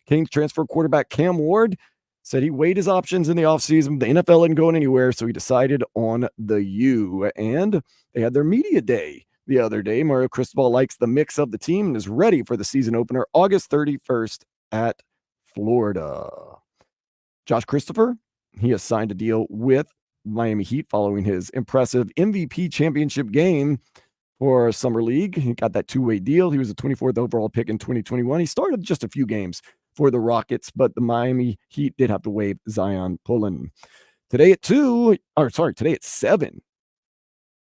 Kings transfer quarterback Cam Ward said he weighed his options in the offseason. The NFL isn't going anywhere, so he decided on the U. And they had their media day the other day. Mario Cristobal likes the mix of the team and is ready for the season opener August 31st at Florida. Josh Christopher, he has signed a deal with Miami Heat following his impressive MVP championship game for Summer League. He got that 2-way deal. He was the 24th overall pick in 2021. He started just a few games for the Rockets, but the Miami Heat did have to waive Zion Pullen. Today at 7,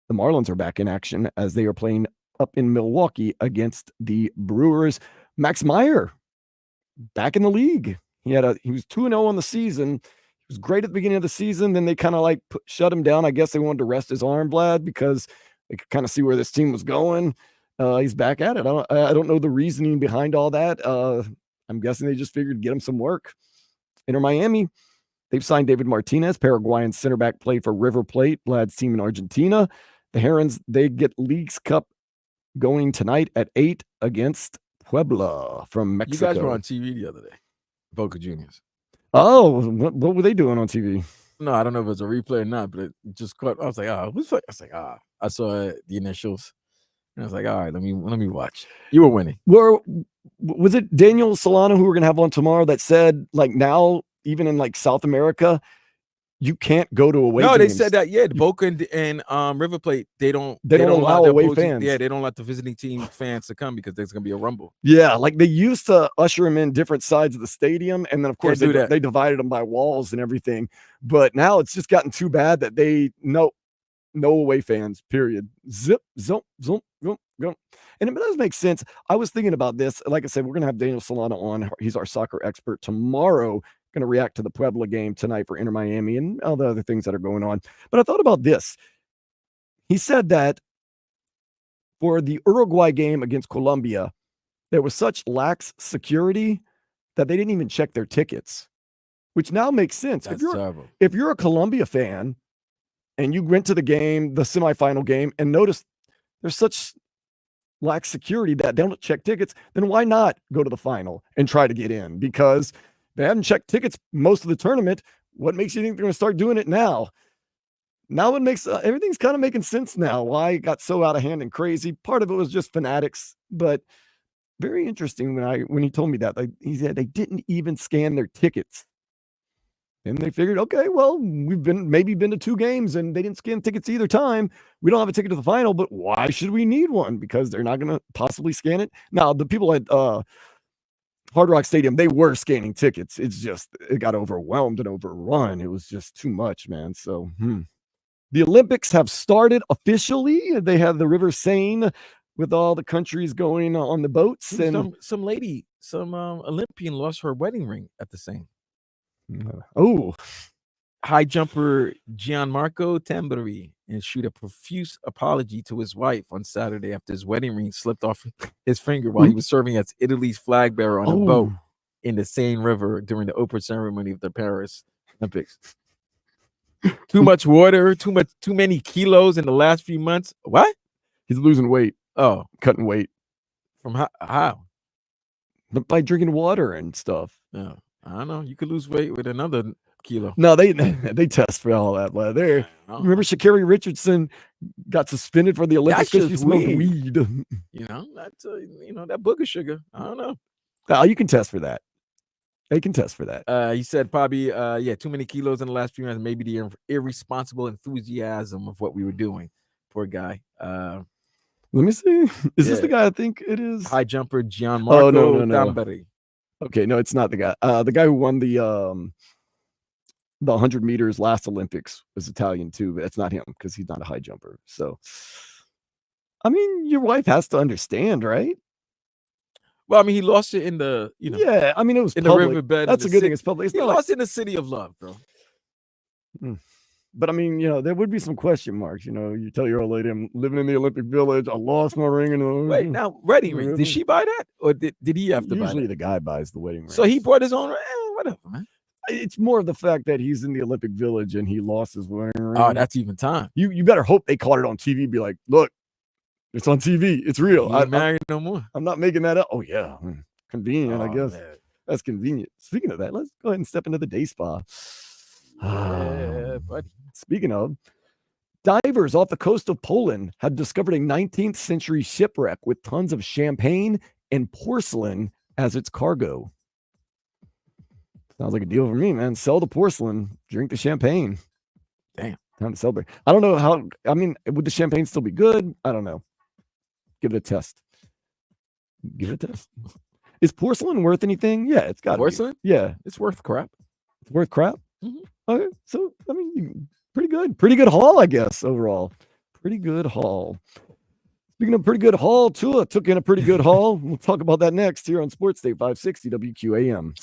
the Marlins are back in action as they are playing up in Milwaukee against the Brewers. Max Meyer back in the league. He was 2-0 on the season. He was great at the beginning of the season. Then they kind of shut him down. I guess they wanted to rest his arm, Vlad, because they could kind of see where this team was going. He's back at it. I don't know the reasoning behind all that. I'm guessing they just figured to get him some work. Inter Miami, They've signed David Martinez, Paraguayan center back, play for River Plate, Vlad's team in Argentina. The Herons, they get Leagues Cup going tonight at 8 against Puebla from Mexico. You guys were on TV the other day, Boca Juniors. Oh, what were they doing on TV? No, I don't know if it's a replay or not, but it just caught. I was like, who's like? I was like, I saw the initials, and I was like, all right, let me watch. You were winning. Was it Daniel Solano who we're gonna have on tomorrow that said like now even in like South America you can't go to away games? No, they said that. Yeah, Boca and River Plate they don't allow their away fans. Yeah, they don't let the visiting team fans to come because there's gonna be a rumble. Yeah, like they used to usher them in different sides of the stadium, and then of course they divided them by walls and everything. But now it's just gotten too bad that they no away fans. Period. Zip, zump, zump, zump, zump. And it does make sense. I was thinking about this. Like I said, we're gonna have Daniel Solano on. He's our soccer expert tomorrow. Going to react to the Puebla game tonight for Inter Miami and all the other things that are going on. But I thought about this. He said that for the Uruguay game against Colombia, there was such lax security that they didn't even check their tickets, which now makes sense. That's terrible. If you're a Colombia fan and you went to the game, the semifinal game, and noticed there's such lax security that they don't check tickets, then why not go to the final and try to get in? Because they haven't checked tickets most of the tournament. What makes you think they're going to start doing it now? Now it makes everything's kind of making sense now. Why it got so out of hand and crazy. Part of it was just fanatics, but very interesting when he told me that. Like, he said they didn't even scan their tickets. And they figured, okay, well, we've been to 2 games and they didn't scan tickets either time. We don't have a ticket to the final, but why should we need one? Because they're not going to possibly scan it. Now, the people at Hard Rock Stadium, they were scanning tickets. It's just, it got overwhelmed and overrun. It was just too much, man. So, The Olympics have started officially. They have the River Seine with all the countries going on the boats. And Some Olympian lost her wedding ring at the Seine. High jumper Gianmarco Tamberi issued a profuse apology to his wife on Saturday after his wedding ring slipped off his finger while he was serving as Italy's flag bearer on a boat in the Seine River during the opening ceremony of the Paris Olympics. Too much water, too many kilos in the last few months. What? He's losing weight. Oh, cutting weight. From how? But by drinking water and stuff. Yeah, I don't know. You could lose weight with another kilo. No, they test for all that. Remember Sha'Carri Richardson got suspended for the Olympics because she smoked weed. That's that booger sugar. I don't know. Oh, you can test for that. They can test for that. He said probably too many kilos in the last few months. Maybe the irresponsible enthusiasm of what we were doing. Poor guy. Let me see. Is this the guy I think it is? High jumper Gianmarco Tamberi. Okay, no, it's not the guy. The guy who won the 100 meters last Olympics was Italian too, but that's not him because he's not a high jumper. So, I mean, your wife has to understand, right? Well, I mean, he lost it in the, Yeah, I mean, it was in public. the riverbed. That's a good thing. It's public. It's He not lost in the city of love, bro. But I mean, there would be some question marks. You tell your old lady, I'm living in the Olympic Village. I lost my ring. Wait, now wedding ring. Did she buy that, or did he have to buy Usually that? the guy buys the wedding ring. So he bought his own. Whatever, man. It's more of the fact that he's in the Olympic Village and he lost his wedding ring. Oh, that's even time. You better hope they caught it on TV. Be like, look, it's on TV. It's real. I'm married no more. I'm not making that up. Oh yeah, convenient. I guess man. that's convenient. Speaking of that, let's go ahead and step into the day spa. Yeah, buddy. Speaking of, divers off the coast of Poland had discovered a 19th century shipwreck with tons of champagne and porcelain as its cargo. Sounds like a deal for me, man. Sell the porcelain, drink the champagne. Damn. Time to celebrate. I don't know how, would the champagne still be good? I don't know. Give it a test. Is porcelain worth anything? Yeah, it's got porcelain. Yeah, it's worth crap. It's worth crap. Mm-hmm. Okay, so pretty good haul, I guess. Overall, pretty good haul. Speaking of pretty good haul, Tua took in a pretty good haul. We'll talk about that next here on Sports Day 560 WQAM.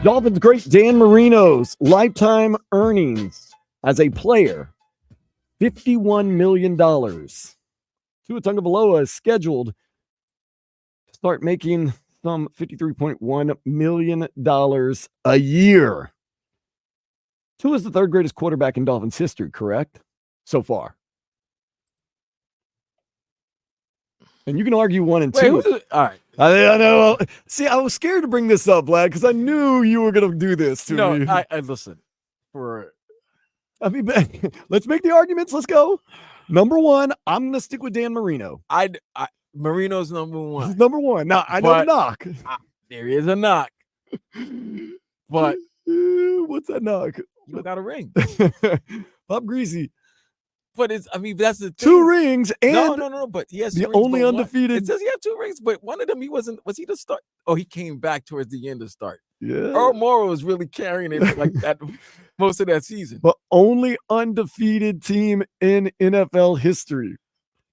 Dolphins great Dan Marino's lifetime earnings as a player, $51 million. Tua Tagovailoa is scheduled to start making some $53.1 million a year. Tua is the third greatest quarterback in Dolphins history, correct? So far. And you can argue 1 and 2. All right. I know. See, I was scared to bring this up, Vlad, because I knew you were going to do this to me. No, I listen. Let's make the arguments. Let's go. Number 1, I'm going to stick with Dan Marino. Marino's number 1. He's number 1. Now, I know the knock. There is a knock. But what's that knock? You don't got a ring. Bob Greasy. But that's the thing. 2 rings and no. But he has the 2 rings, only undefeated. It says he had 2 rings, but one of them was he the start? Oh, he came back towards the end to start. Yeah. Earl Morrow was really carrying it like that most of that season. But only undefeated team in NFL history.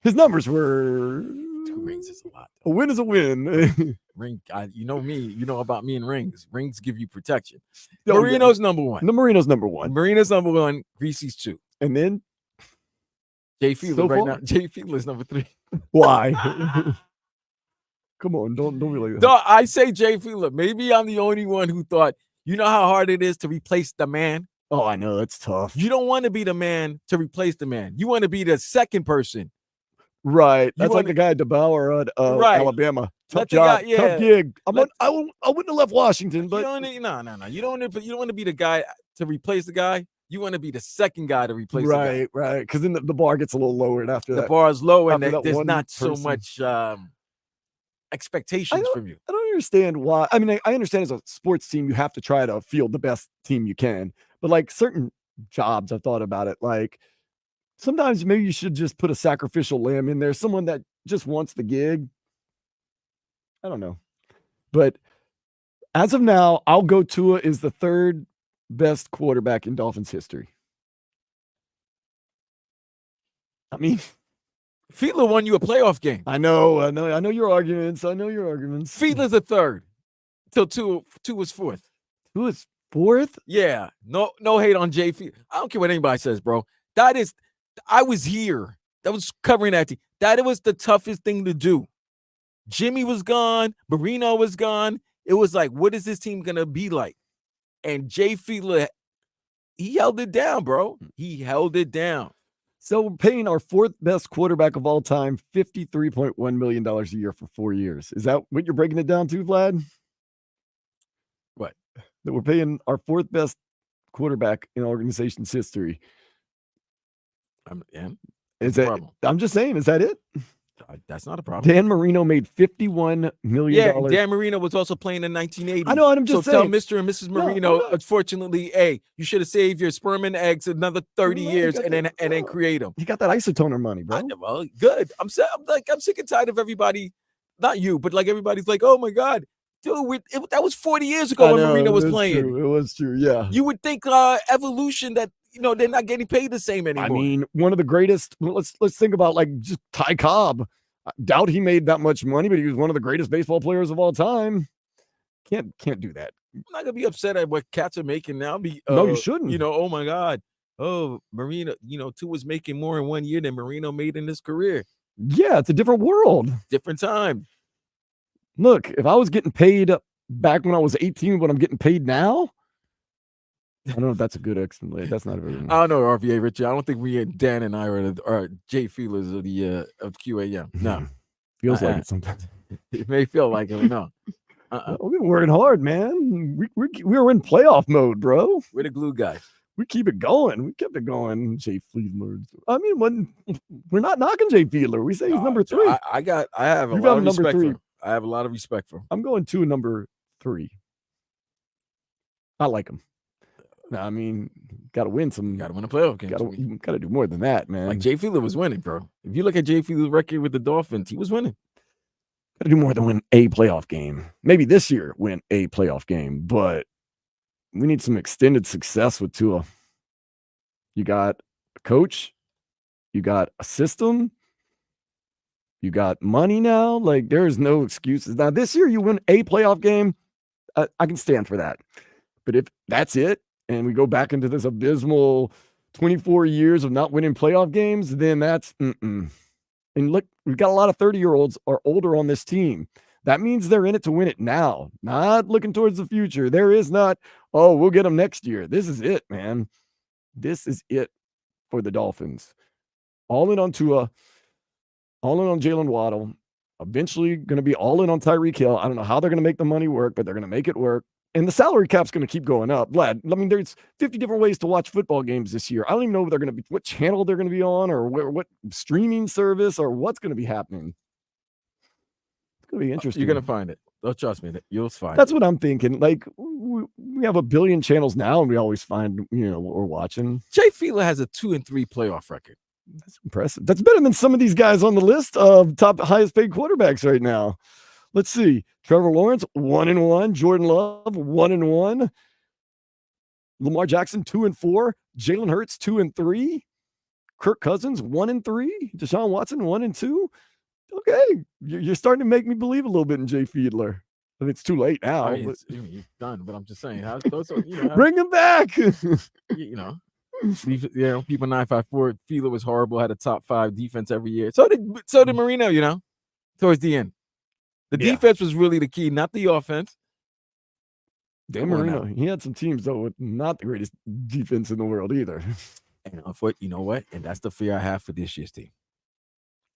His numbers were 2 rings is a lot. A win is a win. Ring, you know me. You know about me and rings. Rings give you protection. Oh, Marino's number 1. The Marino's number 1. Marino's number 1. Greasy's 2. And then Jay Fiedler right now. Jay Fiedler's number 3. Why? Come on, don't be like that. No, I say Jay Fiedler. Maybe I'm the only one who thought, you know how hard it is to replace the man? Oh, I know. That's tough. You don't want to be the man to replace the man. You want to be the second person. Right. That's like the guy at DeBauer at Alabama. Tough job. Tough gig. I wouldn't have left Washington, but You don't want to be the guy to replace the guy. You want to be the second guy to replace the guy. Right. Because then the bar gets a little lowered after that. The bar is low and After there's one not so person. much expectations from you. I don't understand why. I mean, I understand as a sports team, you have to try to field the best team you can. But like certain jobs, I've thought about it. Like sometimes maybe you should just put a sacrificial lamb in there, someone that just wants the gig. I don't know. But as of now, I'll go Tua is the third best quarterback in Dolphins history. I mean, Fiedler won you a playoff game. I know your arguments. Fiedler's a third. Till Tua was fourth. Tua is fourth? Yeah. No hate on Jay Fiedler. I don't care what anybody says, bro. I was here. That was covering that team. That was the toughest thing to do. Jimmy was gone. Marino was gone. It was like, what is this team going to be like? And Jay Fiedler, he held it down, bro. He held it down. So we're paying our fourth best quarterback of all time $53.1 million a year for 4 years. Is that what you're breaking it down to, Vlad? What? That we're paying our fourth best quarterback in organization's history. I'm just saying, is that it? That's not a problem. Dan Marino made $51 million. Yeah, Dan Marino was also playing in 1980. I know, and I'm just saying. Tell Mr. and Mrs. Marino, unfortunately, you should have saved your sperm and eggs another 30 years and then create them. You got that isotoner money, bro. Well, good. I'm sick and tired of everybody, not you, but like everybody's like, oh my God, dude, that was 40 years ago when Marino was playing. It was true, yeah. You would think evolution that they're not getting paid the same anymore. I mean, one of the greatest. Let's think about like just Ty Cobb. I doubt he made that much money, but he was one of the greatest baseball players of all time. Can't do that. I'm not gonna be upset at what cats are making now. No, you shouldn't. Oh my God. Oh, Marino, Tua was making more in 1 year than Marino made in his career. Yeah, it's a different world. Different time. Look, if I was getting paid back when I was 18, what I'm getting paid now, I don't know if that's a good explanation. That's not a very. I don't know, RVA Richard. I don't think Dan and I are Jay Fiedlers of QAM. No, feels like it sometimes. It may feel like it. No, we've been working hard, man. We're in playoff mode, bro. We're the glue guys. We keep it going. We kept it going. Jay Fiedler. I mean, we're not knocking Jay Fiedler. We say he's number 3. I have a lot of respect for him. I have a lot of respect for him. I'm going to number 3. I like him. I mean, got to win some. Got to win a playoff game. Got to do more than that, man. Like Jay Fiedler was winning, bro. If you look at Jay Fiedler's record with the Dolphins, he was winning. Got to do more than win a playoff game. Maybe this year win a playoff game, but we need some extended success with Tua. You got a coach, you got a system, you got money now. Like there is no excuses. Now this year you win a playoff game, I can stand for that. But if that's it, and we go back into this abysmal 24 years of not winning playoff games, then that's And look, we've got a lot of 30-year-olds or older on this team. That means they're in it to win it now, not looking towards the future. There is not, oh, we'll get them next year. This is it, man. This is it for the Dolphins. All in on Tua, all in on Jalen Waddle, eventually going to be all in on Tyreek Hill. I don't know how they're going to make the money work, but they're going to make it work. And the salary cap's going to keep going up. Vlad, I mean, there's 50 different ways to watch football games this year. I don't even know what channel they're going to be on or what streaming service or what's going to be happening. It's going to be interesting. You're going to find it. Oh, trust me, you'll find That's it. what I'm thinking. Like, we have a billion channels now, and we always find, what we're watching. Jay Fiedler has a 2-3 playoff record. That's impressive. That's better than some of these guys on the list of top highest paid quarterbacks right now. Let's see. Trevor Lawrence, 1-1. Jordan Love, 1-1. Lamar Jackson, 2-4. Jalen Hurts, 2-3. Kirk Cousins, 1-3. Deshaun Watson, 1-2. Okay, you're starting to make me believe a little bit in Jay Fiedler. I mean, it's too late now. I mean, you're done, but I'm just saying, bring him back. People 954. Fiedler was horrible. Had a top 5 defense every year. So did Marino. Towards the end, the defense was really the key, not the offense. Dan Marino, he had some teams though with not the greatest defense in the world either. And you know what? And that's the fear I have for this year's team.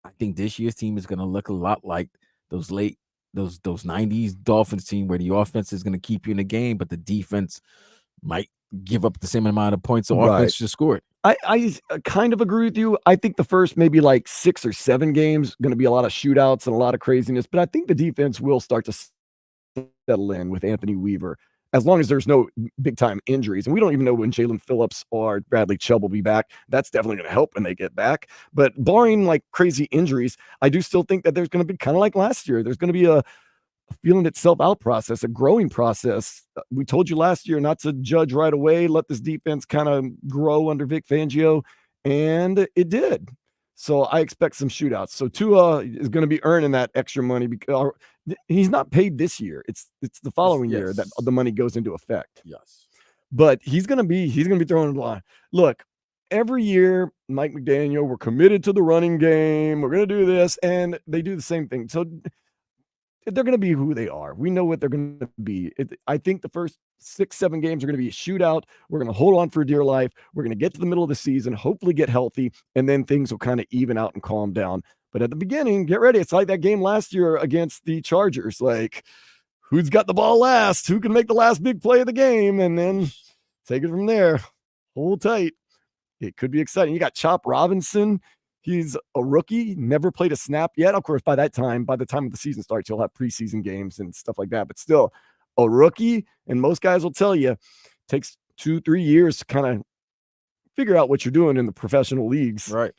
I think this year's team is going to look a lot like those 90s Dolphins team where the offense is going to keep you in the game, but the defense might give up the same amount of points the offense just scored. I kind of agree with you. I think the first maybe like 6 or 7 games going to be a lot of shootouts and a lot of craziness, but I think the defense will start to settle in with Anthony Weaver as long as there's no big time injuries. And we don't even know when Jalen Phillips or Bradley Chubb will be back. That's definitely going to help when they get back. But barring like crazy injuries, I do still think that there's going to be kind of like last year. There's going to be a feeling itself out process, a growing process. We told you last year not to judge right away, let this defense kind of grow under Vic Fangio, and it did. So I expect some shootouts. So Tua is going to be earning that extra money because he's not paid this year. It's the following year that the money goes into effect. Yes. But he's going to be throwing the line. Look, every year, Mike McDaniel, we're committed to the running game. We're going to do this, and they do the same thing. So they're going to be who they are. We know what they're going to be. I think the first 6-7 games are going to be a shootout. We're going to hold on for dear life. We're going to get to the middle of the season, hopefully get healthy, and then things will kind of even out and calm down. But at the beginning, get ready. It's like that game last year against the Chargers. Like, who's got the ball last? Who can make the last big play of the game? And then take it from there. Hold tight. It could be exciting. You got Chop Robinson. He's a rookie, never played a snap yet. Of course, by the time the season starts, he'll have preseason games and stuff like that. But still, a rookie, and most guys will tell you, it takes 2-3 years to kind of figure out what you're doing in the professional leagues. Right.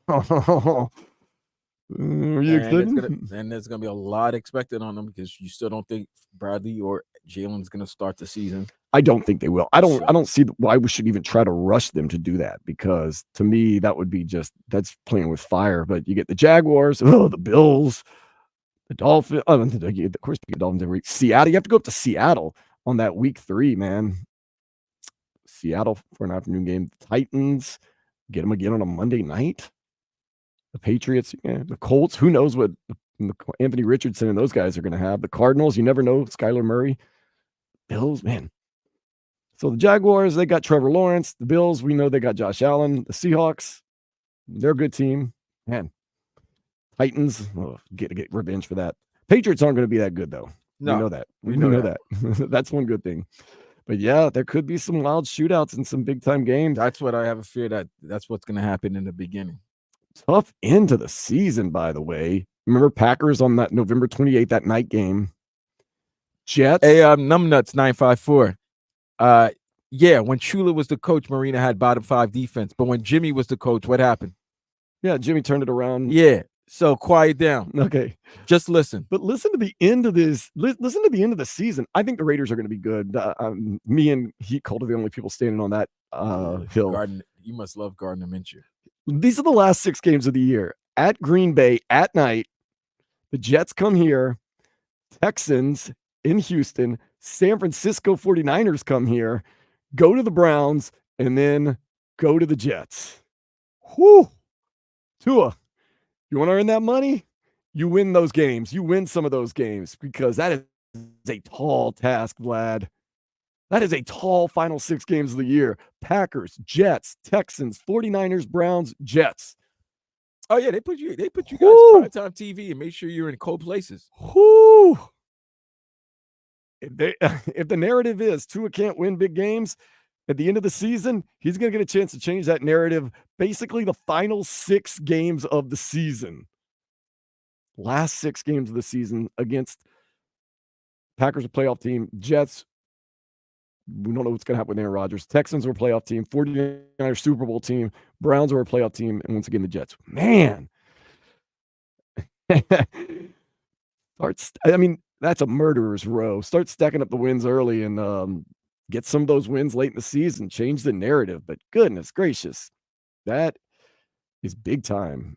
Are you excited? And there's going to be a lot expected on them because you still don't think Bradley or Jalen's going to start the season. I don't think they will. I don't see why we should even try to rush them to do that, because to me that would be that's playing with fire. But you get the Jaguars, the Bills, the Dolphins. Of course, the Dolphins every week. Seattle. You have to go up to Seattle on that week 3, man. Seattle for an afternoon game. The Titans, get them again on a Monday night. The Patriots, the Colts. Who knows what Anthony Richardson and those guys are going to have? The Cardinals. You never know. Skylar Murray. Bills, man. So the Jaguars, they got Trevor Lawrence. The Bills, we know they got Josh Allen. The Seahawks, they're a good team. Man, Titans, get revenge for that. Patriots aren't going to be that good, though. No, we know that. We know that. That's one good thing. But yeah, there could be some wild shootouts and some big-time games. That's what I have a fear that's what's going to happen in the beginning. Tough end to the season, by the way. Remember Packers on that November 28th, that night game. Jets. Hey, Numbnuts 954. When Shula was the coach, Marina had bottom 5 defense. But when Jimmy was the coach, what happened? Yeah, Jimmy turned it around. Yeah. So quiet down. Okay. Just listen. But listen to the end of this. Listen to the end of the season. I think the Raiders are going to be good. Me and Heat Cult are the only people standing on that hill. You must love Gardner Minshew. These are the last 6 games of the year. At Green Bay, at night. The Jets come here. Texans in Houston. San Francisco 49ers come here, go to the Browns, and then go to the Jets. Whew. Tua, you want to earn that money? You win those games. You win some of those games because that is a tall task, Vlad. That is a tall final 6 games of the year. Packers, Jets, Texans, 49ers, Browns, Jets. Oh yeah, they put you guys primetime TV and make sure you're in cold places. Whoo! If the narrative is Tua can't win big games at the end of the season, he's going to get a chance to change that narrative basically the final 6 games of the season. Last 6 games of the season against Packers, a playoff team. Jets, we don't know what's going to happen with Aaron Rodgers. Texans are a playoff team. 49ers Super Bowl team. Browns are a playoff team. And once again, the Jets. Man. That's a murderer's row. Start stacking up the wins early and get some of those wins late in the season. Change the narrative. But goodness gracious, that is big time.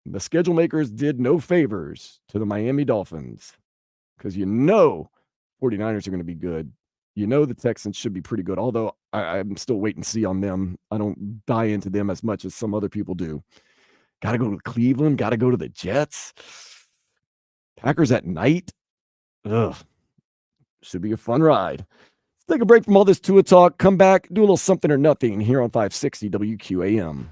The schedule makers did no favors to the Miami Dolphins because 49ers are going to be good. The Texans should be pretty good, although I'm still waiting to see on them. I don't buy into them as much as some other people do. Got to go to Cleveland. Got to go to the Jets. Packers at night. Ugh. Should be a fun ride. Let's take a break from all this Tua talk. Come back, do a little something or nothing here on 560 WQAM.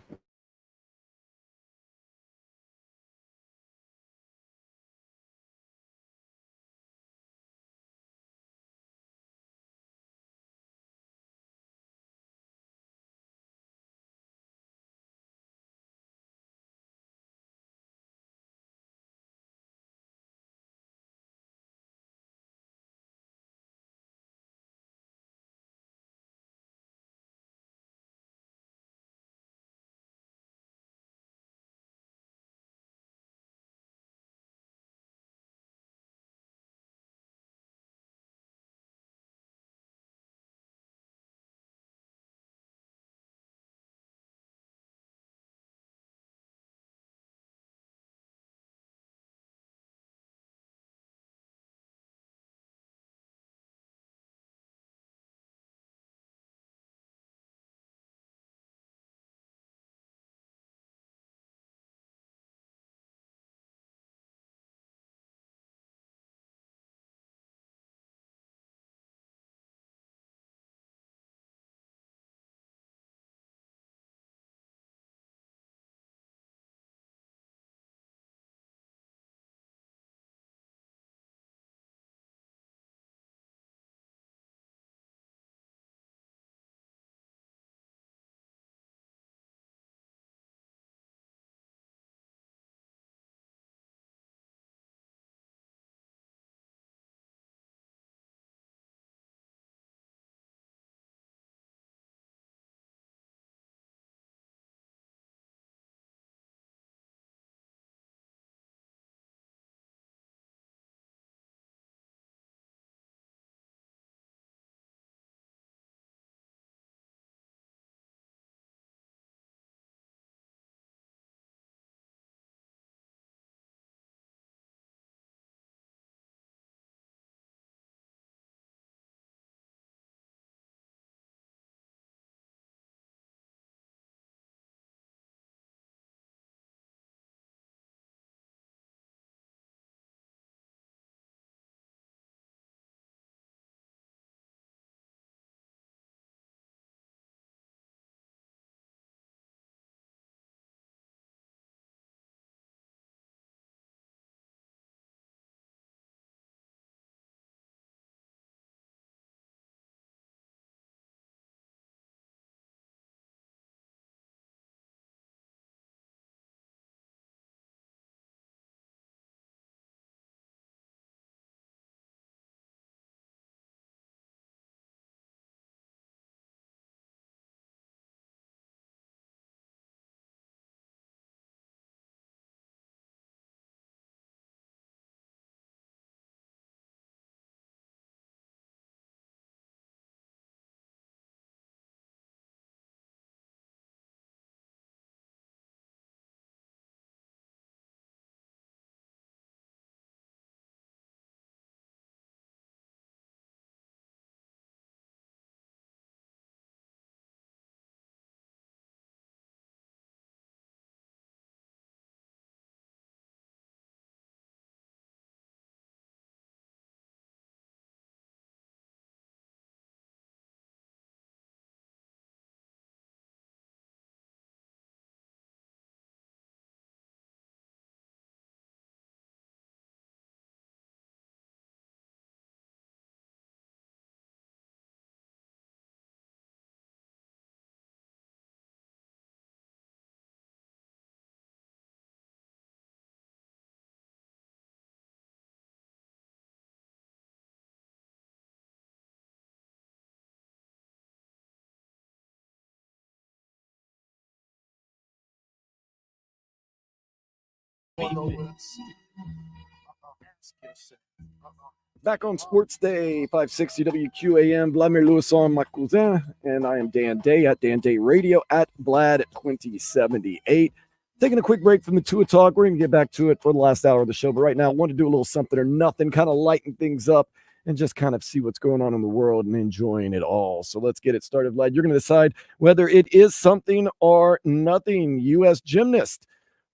Back on Sports Day, 560 WQAM. Vladimir Lewis on my cousin, and I am Dan Day at Dan Day Radio at Vlad2078. Taking a quick break from the Tua talk. We're going to get back to it for the last hour of the show. But right now, I want to do a little something or nothing, kind of lighten things up and just kind of see what's going on in the world and enjoying it all. So let's get it started, Vlad. You're going to decide whether it is something or nothing. U.S. gymnast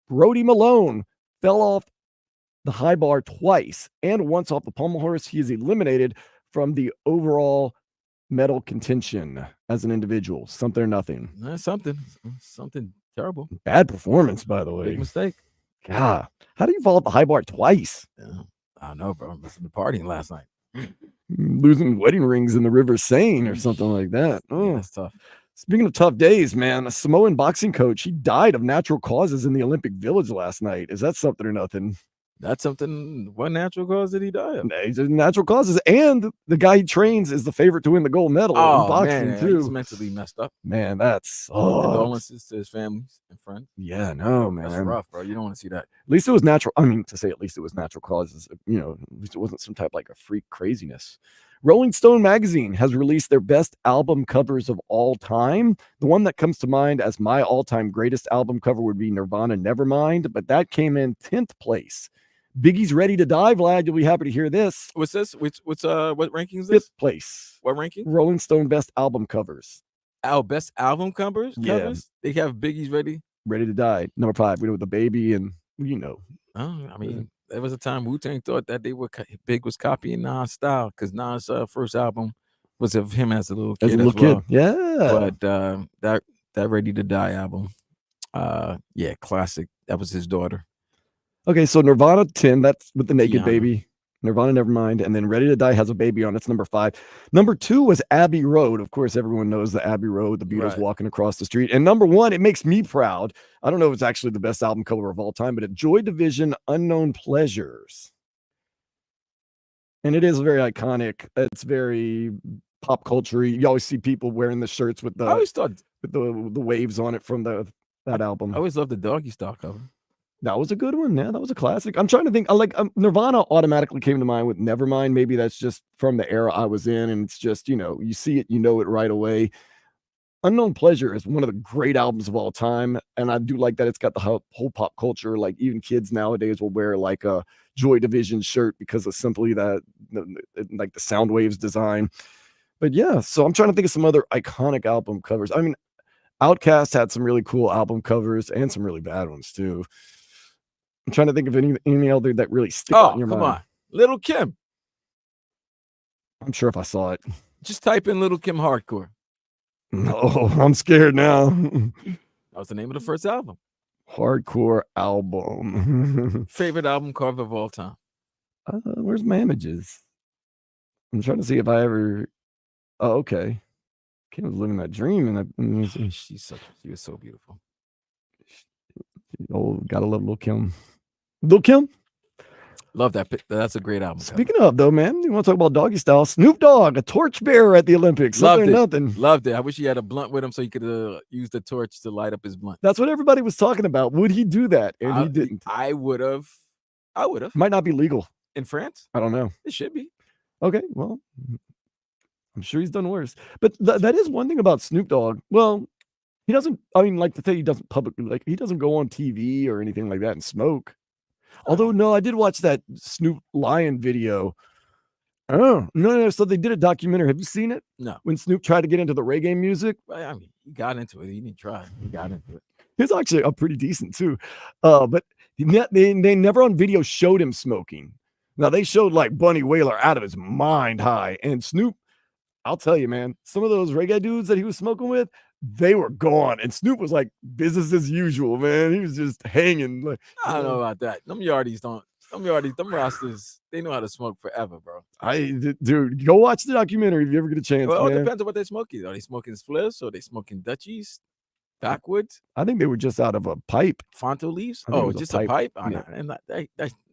Brody Malone fell off the high bar twice, and once off the pommel horse. He is eliminated from the overall medal contention as an individual. Something or nothing. That's something terrible. Bad performance, by the way. Big mistake. God, how do you fall off the high bar twice? Yeah, I don't know, bro. I must have been partying last night. Losing wedding rings in the River Seine or something like that. Oh, yeah, that's tough. Speaking of tough days, man, a Samoan boxing coach, he died of natural causes in the Olympic Village last night. Is that something or nothing? That's something. What natural cause did he die of? He's natural causes, and the guy he trains is the favorite to win the gold medal in boxing man, too. He's mentally messed up. Man, that's condolences to his families and friends. Yeah, no, man, that's rough, bro. You don't want to see that. At least it was natural. I mean, to say at least it was natural causes. You know, at least it wasn't some type like a freak craziness. Rolling Stone magazine has released their best album covers of all time. The one that comes to mind as my all-time greatest album cover would be Nirvana Nevermind, but that came in 10th place. Biggie's Ready to Die, Vlad. You'll be happy to hear this. What's this? What ranking is this? 5th place. What ranking? Rolling Stone best album covers. Our best album covers? Yeah. Covers? They have Biggie's Ready to Die. Number 5. We know with the baby and you know. Oh, I mean, there was a time Wu-Tang thought that Big was copying Nas' style because Nas' first album was of him as a little kid. Yeah. But that Ready to Die album, yeah, classic. That was his daughter. Okay, so Nirvana 10, that's with the naked baby. Nirvana Nevermind, and then Ready to Die has a baby on. It's number 5. Number 2 was Abbey Road. Of course, everyone knows the Abbey Road, the Beatles walking across the street. And number 1, it makes me proud. I don't know if it's actually the best album cover of all time, but it's Joy Division, Unknown Pleasures. And it is very iconic. It's very pop culture. You always see people wearing the shirts with the I always thought with the waves on it from that album. I always loved the Doggy Style cover. That was a good one. Yeah, that was a classic. I'm trying to think. I like Nirvana automatically came to mind with Nevermind. Maybe that's just from the era I was in, and it's just, you know, you see it, you know it right away. Unknown Pleasure is one of the great albums of all time, and I do like that it's got the whole pop culture. Like even kids nowadays will wear like a Joy Division shirt because of simply that, like the sound waves design. But yeah, so I'm trying to think of some other iconic album covers. I mean, Outkast had some really cool album covers and some really bad ones too. I'm trying to think of any other that really stick out in your mind. Come on. Little Kim. I'm sure if I saw it. Just type in Little Kim Hardcore. No, I'm scared now. That was the name of the first album. Hardcore album. Favorite album cover of all time. Where's my images? I'm trying to see if I ever. Oh, okay. Kim was living that dream, and she was so beautiful. Oh, gotta love Lil Kim. Lil Kim? Love that. That's a great album. Speaking of, though, man, you want to talk about doggy style? Snoop Dogg, a torchbearer at the Olympics. Loved it. Nothing. Loved it. I wish he had a blunt with him so he could use the torch to light up his blunt. That's what everybody was talking about. Would he do that? And he didn't. I would have. Might not be legal. In France? I don't know. It should be. Okay, well, I'm sure he's done worse. But that is one thing about Snoop Dogg. Well, he doesn't, I mean, like to say he doesn't publicly, like he doesn't go on TV or anything like that and smoke. Although, no, I did watch that Snoop Lion video. Oh, no. So they did a documentary. Have you seen it? No. When Snoop tried to get into the reggae music? I mean, he got into it. He didn't try. He got into it. It's actually pretty decent too. But they never on video showed him smoking. Now they showed like Bunny Wailer out of his mind high. And Snoop, I'll tell you, man, some of those reggae dudes that he was smoking with, they were gone. And Snoop was like business as usual, man. He was just hanging. Like, I don't know about that. Them rosters, they know how to smoke forever, bro. Dude, go watch the documentary if you ever get a chance. Well, man. it depends on what they're smoking. Are they smoking spliffs or are they smoking Dutchies? Backwoods? I think they were just out of a pipe. Fonto leaves? Oh, just a pipe? Yeah.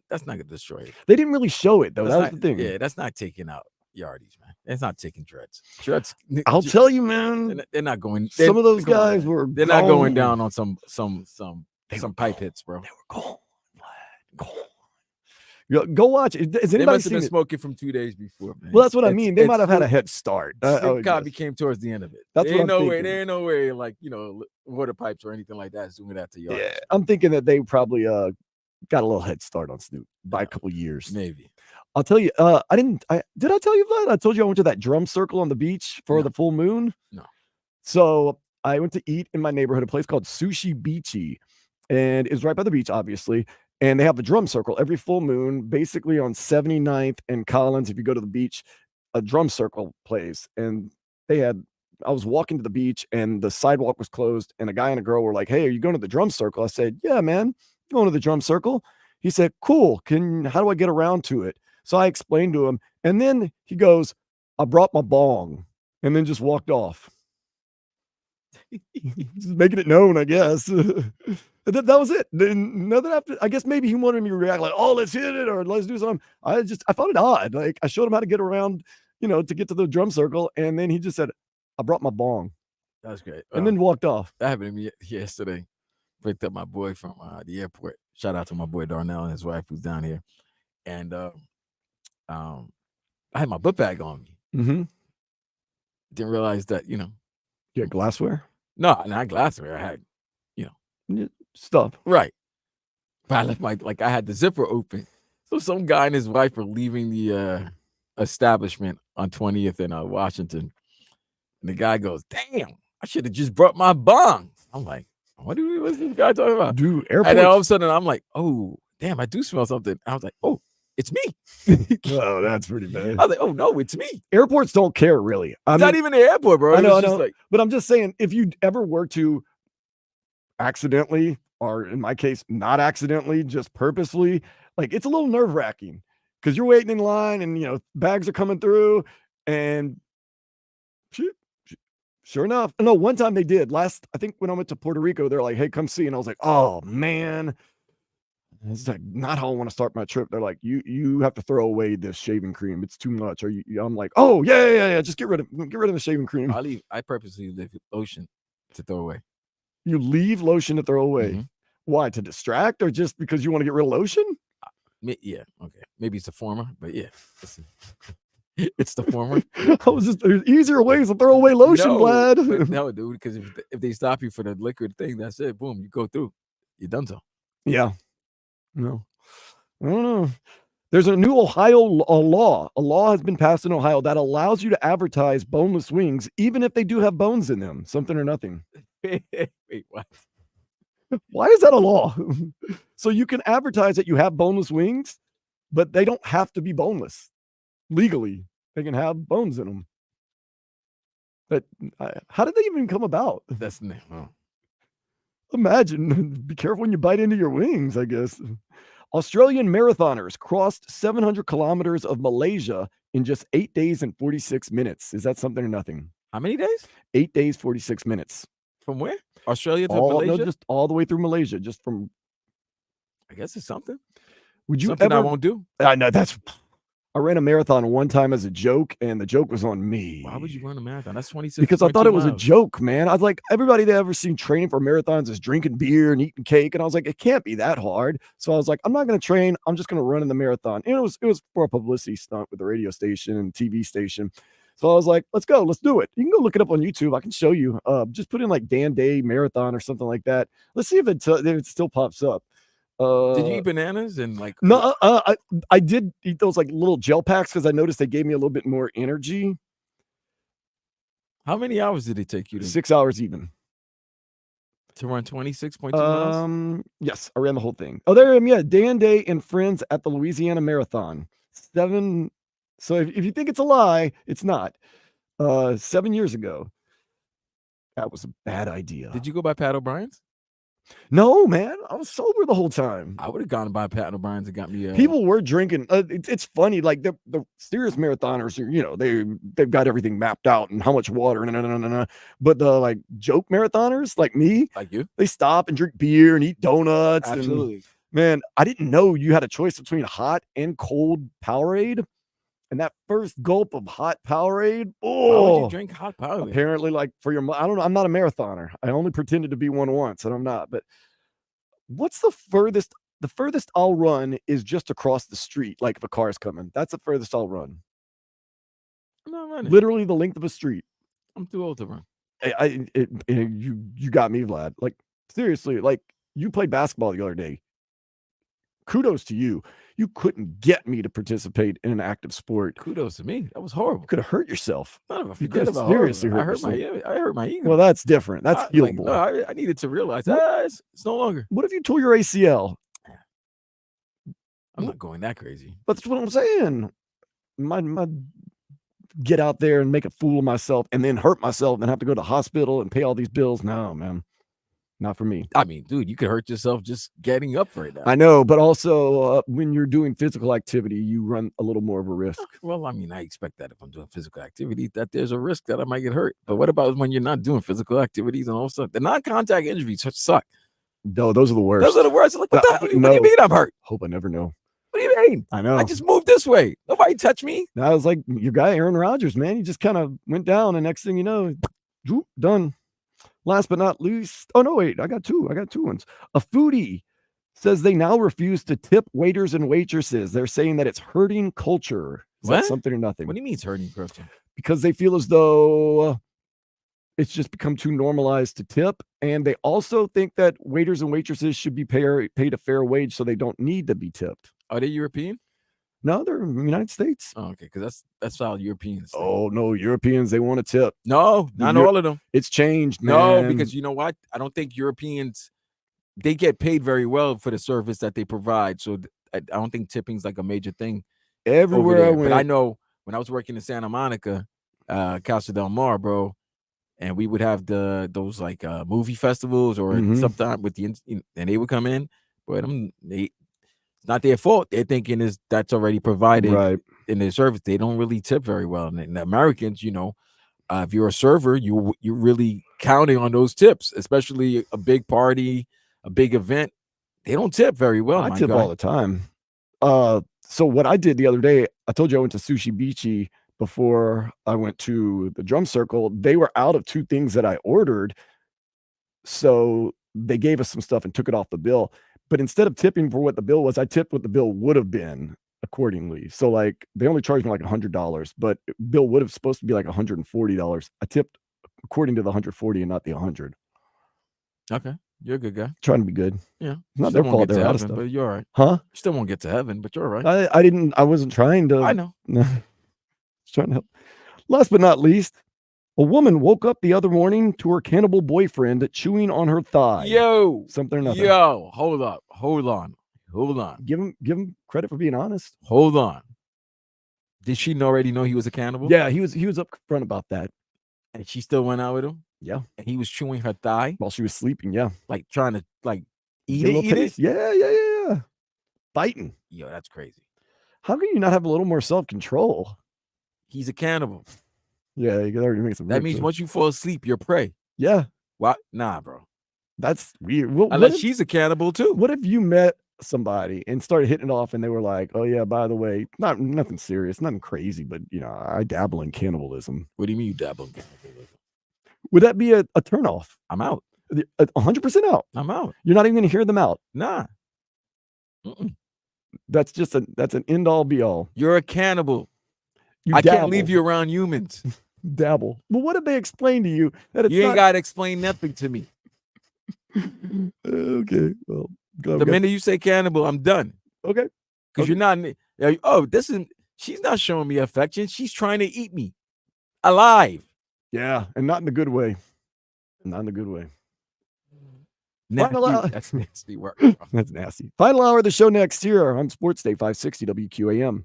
That's not gonna destroy it. They didn't really show it though. That was the thing. Yeah, that's not taking out yardies, man. That's not taking dreads. Dreads. I'll tell you, man. They're not going. Some of those guys were. They're not going down on some pipe hits, bro. They were gone. Go watch it. Has They anybody must have seen been it? smoking from 2 days before, man. Well, that's what I mean. They might have had a fruit- head start. Fruit copy came towards the end of it. That's what I'm There thinking. ain't no way, like, water pipes or anything like that is doing that to y'all. Yeah, I'm thinking that they probably got a little head start on Snoop by a couple years. Maybe. I'll tell you. Did I tell you that? I told you I went to that drum circle on the beach for the full moon. No. So I went to eat in my neighborhood, a place called Sushi Beachy, and it's right by the beach, obviously. And they have a drum circle every full moon, basically on 79th and Collins. If you go to the beach, a drum circle plays. And I was walking to the beach and the sidewalk was closed. And a guy and a girl were like, "Hey, are you going to the drum circle?" I said, "Yeah, man, going to the drum circle." He said, "Cool. How do I get around to it?" So I explained to him. And then he goes, "I brought my bong," and then just walked off. Just making it known, I guess. That was it. Then nothing after. I guess maybe he wanted me to react like, "Oh, let's hit it," or "Let's do something." I found it odd. Like, I showed him how to get around, to get to the drum circle, and then he just said, "I brought my bong." That's great. And then walked off. That happened to me yesterday. Picked up my boy from the airport. Shout out to my boy Darnell and his wife who's down here. And I had my book bag on me. Mm-hmm. Didn't realize that, You had glassware? No, not glassware. I had, Stuff. right. But I left I had the zipper open. So some guy and his wife were leaving the establishment on 20th in Washington. And the guy goes, "Damn, I should have just brought my bong." I'm like, what's this guy talking about? Dude, airports. And then all of a sudden I'm like, "Oh, damn, I do smell something." I was like, "Oh, it's me." Oh, that's pretty bad. I was like, "Oh no, it's me." Airports don't care, really. It's not even the airport, bro. I know, It's just but I'm just saying, if you ever were to accidentally, or in my case, not accidentally, just purposely, like, it's a little nerve-wracking because you're waiting in line and, bags are coming through, and sure enough. No, one time they did. I think when I went to Puerto Rico, they're like, "Hey, come see." And I was like, "Oh, man. It's like not how I want to start my trip." They're like, you have to throw away this shaving cream. It's too much." I'm like, "Oh, yeah. Just get rid of the shaving cream." I purposely leave lotion to throw away. You leave lotion to throw away. Mm-hmm. Why? To distract, or just because you want to get rid of lotion? Yeah, okay. Maybe it's the former, but yeah. It's the former. There's easier ways to throw away lotion, Vlad. No, dude, because if they stop you for the liquid thing, that's it. Boom, you go through. You're done so. Yeah. No. I don't know. There's a new Ohio law. A law has been passed in Ohio that allows you to advertise boneless wings, even if they do have bones in them. Something or nothing. Wait, what? Why is that a law? So you can advertise that you have boneless wings, but they don't have to be boneless. Legally, they can have bones in them. But how did they even come about? That's new. Oh. Imagine. Be careful when you bite into your wings, I guess. Australian marathoners crossed 700 kilometers of Malaysia in just 8 days and 46 minutes. Is that something or nothing? How many days? 8 days, 46 minutes. From where? Australia to Malaysia? No, just all the way through Malaysia. Just from. I guess it's something. Would you something ever? I won't do. I know I ran a marathon one time as a joke, and the joke was on me. Why would you run a marathon? That's 26. Because I thought it was a joke, man. I was like, everybody that ever seen training for marathons is drinking beer and eating cake, and I was like, it can't be that hard. So I was like, I'm not going to train. I'm just going to run in the marathon. And it was for a publicity stunt with the radio station and TV station. So I was like, let's go, let's do it. You can go look it up on YouTube. I can show you. Just put in like Dan Day Marathon or something like that. Let's see if it still pops up. Did you eat bananas and like? No, I did eat those like little gel packs because I noticed they gave me a little bit more energy. How many hours did it take you? 6 hours even. To run 26.2 miles? Yes, I ran the whole thing. Oh, there I am. Yeah, Dan Day and friends at the Louisiana Marathon. 7. So if you think it's a lie, it's not. 7 years ago. That was a bad idea. Did you go by Pat O'Brien's? No, man. I was sober the whole time. I would have gone by Pat O'Brien's and got me. People were drinking. It's funny. Like the serious marathoners, they've got everything mapped out and how much water. But the like joke marathoners, like me, like you, they stop and drink beer and eat donuts. Absolutely. And, man, I didn't know you had a choice between hot and cold Powerade. And that first gulp of hot Powerade, why would you drink hot Powerade? Apparently, like I don't know. I'm not a marathoner. I only pretended to be one once, and I'm not. But what's the furthest The furthest I'll run is just across the street, like if a car's coming. That's the furthest I'll run. I'm not running. Literally the length of a street. I'm too old to run. You got me, Vlad. Like, seriously, like, you played basketball the other day. Kudos to you. You couldn't get me to participate in an active sport. Kudos to me. That was horrible. You could have hurt yourself. You could have about seriously horrible. hurt I hurt my ego. Well, that's different. That's healable. I needed to realize it's no longer. What if you tore your ACL? I'm not going that crazy. But that's what I'm saying. My get out there and make a fool of myself and then hurt myself and have to go to the hospital and pay all these bills. No, man. Not for me. I mean, dude, you could hurt yourself just getting up right now. I know, but also when you're doing physical activity, you run a little more of a risk. Well, I mean, I expect that if I'm doing physical activity, that there's a risk that I might get hurt. But what about when you're not doing physical activities and all stuff? The non-contact injuries suck. No, those are the worst. Those are the worst. Like, what do you mean I'm hurt? Hope I never know. What do you mean? I know. I just moved this way. Nobody touched me. That was like your guy, Aaron Rodgers, man. He just kind of went down, and next thing you know, done. Last but not least, oh no, wait, I got two ones. A foodie says they now refuse to tip waiters and waitresses. They're saying that it's hurting culture. Is that something or nothing? What do you mean it's hurting culture? Because they feel as though it's just become too normalized to tip. And they also think that waiters and waitresses should be paid a fair wage so they don't need to be tipped. Are they European? No, they're in the United States. Oh, okay, because that's how Europeans think. Oh, no, Europeans, they want a tip. No, not all of them. It's changed, No, man. because you know what? I don't think Europeans, they get paid very well for the service that they provide. So I don't think tipping's like a major thing. Everywhere I went. But I know when I was working in Santa Monica, Casa del Mar, bro, and we would have those like movie festivals or sometime with and they would come in, but it's not their fault. They're thinking that's already provided in their service. They don't really tip very well. And the Americans, if you're a server, you're really counting on those tips, especially a big party, a big event. They don't tip very well. I tip all the time. So what I did the other day, I told you I went to Sushi Beachy before I went to the drum circle. They were out of two things that I ordered. So they gave us some stuff and took it off the bill. But instead of tipping for what the bill was, I tipped what the bill would have been accordingly. So like they only charged me like $100, but bill would have supposed to be like $140. I tipped according to the 140 and not the 100. Okay. You're a good guy. Trying to be good. Yeah. It's not their fault. They're out of stuff. But you're all right. Huh? You still won't get to heaven, but you're all right. I wasn't trying to. I know. Just trying to help. Last but not least, a woman woke up the other morning to her cannibal boyfriend chewing on her thigh. Yo. Something or nothing. Yo. Hold up. Hold on. Give him credit for being honest. Hold on. Did she already know he was a cannibal? Yeah, he was upfront about that. And she still went out with him? Yeah. And he was chewing her thigh while she was sleeping. Yeah. Like trying to eat it? Yeah. Biting. Yo, that's crazy. How can you not have a little more self-control? He's a cannibal. Yeah, you can already make some. That means once you fall asleep, you're prey. Yeah. What? Nah, bro. That's weird. Unless she's a cannibal too. What if you met somebody and started hitting it off and they were like, oh yeah, by the way, nothing serious, nothing crazy, but I dabble in cannibalism. What do you mean you dabble in cannibalism? Would that be a turnoff? I'm out. 100% out. I'm out. You're not even going to hear them out. Nah. That's an end all be all. You're a cannibal. You I dabble. can't leave you around humans. Dabble. But what if they explain to you that it's you ain't got to explain nothing to me. Okay. Well, the minute you say cannibal, I'm done. Okay. Because you're not. Oh, she's not showing me affection. She's trying to eat me alive. Yeah, and not in a good way. Not in a good way. That's nasty work. That's nasty. Final hour of the show next here on Sports Day 560 WQAM.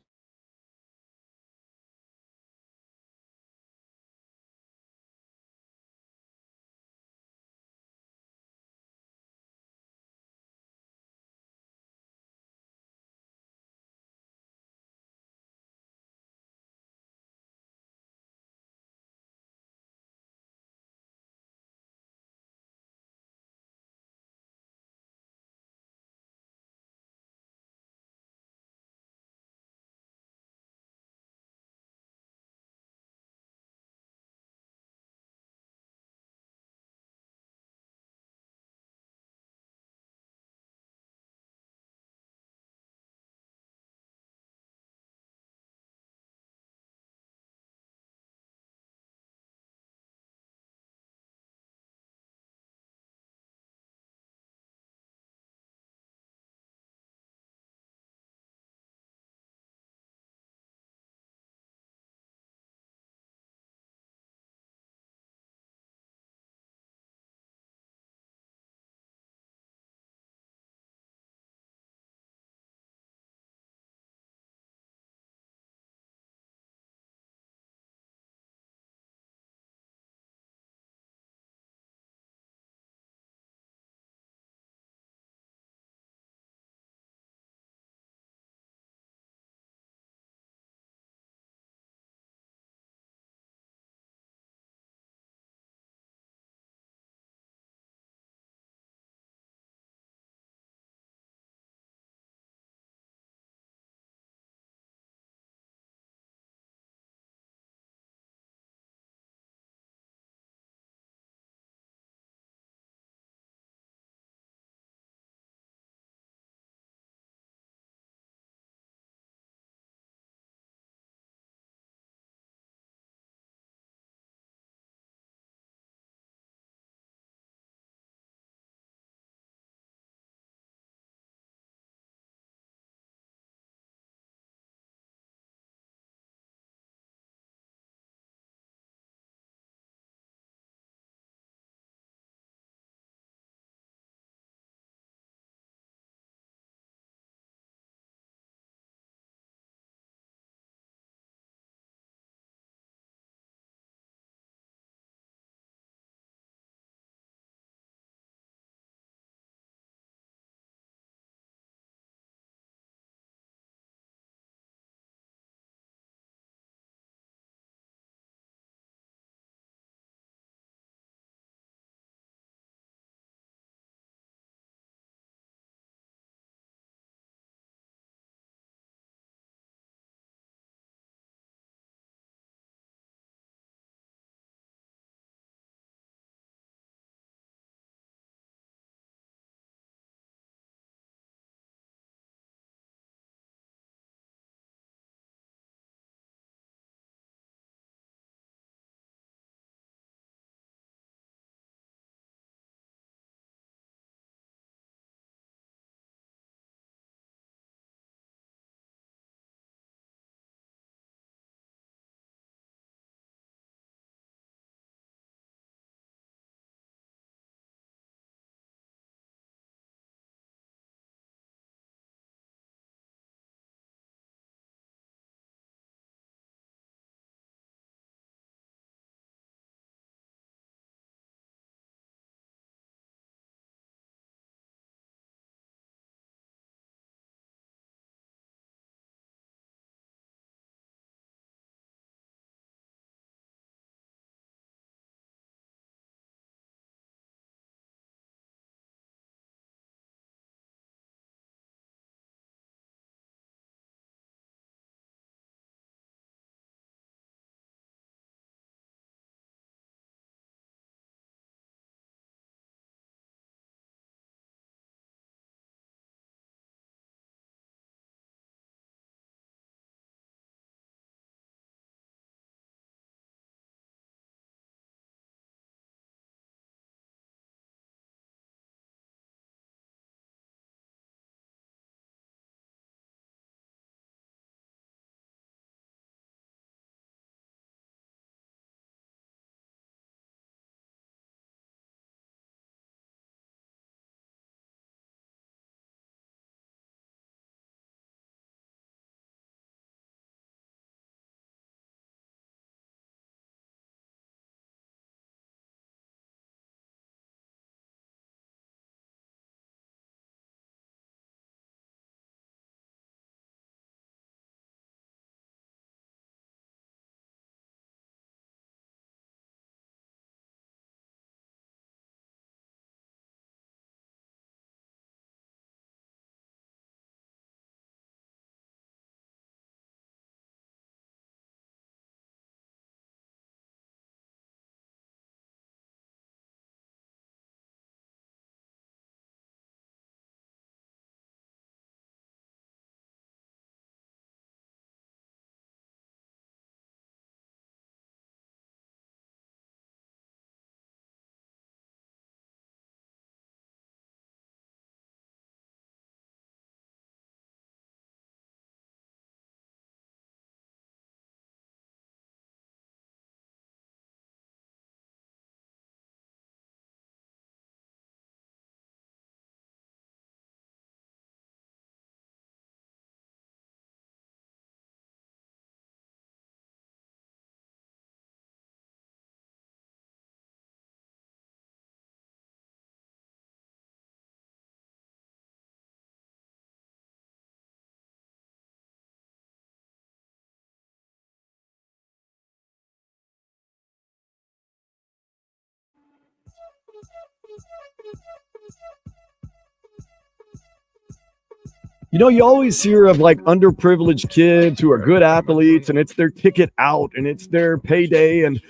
You know, you always hear of like underprivileged kids who are good athletes and it's their ticket out and it's their payday and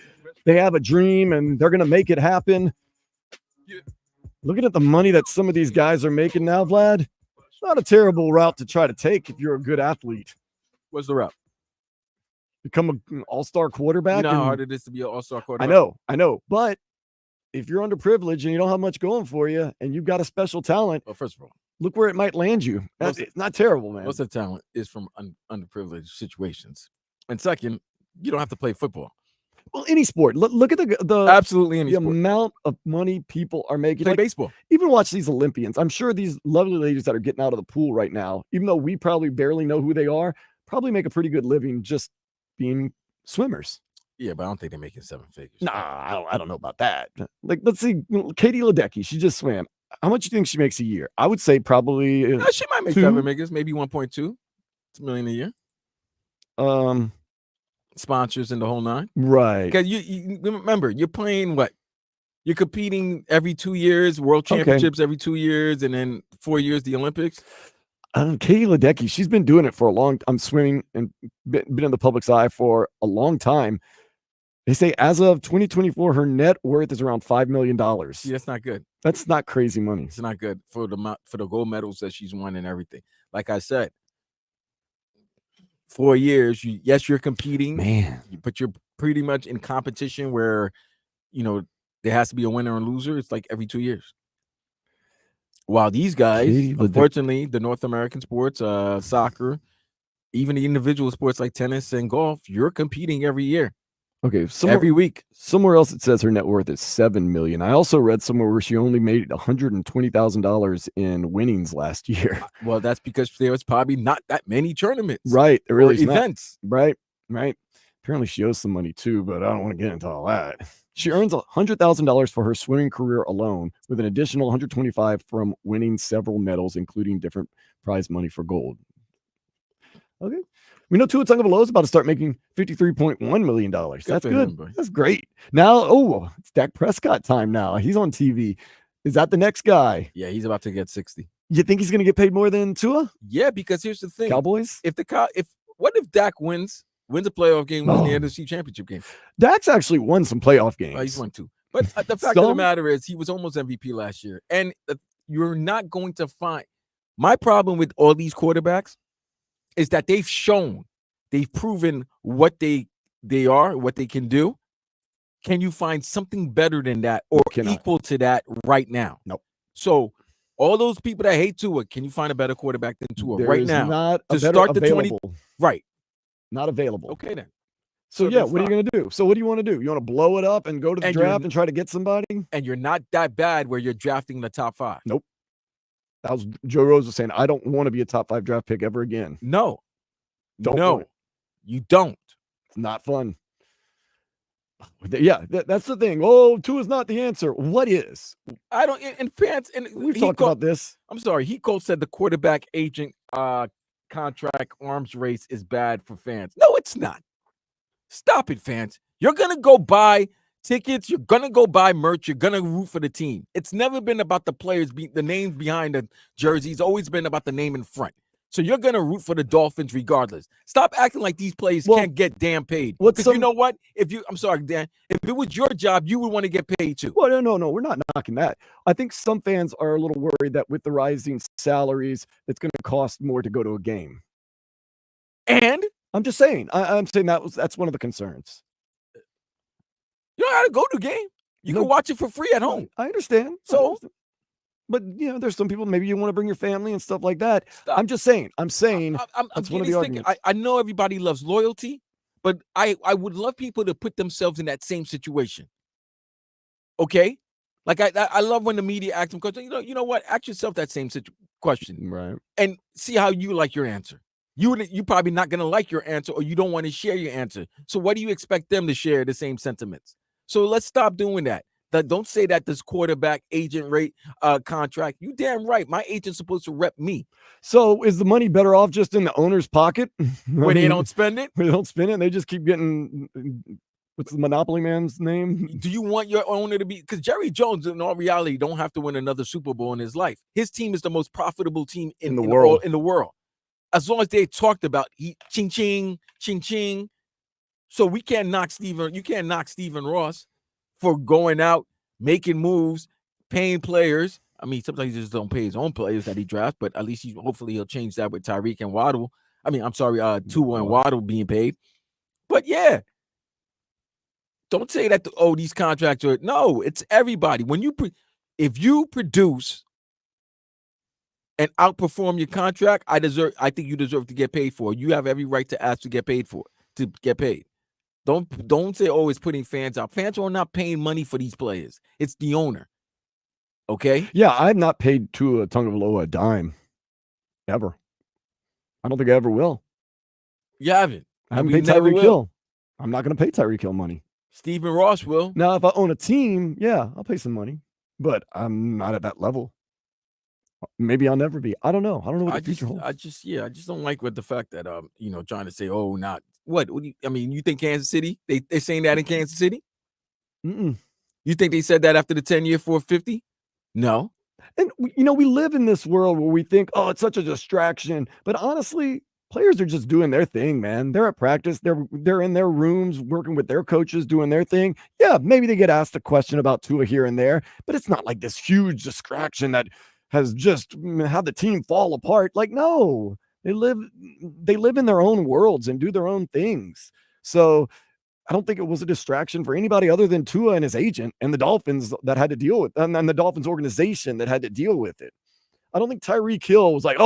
they have a dream and they're going to make it happen. Looking at the money that some of these guys are making now, Vlad, it's not a terrible route to try to take if you're a good athlete. What's the route? Become an all-star quarterback. You know how hard it is to be an all-star quarterback? I know. But if you're underprivileged and you don't have much going for you and you've got a special talent, well, first of all, look where it might land you. It's not terrible, man. Most of the talent is from underprivileged situations. And second, you don't have to play football. Well, any sport. Look at the absolutely any sport. Amount of money people are making. Play baseball. Even watch these Olympians. I'm sure these lovely ladies that are getting out of the pool right now, even though we probably barely know who they are, probably make a pretty good living just being swimmers. Yeah, but I don't think they're making 7 figures. Nah, I don't know about that. Like, let's see, Katie Ledecky, she just swam. How much do you think she makes a year? I would say probably she might make 7 figures, maybe 1.2 million a year. Sponsors and the whole 9, right? Because you remember, you're playing what? You're competing every 2 years, world championships every 2 years, and then 4 years the Olympics. Katie Ledecky, she's been doing it for a long time, swimming and been in the public's eye for a long time. They say as of 2024, her net worth is around $5 million. See, that's not good. That's not crazy money. It's not good for the gold medals that she's won and everything. Like I said, 4 years, you're competing, man, but you're pretty much in competition where, there has to be a winner and loser. It's like every 2 years. While these guys, unfortunately, the North American sports, soccer, even the individual sports like tennis and golf, you're competing every year. Okay, every week. Somewhere else it says her net worth is $7 million. I also read somewhere where she only made $120,000 in winnings last year. Well, that's because there was probably not that many tournaments, right? There really events, right? Apparently, she owes some money too, but I don't want to get into all that. She earns $100,000 for her swimming career alone, with an additional $125,000 from winning several medals, including different prize money for gold. Okay. We know Tua Tagovailoa is about to start making $53.1 million. That's good. That's great. Now, it's Dak Prescott time now. He's on TV. Is that the next guy? Yeah, he's about to get 60. You think he's going to get paid more than Tua? Yeah, because here's the thing. Cowboys? What if Dak wins a playoff game, wins the NFC Championship game? Dak's actually won some playoff games. He's won 2. But the fact of the matter is he was almost MVP last year. And you're not going to find – my problem with all these quarterbacks is that they've proven what they are, what they can do. Can you find something better than that or equal to that right now? Nope. So all those people that hate Tua, can you find a better quarterback than Tua right now? Not to start the 20 right. Not available. Okay then. So yeah, what are you going to do? So what do you want to do? You want to blow it up and go to the draft and try to get somebody? And you're not that bad where you're drafting the top 5. Nope. That was Joe Rosa saying, I don't want to be a top 5 draft pick ever again. No. No. You don't. It's not fun. Yeah, that's the thing. Oh, Tua's not the answer. What is? I don't. And fans, and we've talked about this. I'm sorry. He coach said the quarterback agent contract arms race is bad for fans. No, it's not. Stop it, fans. You're gonna go buy tickets. You're gonna go buy merch. You're gonna root for the team. It's never been about the players, the names behind the jersey. It's always been about the name in front. So you're going to root for the Dolphins regardless. Stop acting like these players can't get damn paid. Because you know what? I'm sorry, Dan, if it was your job, you would want to get paid too. Well, no, we're not knocking that. I think some fans are a little worried that with the rising salaries, it's going to cost more to go to a game. And? I'm just saying. I'm saying that's one of the concerns. You don't have to go to a game. You can watch it for free at home. I understand. But there's some people, maybe you want to bring your family and stuff like that. Stop. I'm just saying. I'm that's one of the arguments. I know everybody loves loyalty, but I would love people to put themselves in that same situation. Okay? Like I love when the media asks them questions. You know what? Ask yourself that same question. Right. And see how you like your answer. You probably not going to like your answer, or you don't want to share your answer. So what do you expect them to share the same sentiments? So let's stop doing that. Don't say that this quarterback agent rate contract. You damn right. My agent's supposed to rep me. So is the money better off just in the owner's pocket? Where they don't spend it? Where they don't spend it and they just keep getting What's the Monopoly man's name? Do you want your owner to be? Because Jerry Jones, in all reality, don't have to win another Super Bowl in his life. His team is the most profitable team in the world. As long as they talked about ching ching, ching ching. So we can't knock Steven. You can't knock Stephen Ross for going out, making moves, paying players. I mean, sometimes he just don't pay his own players that he drafts, but at least hopefully he'll change that with Tyreek and Waddle. I mean, I'm sorry, Tua and Waddle being paid. But yeah. Don't say that, these contracts are, no, it's everybody. When if you produce and outperform your contract, I think you deserve to get paid for it. You have every right to ask to get paid. Don't say, it's putting fans out. Fans are not paying money for these players. It's the owner. Okay? Yeah, I've not paid Tua Tagovailoa a dime. Ever. I don't think I ever will. You haven't. I haven't paid Tyreek Hill. I'm not going to pay Tyreek Hill money. Stephen Ross will. Now, if I own a team, yeah, I'll pay some money, but I'm not at that level. Maybe I'll never be. I don't know. I don't know what the future holds. I just don't like with the fact that trying to say, not what you think Kansas City? They're saying that in Kansas City? Mm-mm. You think they said that after the 10-year 450? No. And we live in this world where we think, it's such a distraction, but honestly, players are just doing their thing, man. They're at practice. They're in their rooms working with their coaches, doing their thing. Yeah, maybe they get asked a question about Tua here and there, but it's not like this huge distraction that has just had the team fall apart. Like, no, they live in their own worlds and do their own things. So I don't think it was a distraction for anybody other than Tua and his agent and the Dolphins that had to deal with, and the Dolphins organization that had to deal with it. I don't think Tyreek Hill was like,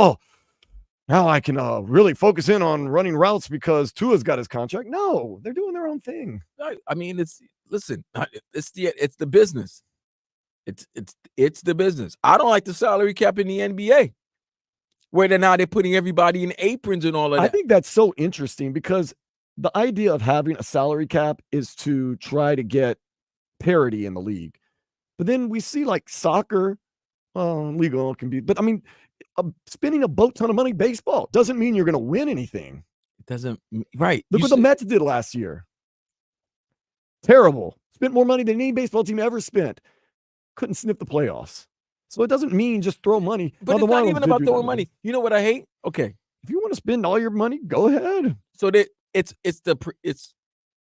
now I can really focus in on running routes because Tua's got his contract. No, they're doing their own thing. I mean, it's the business. It's the business. I don't like the salary cap in the NBA, where they're putting everybody in aprons and all of that. I think that's so interesting because the idea of having a salary cap is to try to get parity in the league. But then we see like soccer, legal can be, but I mean, spending a boat ton of money baseball doesn't mean you're going to win anything. It doesn't, right? Look what the Mets did last year. Terrible. Spent more money than any baseball team ever spent. Couldn't sniff the playoffs. So it doesn't mean just throw money. But it's not even about throwing money. You know what I hate? Okay, if you want to spend all your money, go ahead. So that it's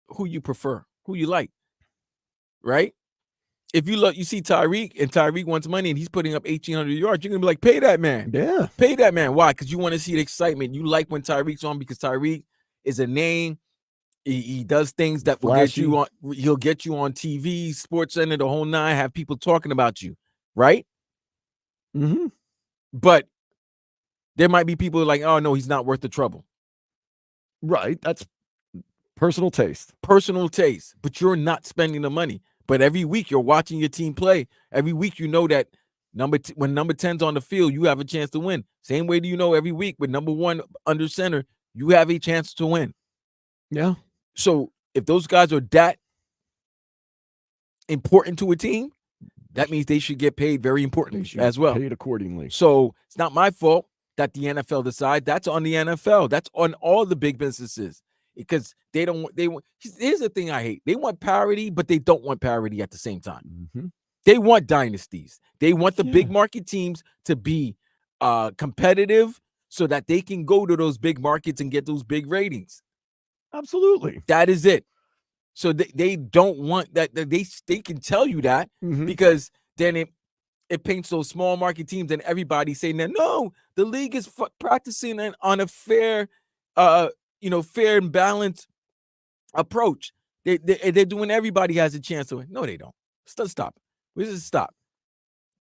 who you prefer, who you like, right? If you see Tyreek and Tyreek wants money and he's putting up 1,800 yards, you're gonna be like, pay that man. Yeah, pay that man. Why? Because you want to see the excitement. You like when Tyreek's on because Tyreek is a name. He does things that will get you on. He'll get you on TV, Sports Center, the whole nine. Have people talking about you, right? Mm-hmm. But there might be people like, oh no, he's not worth the trouble. Right. That's personal taste. Personal taste. But you're not spending the money. But every week you're watching your team play. Every week you know that when number 10's on the field, you have a chance to win. Same way do you know every week with number 1 under center, you have a chance to win. Yeah. So if those guys are that important to a team, that means they should get paid very importantly as well. Paid accordingly. So it's not my fault that the NFL decide. That's on the NFL. That's on all the big businesses. Because they want. Here's the thing I hate. They want parity, but they don't want parity at the same time. Mm-hmm. They want dynasties. They want the big market teams to be competitive so that they can go to those big markets and get those big ratings. Absolutely. That is it. So they don't want that. They can tell you that because then it paints those small market teams and everybody saying that, no, the league is practicing on a fair fair and balanced approach. They're doing everybody has a chance to win. No, they don't. Stop. Stop.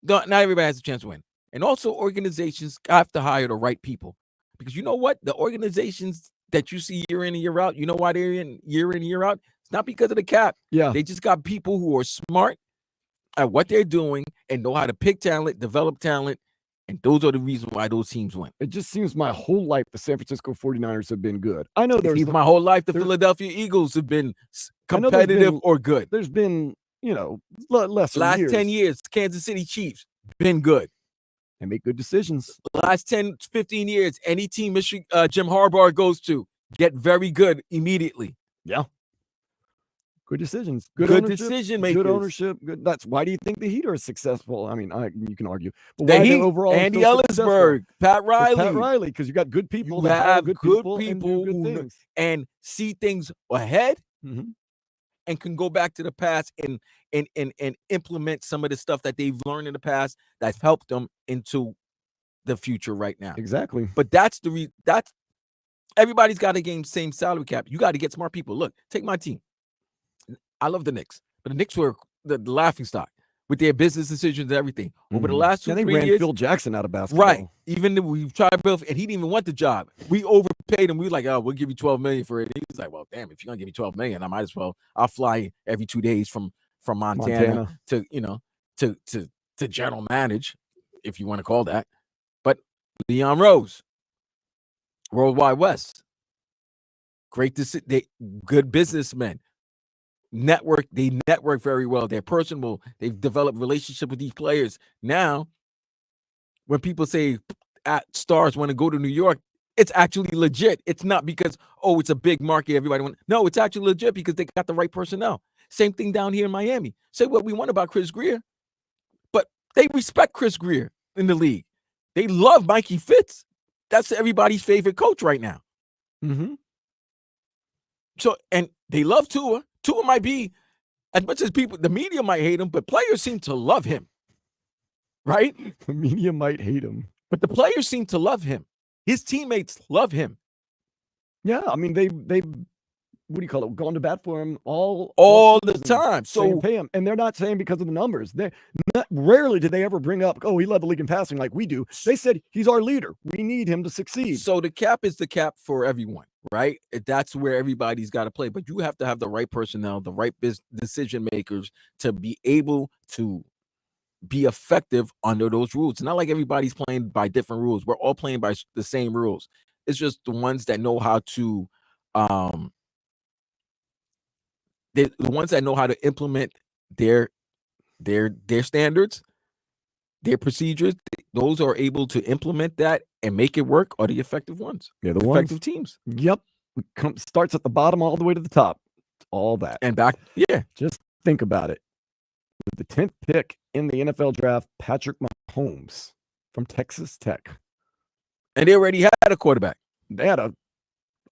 Not everybody has a chance to win. And also organizations have to hire the right people. Because you know what? The organizations that you see year in and year out, you know why they're in and year out? It's not because of the cap. Yeah. They just got people who are smart at what they're doing and know how to pick talent, develop talent. And those are the reasons why those teams win. It just seems my whole life the San Francisco 49ers have been good. I know there's my whole life the Philadelphia Eagles have been competitive or good. There's been, less last years. 10 years, Kansas City Chiefs been good. They make good decisions. Last 10, 15 years, any team Jim Harbaugh goes to get very good immediately. Yeah. Good decisions. Good Good ownership, decision Good makers. ownership. Good. That's why do you think the Heat are successful? I mean, you can argue, but The why Heat, they overall Andy so successful? Ellisberg, Pat It's Riley. Pat Riley, because you got good people You that hire have good good people and do people good who things. and see things ahead Mhm. and can go back to the past and implement some of the stuff that they've learned in the past that's helped them into the future right now. Exactly. But that's everybody's got to gain same salary cap. You got to get smart people. Look, take my team. I love the Knicks, but the Knicks were the laughing stock with their business decisions and everything. Over the last 2-3 they ran years, Phil Jackson out of basketball. right? Even we tried Bill, and he didn't even want the job. We overpaid him. We were like, "Oh, we'll give you $12 million for it." He was like, "Well, damn, if you're gonna give me $12 million, I might as well. I'll fly every 2 days from Montana. to to general manage, if you want to call that." But Leon Rose, Worldwide West, great good businessmen. They network very well. They're personable. They've developed relationship with these players. Now, when people say stars want to go to New York, it's actually legit. It's not because, it's a big market, everybody wants. No, it's actually legit because they got the right personnel. Same thing down here in Miami. Say what we want about Chris Greer, but they respect Chris Greer in the league. They love Mikey Fitz. That's everybody's favorite coach right now. Mm-hmm. So, and they love Tua. Tua might be, as much as the media might hate him, but players seem to love him. Right? The media might hate him, but the players seem to love him. His teammates love him. Yeah, I mean, they what do you call it? Gone to bat for him all the time. So pay him, and they're not saying because of the numbers. They rarely did they ever bring up, he led the league in passing like we do. They said he's our leader. We need him to succeed. So the cap is the cap for everyone, right? That's where everybody's got to play. But you have to have the right personnel, the right decision makers to be able to be effective under those rules. It's not like everybody's playing by different rules. We're all playing by the same rules. It's just the ones that know how to the ones that know how to implement their standards, their procedures. Those are able to implement that and make it work are the effective ones. They're the effective teams. Yep. Starts at the bottom all the way to the top. All that. And back. Yeah. Just think about it. With the 10th pick in the NFL draft, Patrick Mahomes from Texas Tech. And they already had a quarterback. They had a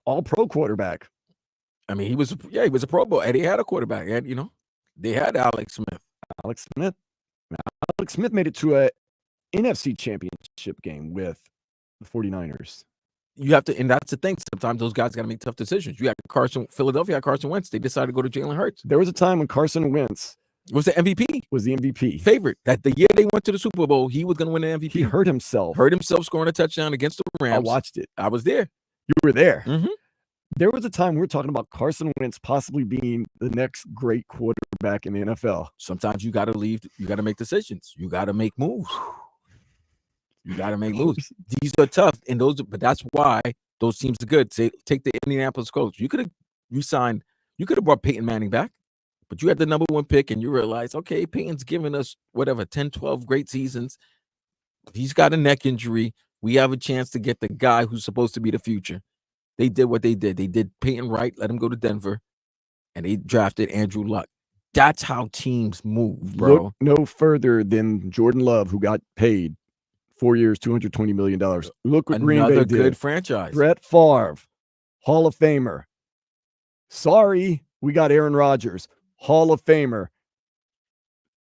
all-pro quarterback. I mean, he was a Pro Bowl, and he had a quarterback. And, they had Alex Smith. Alex Smith made it to a NFC championship game with the 49ers. You have to, and that's the thing. Sometimes those guys got to make tough decisions. You had Philadelphia had Carson Wentz. They decided to go to Jalen Hurts. There was a time when Carson Wentz was the MVP. Was the MVP favorite that the year they went to the Super Bowl, he was going to win the MVP. He hurt himself scoring a touchdown against the Rams. I watched it. I was there. You were there. Mm-hmm. There was a time we were talking about Carson Wentz possibly being the next great quarterback in the NFL. Sometimes you got to leave. You got to make decisions. You got to make moves. You got to make moves. These are tough, and but that's why those teams are good. Take the Indianapolis Colts. You could have resigned. You could have brought Peyton Manning back, but you had the number 1 pick, and you realize, okay, Peyton's given us 10, 12 great seasons. He's got a neck injury. We have a chance to get the guy who's supposed to be the future. They did what they did. They did Peyton Wright, let him go to Denver, and they drafted Andrew Luck. That's how teams move, bro. Look no further than Jordan Love, who got paid 4 years, $220 million. Look what Green Bay did. Good franchise. Brett Favre, Hall of Famer. Sorry, we got Aaron Rodgers, Hall of Famer.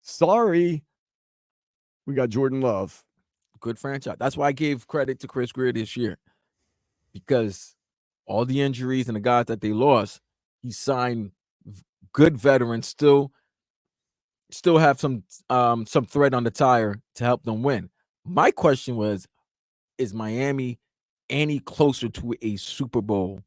Sorry, we got Jordan Love. Good franchise. That's why I gave credit to Chris Greer this year, because all the injuries and the guys that they lost, he signed good veterans, still have some thread on the tire to help them win. My question was, is Miami any closer to a Super Bowl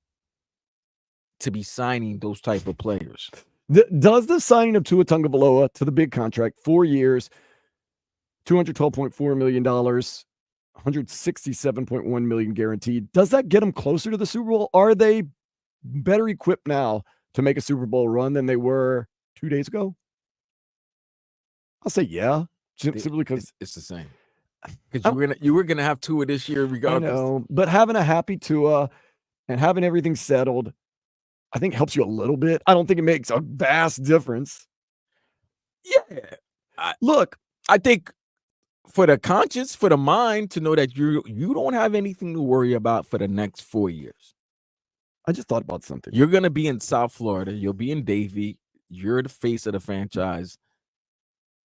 to be signing those type of players? Does the signing of Tua Tagovailoa to the big contract, 4 years, $212.4 million, $167.1 million guaranteed, does that get them closer to the Super Bowl? Are they better equipped now to make a Super Bowl run than they were 2 days ago? I'll say yeah, simply because it's the same. Because you were gonna have Tua this year regardless. I know, but having a happy Tua and having everything settled, I think helps you a little bit. I don't think it makes a vast difference. Yeah. Look, I think for the conscience, for the mind, to know that you don't have anything to worry about for the next 4 years. I just thought about something. You're gonna be in South Florida. You'll be in Davie. You're the face of the franchise.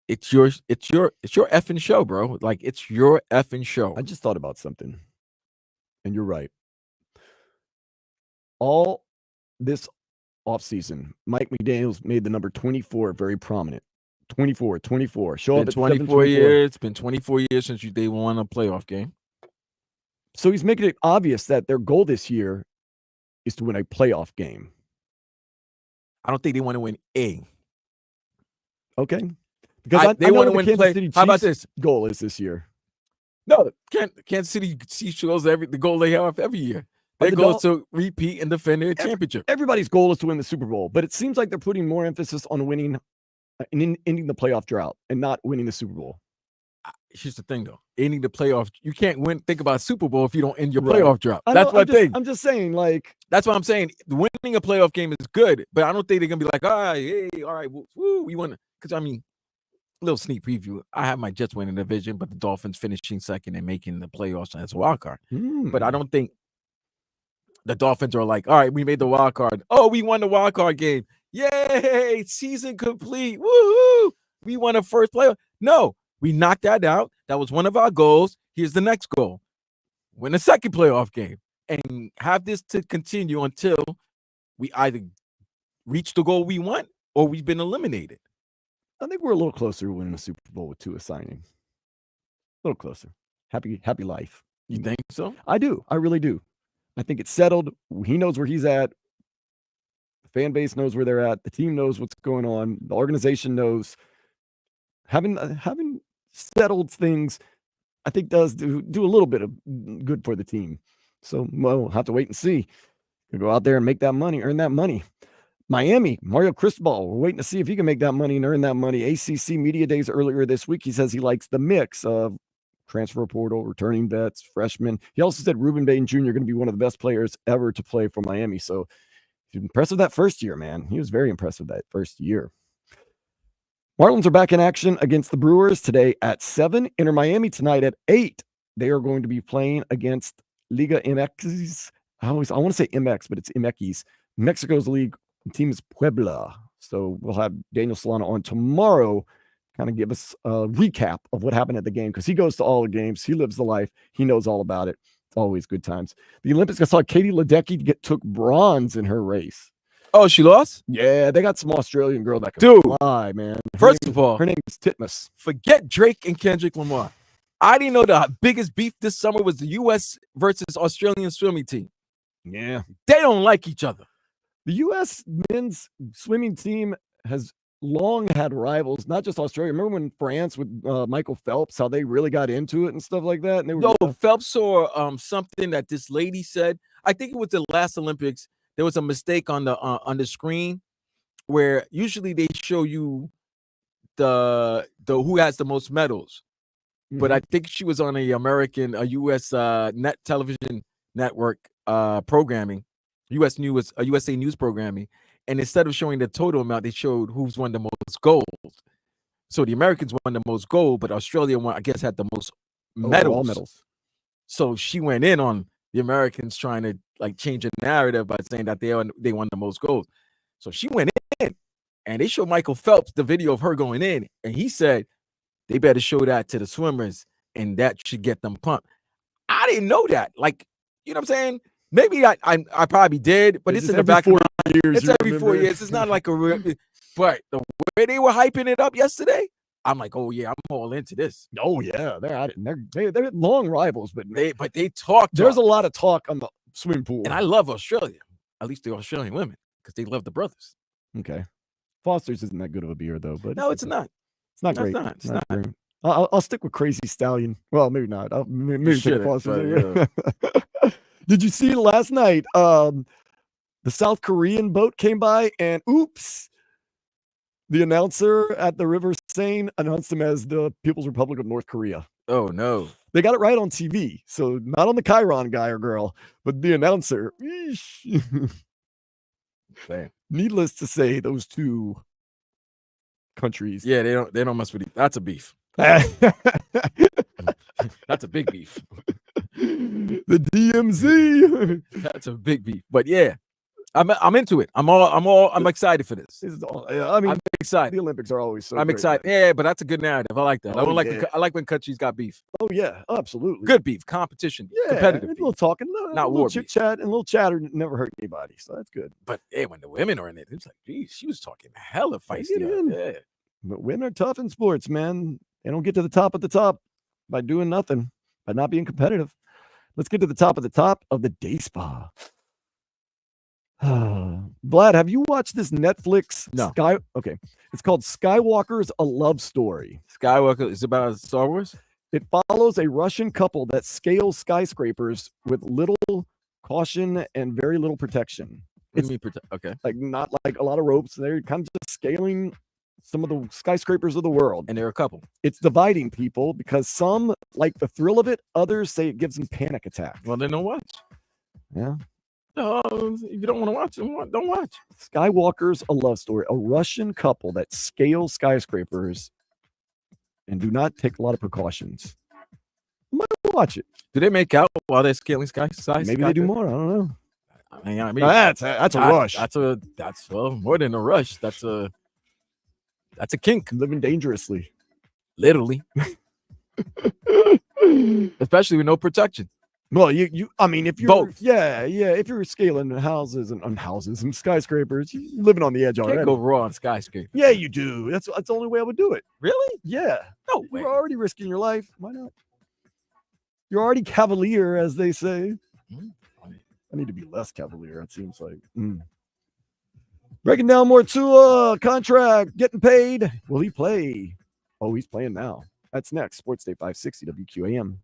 It's your effing show, bro. Like, it's your effing show. I just thought about something, and you're right. All this offseason, Mike McDaniel's made the number 24 very prominent. 24. Show up Been at 24 years. It's been 24 years since they won a playoff game. So he's making it obvious that their goal this year is to win a playoff game. I don't think they want to win a. Okay. Because they want to win play. City How about this? Goal is this year. No, Kansas City Chiefs shows the goal they have every year. Their goal is to repeat and defend their championship. Everybody's goal is to win the Super Bowl, but it seems like they're putting more emphasis on winning and ending the playoff drought and not winning the Super Bowl. Here's the thing, though. Ending the playoff, you can't think about Super Bowl if you don't end your playoff drought. That's what I think. I'm just saying, like, that's what I'm saying. Winning a playoff game is good, but I don't think they're gonna be like, all right, woo, we won. Because I mean, little sneak preview. I have my Jets winning the division, but the Dolphins finishing second and making the playoffs as a wild card. But I don't think the Dolphins are like, all right, we made the wild card. Oh, we won the wild card game. Yay! Season complete. Woohoo! We won a first playoff. No. We knocked that out. That was one of our goals. Here's the next goal. Win a second playoff game and have this to continue until we either reach the goal we want or we've been eliminated. I think we're a little closer to winning a Super Bowl with Tua signing. A little closer. Happy life. You think so? I do. I really do. I think it's settled. He knows where he's at. The fan base knows where they're at. The team knows what's going on. The organization knows. Having settled things, I think does do a little bit of good for the team. So we'll have to wait and see. We'll go out there and make that money, earn that money. Miami, Mario Cristobal, we're waiting to see if he can make that money and earn that money. ACC Media Days earlier this week, he says he likes the mix of transfer portal, returning vets, freshmen. He also said Ruben Bain Jr. going to be one of the best players ever to play for Miami. So he's impressive that first year, man. He was very impressive that first year. Marlins are back in action against the Brewers today at 7. Inter Miami tonight at 8. They are going to be playing against Liga MX. I want to say MX, but it's MX. Mexico's league team is Puebla. So we'll have Daniel Solano on tomorrow, kind of give us a recap of what happened at the game, because he goes to all the games. He lives the life. He knows all about it. It's always good times. The Olympics, I saw Katie Ledecky took bronze in her race. Oh, she lost? Yeah, they got some Australian girl that can fly, man. First of all, her name is Titmus. Forget Drake and Kendrick Lamar. I didn't know the biggest beef this summer was the U.S. versus Australian swimming team. Yeah. They don't like each other. The U.S. men's swimming team has long had rivals, not just Australia. Remember when France with Michael Phelps, how they really got into it and stuff like that? And they were Phelps saw something that this lady said. I think it was the last Olympics. There was a mistake on the screen where usually they show you the who has the most medals. Mm-hmm. But I think she was on a U.S. net television network programming, USA News programming, and instead of showing the total amount, they showed who's won the most gold. So the Americans won the most gold, but Australia won, I guess, had the most medals. So she went in on the Americans trying to like change the narrative by saying that they won the most gold. So she went in, and they showed Michael Phelps the video of her going in, and he said they better show that to the swimmers, and that should get them pumped. I didn't know that. Like, you know what I'm saying? Maybe I probably did, but it's in the back of my mind. It's every 4 years. It's not like a real, but the way they were hyping it up yesterday, I'm like, oh yeah, I'm all into this. Oh yeah, they're long rivals, but they talk. There's a lot of talk on the swimming pool, and I love Australia. At least the Australian women, because they love the brothers. Okay, Foster's isn't that good of a beer though, but no, it's not. It's not great. It's not great. I'll stick with Crazy Stallion. Well, maybe not. Maybe take Foster. Yeah. Did you see last night? The South Korean boat came by, and oops. The announcer at the River Seine announced him as the People's Republic of North Korea. Oh, no. They got it right on TV. So not on the Chiron guy or girl, but the announcer. Damn. Needless to say, those two countries. Yeah, they don't mess with you. That's a beef. The That's a big beef. DMZ. That's a big beef. But yeah, I'm into it. I'm excited for this. I'm excited. The Olympics are always so I'm great, excited. man. Yeah, but that's a good narrative. I like that. Oh, I like when countries got beef. Oh yeah, absolutely. Good beef, competition, competitive a beef. little talking, Not a war little chit beef. chat, and a little chatter never hurt anybody. So that's good. But hey, when the women are in it, it's like, geez, she was talking hella They feisty. get in. Yeah. But women are tough in sports, man. They don't get to the top of the top by doing nothing, by not being competitive. Let's get to the top of the day spa. Vlad, have you watched this Netflix? No. Okay. It's called Skywalker's A Love Story. Skywalker is about Star Wars? It follows a Russian couple that scales skyscrapers with little caution and very little protection. What do you mean okay. Like not like a lot of ropes. They're kind of just scaling some of the skyscrapers of the world. And they're a couple. It's dividing people because some like the thrill of it. Others say it gives them panic attacks. Well, then don't watch. Yeah. No, if you don't want to watch, don't watch. Skywalker's A Love Story. A Russian couple that scales skyscrapers and do not take a lot of precautions. You might watch it. Do they make out while they're scaling size? Maybe they do more. I don't know. I mean, That's a rush. That's more than a rush. That's a kink. Living dangerously. Literally. Especially with no protection. Well, I mean, if you're both, if you're scaling houses and skyscrapers, you're living on the edge already. Can't go raw on skyscraper. Yeah, you do. That's the only way I would do it. Really? Yeah. No way. You're already risking your life. Why not? You're already cavalier, as they say. I need to be less cavalier. It seems like. Breaking down more Tua contract, getting paid. Will he play? Oh, he's playing now. That's next. Sports Day 560 WQAM.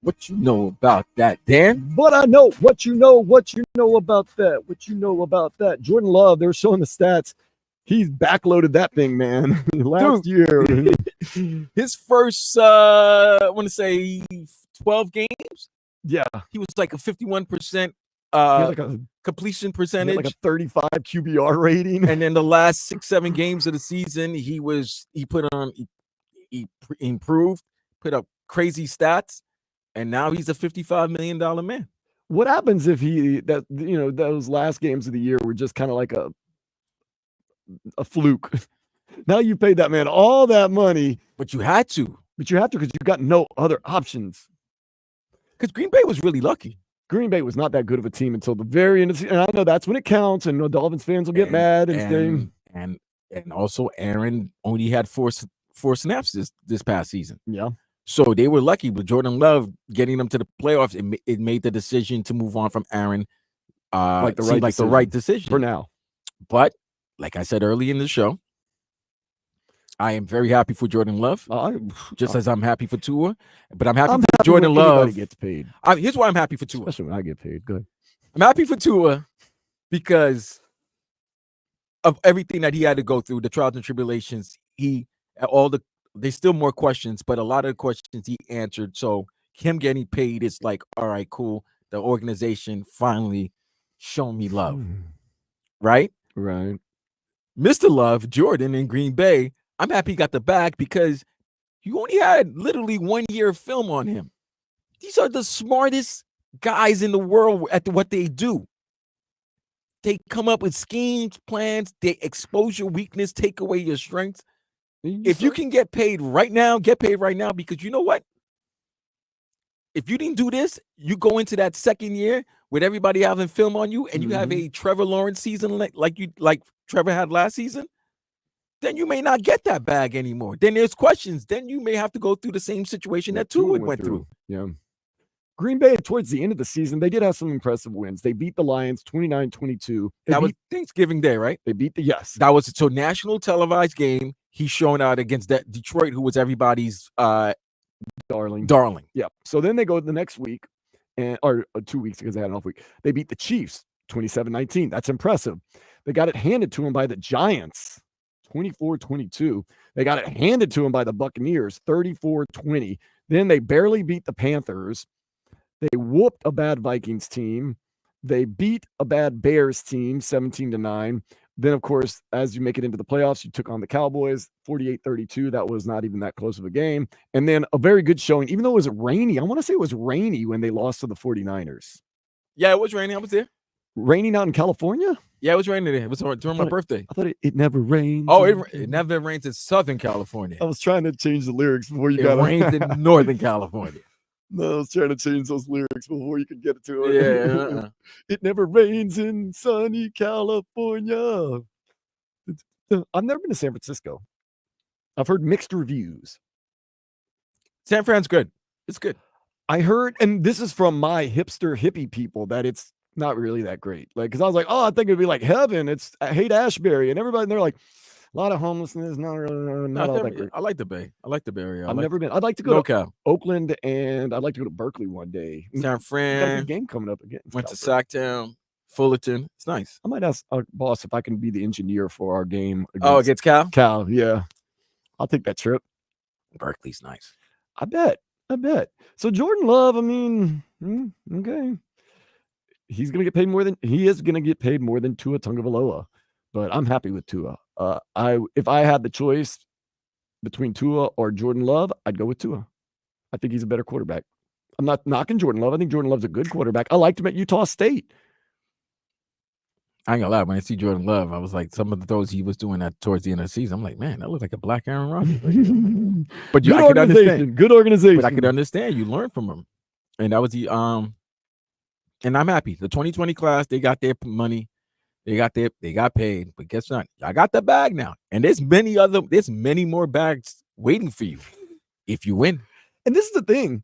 What you know about that, Dan? But I know what you know about that. What you know about that. Jordan Love, they're showing the stats. He's backloaded that thing, man. Last year. His first, I want to say 12 games. Yeah. He was like a 51% like a completion percentage. Like a 35 QBR rating. And then the last 6-7 games of the season, he improved, put up crazy stats. And now he's a $55 million man. What happens if those last games of the year were just kind of like a fluke? Now you paid that man all that money. But you had to. Because you've got no other options. Because Green Bay was really lucky. Green Bay was not that good of a team until the very end of the season. And I know that's when it counts, and Dolphins fans will get mad and also Aaron only had four snaps this past season. Yeah. So they were lucky with Jordan Love getting them to the playoffs. It made the decision to move on from Aaron the right decision for now. But like I said early in the show, I am very happy for Jordan Love, just as I'm happy for Tua. But I'm happy for Jordan Love. Gets paid. Here's why I'm happy for Tua. Especially when I get paid. Good. I'm happy for Tua because of everything that he had to go through, the trials and tribulations. There's still more questions, but a lot of the questions he answered. So him getting paid is like, all right, cool. The organization finally shown me love. Right? Right. Mr. Love, Jordan in Green Bay, I'm happy he got the bag because you only had literally 1 year of film on him. These are the smartest guys in the world at what they do. They come up with schemes, plans, they expose your weakness, take away your strengths. If you can get paid right now, get paid right now, because you know what? If you didn't do this, you go into that second year with everybody having film on you, and you have a Trevor Lawrence season like Trevor had last season, then you may not get that bag anymore. Then there's questions. Then you may have to go through the same situation that Tua went through. Yeah. Green Bay, towards the end of the season, they did have some impressive wins. They beat the Lions 29-22. That was Thanksgiving Day, right? They beat yes. That was a national televised game. He's showing out against that Detroit, who was everybody's darling. Yeah. So then they go the next week, or 2 weeks because they had an off week. They beat the Chiefs 27-19. That's impressive. They got it handed to them by the Giants 24-22. They got it handed to them by the Buccaneers 34-20. Then they barely beat the Panthers. They whooped a bad Vikings team. They beat a bad Bears team 17-9. Then, of course, as you make it into the playoffs, you took on the Cowboys 48-32. That was not even that close of a game. And then a very good showing, even though it was rainy. I want to say it was rainy when they lost to the 49ers. Yeah, it was raining. I was there. Raining out in California? Yeah, it was raining there. It was during my birthday. I thought it never rains. Oh, it never rains in Southern California. I was trying to change the lyrics before you got it. It rains in Northern California. No, I was trying to change those lyrics before you could get it to it. Yeah. It never rains in sunny California. I've never been to San Francisco. I've heard mixed reviews. San Fran's good. It's good. I heard, and this is from my hipster hippie people, that it's not really that great. Like, because I was like, oh, I think it'd be like heaven. I hate Ashbury, and everybody, and they're like, a lot of homelessness, not all that great. I like the Bay. I like the Bay Area. I've never been. I'd like to go to Oakland, and I'd like to go to Berkeley one day. San Fran. Got a good game coming up again. Went to Sacktown, Fullerton. It's nice. I might ask our boss if I can be the engineer for our game. Against Cal? Cal, yeah. I'll take that trip. Berkeley's nice. I bet. So Jordan Love, I mean, okay. He is going to get paid more than Tua Tagovailoa, but I'm happy with Tua. If I had the choice between Tua or Jordan Love, I'd go with Tua. I think he's a better quarterback. I'm not knocking Jordan Love. I think Jordan Love's a good quarterback. I liked him at Utah State. I ain't gonna lie, when I see Jordan Love, I was like, some of the throws he was doing towards the end of the season, I'm like, man, that looks like a black Aaron Rodgers. But I could understand. Good organization. But I could understand. You learn from him. And that was the and I'm happy. The 2020 class, they got their money. They got paid. But guess what? I got the bag now. And there's many more bags waiting for you if you win. And this is the thing.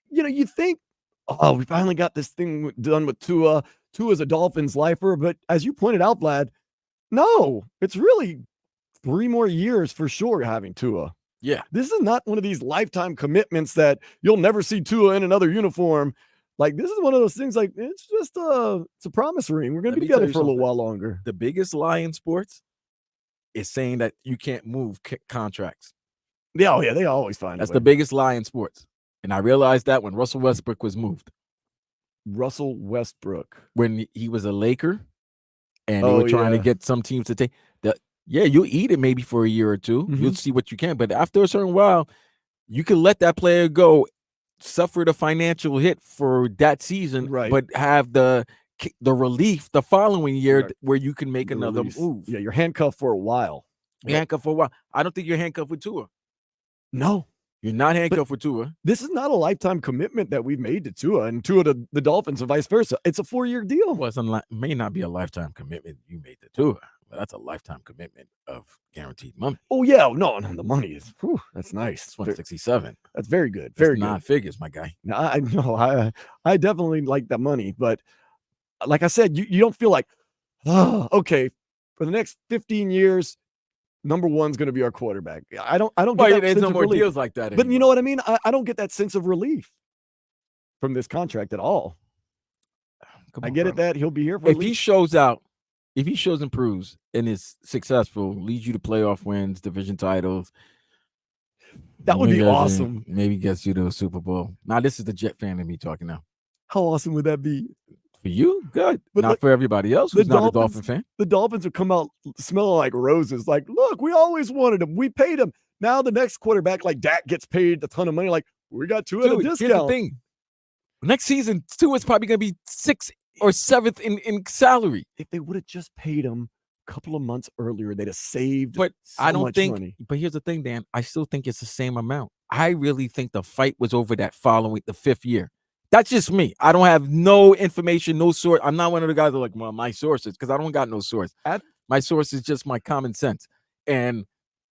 You think, oh, we finally got this thing done with Tua. Tua's a Dolphins lifer, but as you pointed out, Vlad, No, it's really 3 more years for sure having Tua. Yeah. This is not one of these lifetime commitments that you'll never see Tua in another uniform. Like, this is one of those things, like, it's just it's a promise ring. We're going to be together for a little while longer. The biggest lie in sports is saying that you can't move contracts. Yeah, oh yeah, they always find That's a way. the biggest lie in sports. And I realized that when Russell Westbrook was moved. Russell Westbrook. When he was a Laker and they were trying to get some teams to take yeah, you'll eat it maybe for a year or two. You'll see what you can. But after a certain while, you can let that player go, suffer the financial hit for that season, but have the relief the following year where you can make another move. Yeah, you're handcuffed for a while. You're handcuffed for a while. I don't think you're handcuffed with Tua. No. You're not handcuffed with Tua. This is not a lifetime commitment that we've made to Tua and Tua to the Dolphins and vice versa. It's a 4-year deal. Well, it may not be a lifetime commitment you made to Tua, but that's a lifetime commitment of guaranteed money. Oh, yeah. No, the money is, that's nice. It's 167. That's very good. Very good. 9 figures, my guy. No, I know. I definitely like that money. But like I said, you don't feel like, okay, for the next 15 years, number one's going to be our quarterback. I don't get that there's sense no of more relief. deals like that But anymore. you know what I mean? I don't get that sense of relief from this contract at all. I get it that he'll be here for if he shows out, if he shows and proves and is successful, leads you to playoff wins, division titles. That would be awesome. Maybe gets you to a Super Bowl. Now, this is the Jet fan in me talking now. How awesome would that be? For you, good. But not for everybody else who's not a Dolphin fan. The Dolphins would come out smelling like roses. Like, look, we always wanted him. We paid him. Now the next quarterback, like Dak, gets paid a ton of money. Like, we got Tua at a discount. Here's the thing. Next season, Tua is probably going to be 6th or 7th in salary. If they would have just paid him a couple of months earlier, they'd have saved But so I don't much think, money. but here's the thing, Dan. I still think it's the same amount. I really think the fight was over that following the 5th year. That's just me. I don't have no information, no source. I'm not one of the guys that are like, well, my sources, because I don't got no source. My source is just my common sense. And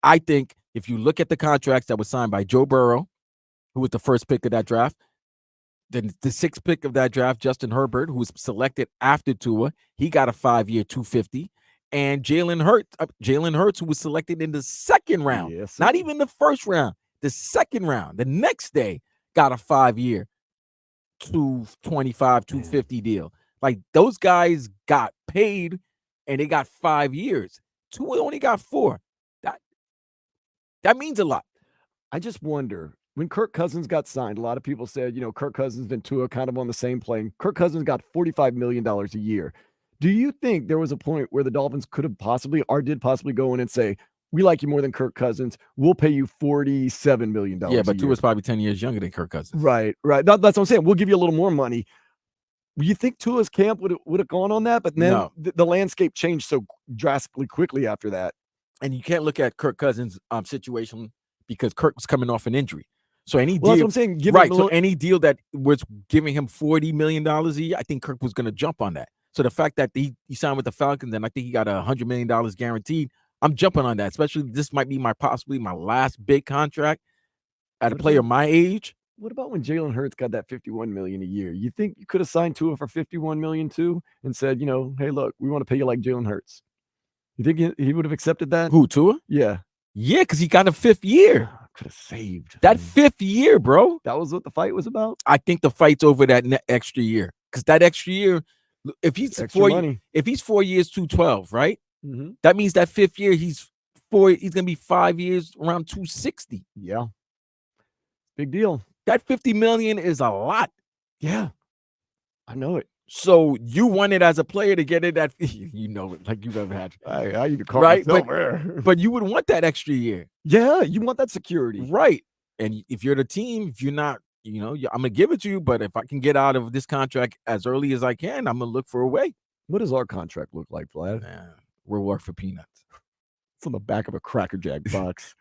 I think if you look at the contracts that were signed by Joe Burrow, who was the first pick of that draft, then the 6th pick of that draft, Justin Herbert, who was selected after Tua, he got a 5-year $250. And Jalen Hurts, who was selected in the 2nd round, not even the 1st round, the 2nd round, the next day, got a 5-year $225, $250 deal. Like, those guys got paid and they got 5 years. Tua only got 4. That means a lot. I just wonder, when Kirk Cousins got signed, a lot of people said, Kirk Cousins and Tua kind of on the same plane. Kirk Cousins got $45 million a year. Do you think there was a point where the Dolphins could have possibly go in and say, we like you more than Kirk Cousins, we'll pay you $47 million Yeah, but Tua's probably 10 years younger than Kirk Cousins. Right. That's what I'm saying. We'll give you a little more money. You think Tua's camp would have gone on that? But then the landscape changed so drastically quickly after that. And you can't look at Kirk Cousins' situation because Kirk was coming off an injury. So any Well, deal, that's what I'm saying. So any deal that was giving him $40 million a year, I think Kirk was going to jump on that. So the fact that he signed with the Falcons and I think he got $100 million guaranteed, I'm jumping on that. Especially this might be possibly my last big contract at a player my age. What about when Jalen Hurts got that $51 million a year? You think you could have signed Tua for $51 million too and said, hey, look, we want to pay you like Jalen Hurts? You think he would have accepted that? Who, Tua? Yeah. Yeah, because he got a 5th year. Could have saved that 5th year, bro. That was what the fight was about. I think the fight's over that extra year because that extra year, if he's 4 years, 212, right? Mm-hmm. That means that 5th year he's gonna be 5 years around 260. Yeah, big deal. That $50 million is a lot. Yeah, I know it. So you want it as a player to get it at it like you've ever had. I need to call right, but you would want that extra year. Yeah, you want that security, right? And if you're the team, if you're not, I'm gonna give it to you. But if I can get out of this contract as early as I can, I'm gonna look for a way. What does our contract look like, Vlad? We're work for peanuts. It's on the back of a Cracker Jack box.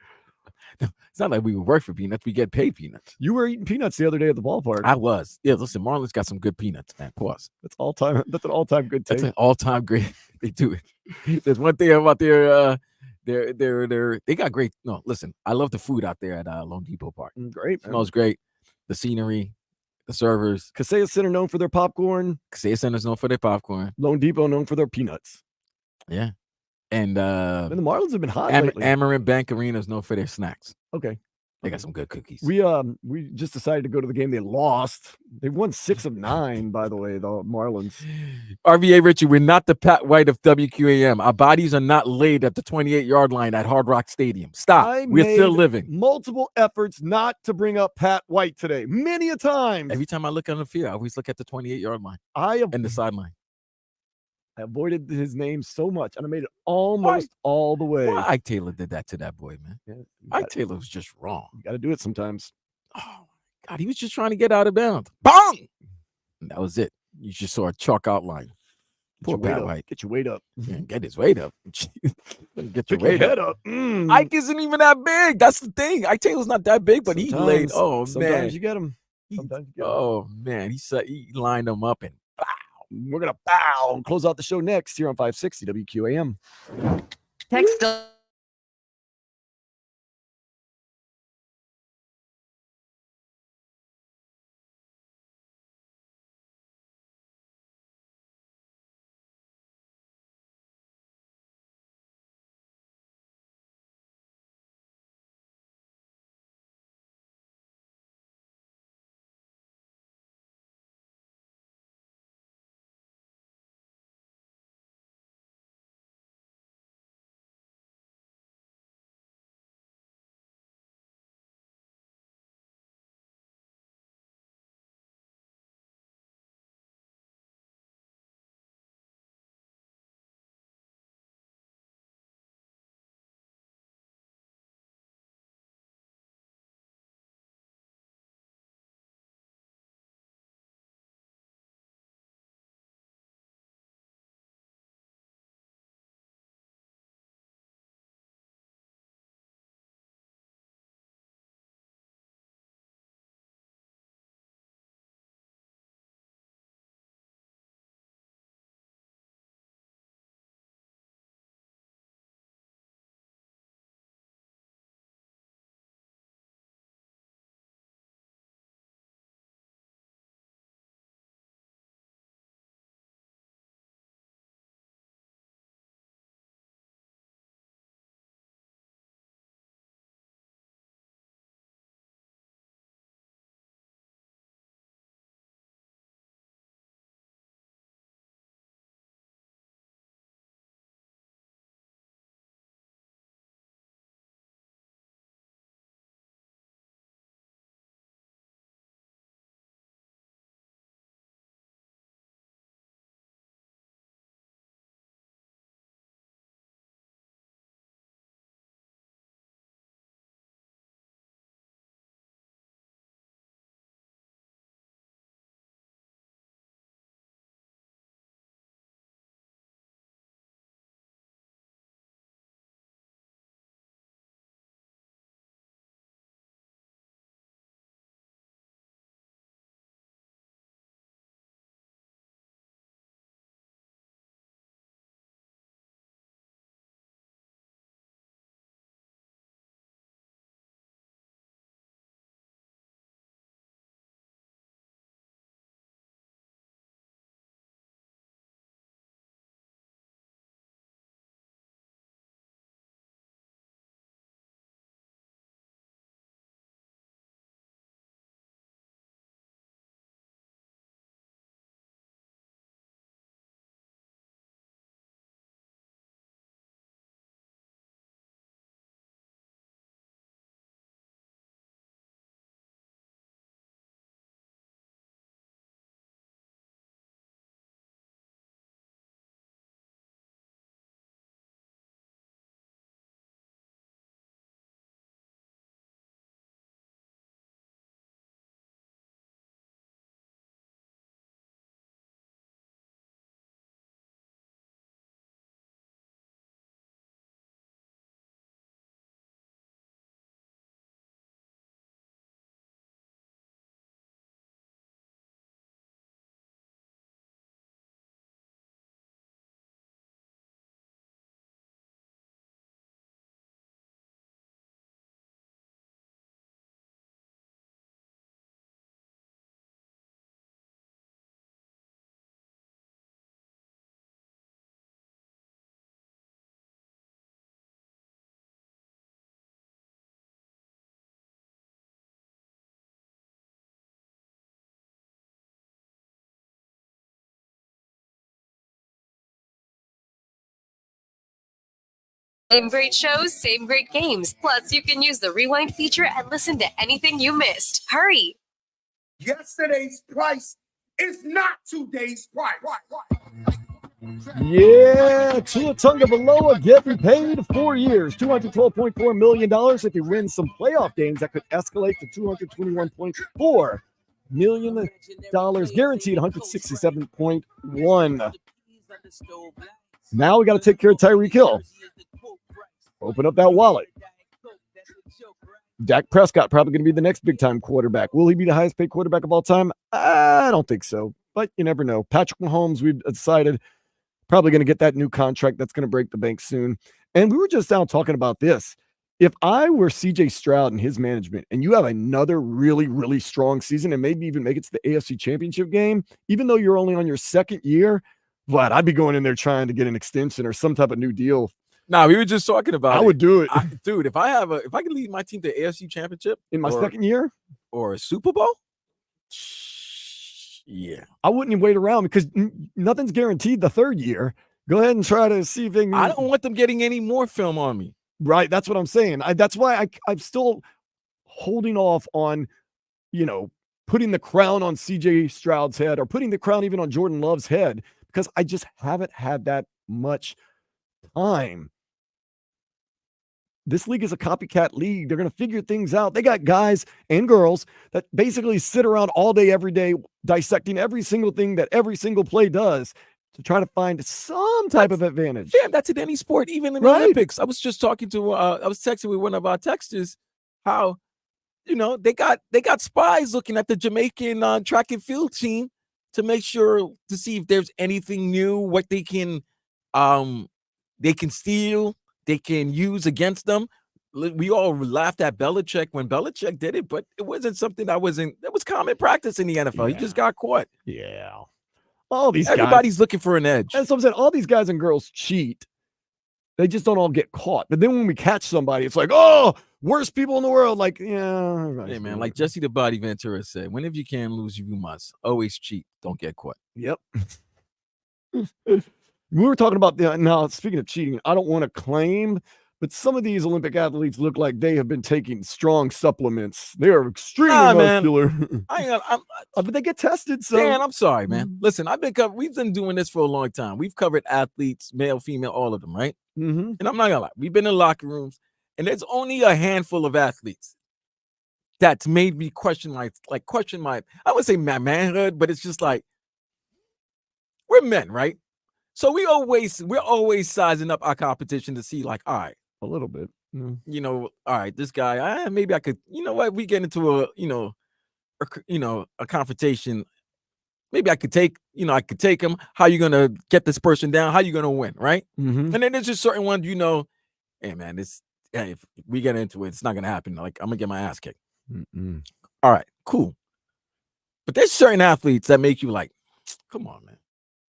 No, it's not like we work for peanuts. We get paid peanuts. You were eating peanuts the other day at the ballpark. I was. Yeah, listen, Marlins got some good peanuts, man. Pause. That's an all-time good taste. That's an all-time great. They do it. There's one thing about they got great. No, listen, I love the food out there at Lone Depot Park. Great. It smells great. The scenery, the servers. Kaseya Center known for their popcorn. Kaseya Center's known for their popcorn. Lone Depot known for their peanuts. Yeah. And the Marlins have been hot lately. Amarin Bank Arena is known for their snacks. Okay. They got some good cookies. We just decided to go to the game. They lost. They won 6 of 9, by the way, the Marlins. RVA Richie, we're not the Pat White of WQAM. Our bodies are not laid at the 28-yard line at Hard Rock Stadium. Stop. We're still living. Multiple efforts not to bring up Pat White today. Many a time. Every time I look on the field, I always look at the 28-yard line and the sideline. I avoided his name so much, and I made it almost all the way. Why Ike Taylor did that to that boy, man? Yeah, Ike Taylor was just wrong. You got to do it sometimes. Oh, God, he was just trying to get out of bounds. Bong! And that was it. You just saw a chalk outline. Poor Pat White. Get your weight up. Yeah, get his weight up. Get your weight head up. up. Ike isn't even that big. That's the thing. Ike Taylor's not that big, but he laid. Oh, sometimes man. you get him. Oh, man. He lined them up and we're going to bow and close out the show next here on 560 WQAM. Text Same great shows, same great games. Plus, you can use the rewind feature and listen to anything you missed. Hurry! Yesterday's price is not today's price. Yeah, Tua Tagovailoa getting paid 4 years, $212.4 million. If he wins some playoff games, that could escalate to $221.4 million, guaranteed $167.1. Now we got to take care of Tyreek Hill. Open up that wallet. Dak Prescott probably going to be the next big-time quarterback. Will he be the highest-paid quarterback of all time? I don't think so, but you never know. Patrick Mahomes, we've decided, probably going to get that new contract that's going to break the bank soon. And we were just out talking about this. If I were CJ Stroud and his management, and you have another really, really strong season and maybe even make it to the AFC Championship game, even though you're only on your second year, but I'd be going in there trying to get an extension or some type of new deal. Nah, we were just talking about I would do it. Dude, if I could lead my team to AFC Championship in my second year or a Super Bowl, yeah. I wouldn't even wait around because nothing's guaranteed the third year. Go ahead and try to see if they can. I don't want them getting any more film on me. Right. That's what I'm saying. That's why I'm still holding off on, putting the crown on CJ Stroud's head or putting the crown even on Jordan Love's head because I just haven't had that much time. This league is a copycat league. They're going to figure things out. They got guys and girls that basically sit around all day, every day, dissecting every single thing that every single play does to try to find some type of advantage. Damn, that's in any sport, even in the Olympics. I was just talking to, I was texting with one of our texters how, they got spies looking at the Jamaican track and field team to make sure to see if there's anything new, what they can steal, they can use against them. We all laughed at Belichick when Belichick did it, but it wasn't something that was common practice in the NFL. He just got caught. Yeah. All these Everybody's looking for an edge. That's what I'm saying. All these guys and girls cheat. They just don't all get caught. But then when we catch somebody, it's like, oh, worst people in the world. Like, yeah. Hey, man, like Jesse the Body Ventura said, whenever you can lose, you must. Always cheat. Don't get caught. Yep. We were talking about now, speaking of cheating, I don't want to claim, but some of these Olympic athletes look like they have been taking strong supplements. They are extremely muscular. But they get tested. So Dan, I'm sorry, man. Listen, we've been doing this for a long time. We've covered athletes, male, female, all of them, right? Mm-hmm. And I'm not gonna lie, we've been in locker rooms, and there's only a handful of athletes that's made me question my, I would say my manhood, but it's just like we're men, right? So we're always sizing up our competition to see, like, all right, a little bit, all right, this guy, maybe I could, we get into a confrontation. Maybe I could take him. How you gonna get this person down? How you gonna win, right? Mm-hmm. And then there's just certain ones, hey man, if we get into it, it's not gonna happen. Like I'm gonna get my ass kicked. Mm-mm. All right, cool. But there's certain athletes that make you like, come on, man.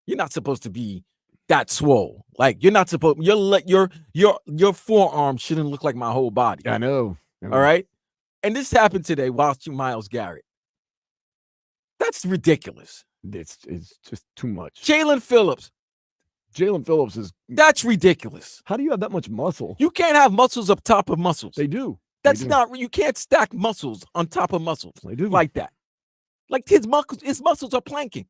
You're not supposed to be that swole. Like you're not supposed. Your forearm shouldn't look like my whole body. I know. All right. And this happened today watching Myles Garrett. That's ridiculous. It's just too much. Jalen Phillips is. That's ridiculous. How do you have that much muscle? You can't have muscles up top of muscles. They do. That's not. You can't stack muscles on top of muscles. They do like that. Like his muscles are planking.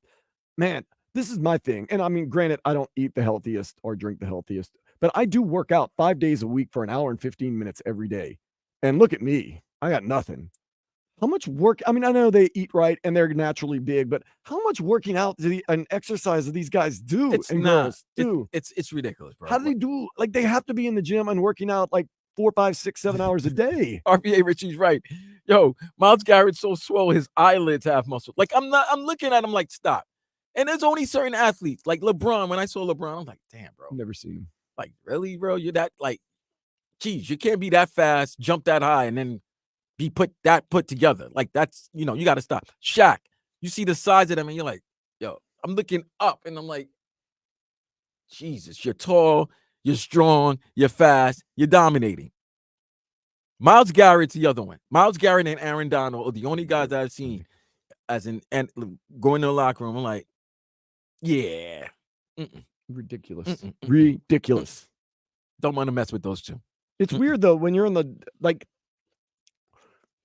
Man. This is my thing. And I mean, granted, I don't eat the healthiest or drink the healthiest, but I do work out 5 days a week for an hour and 15 minutes every day. And look at me. I got nothing. How much work? I mean, I know they eat right and they're naturally big, but how much working out and exercise do these guys do? Girls do? It's ridiculous, bro. How do they do? Like they have to be in the gym and working out like 4, 5, 6, 7 hours a day. RBA Richie's right. Yo, Myles Garrett's so swole, his eyelids have muscle. Like I'm looking at him like, stop. And there's only certain athletes like LeBron. When I saw LeBron, I'm like, damn, bro. Never seen him. Like, really, bro? You're that geez, you can't be that fast, jump that high, and then be put together. Like that's, you got to stop. Shaq, you see the size of them, and you're like, yo, I'm looking up, and I'm like, Jesus, you're tall, you're strong, you're fast, you're dominating. Myles Garrett's the other one. Myles Garrett and Aaron Donald are the only guys that I've seen and going to the locker room. I'm like, yeah. Ridiculous. Ridiculous. Don't want to mess with those two. It's weird though when you're in the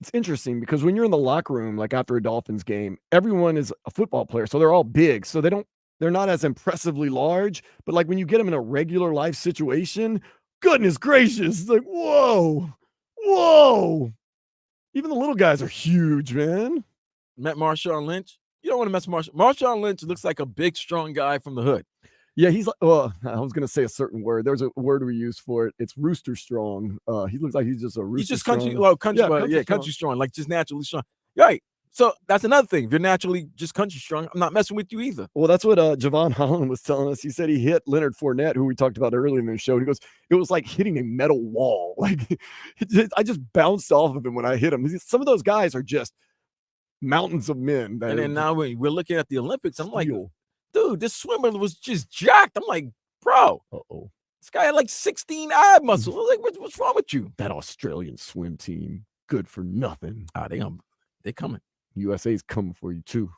it's interesting because when you're in the locker room, like after a Dolphins game, everyone is a football player, so they're all big, so they're not as impressively large. But like when you get them in a regular life situation, goodness gracious, it's like whoa. Even the little guys are huge, man. Met Marshawn Lynch. You don't want to mess with Marshawn Lynch looks like a big, strong guy from the hood. Yeah, he's like, well, I was going to say a certain word. There's a word we use for it. It's rooster strong. He looks like he's just a rooster He's just strong. country strong, like just naturally strong. Right. So that's another thing. If you're naturally just country strong, I'm not messing with you either. Well, that's what Javon Holland was telling us. He said he hit Leonard Fournette, who we talked about earlier in the show. He goes, it was like hitting a metal wall. Like I just bounced off of him when I hit him. Some of those guys are just mountains of men. And then now we're looking at the Olympics. I'm like, dude, this swimmer was just jacked. I'm like, bro, this guy had like 16 ab muscles. I was like, what's wrong with you? That Australian swim team, good for nothing. They coming. USA's coming for you too.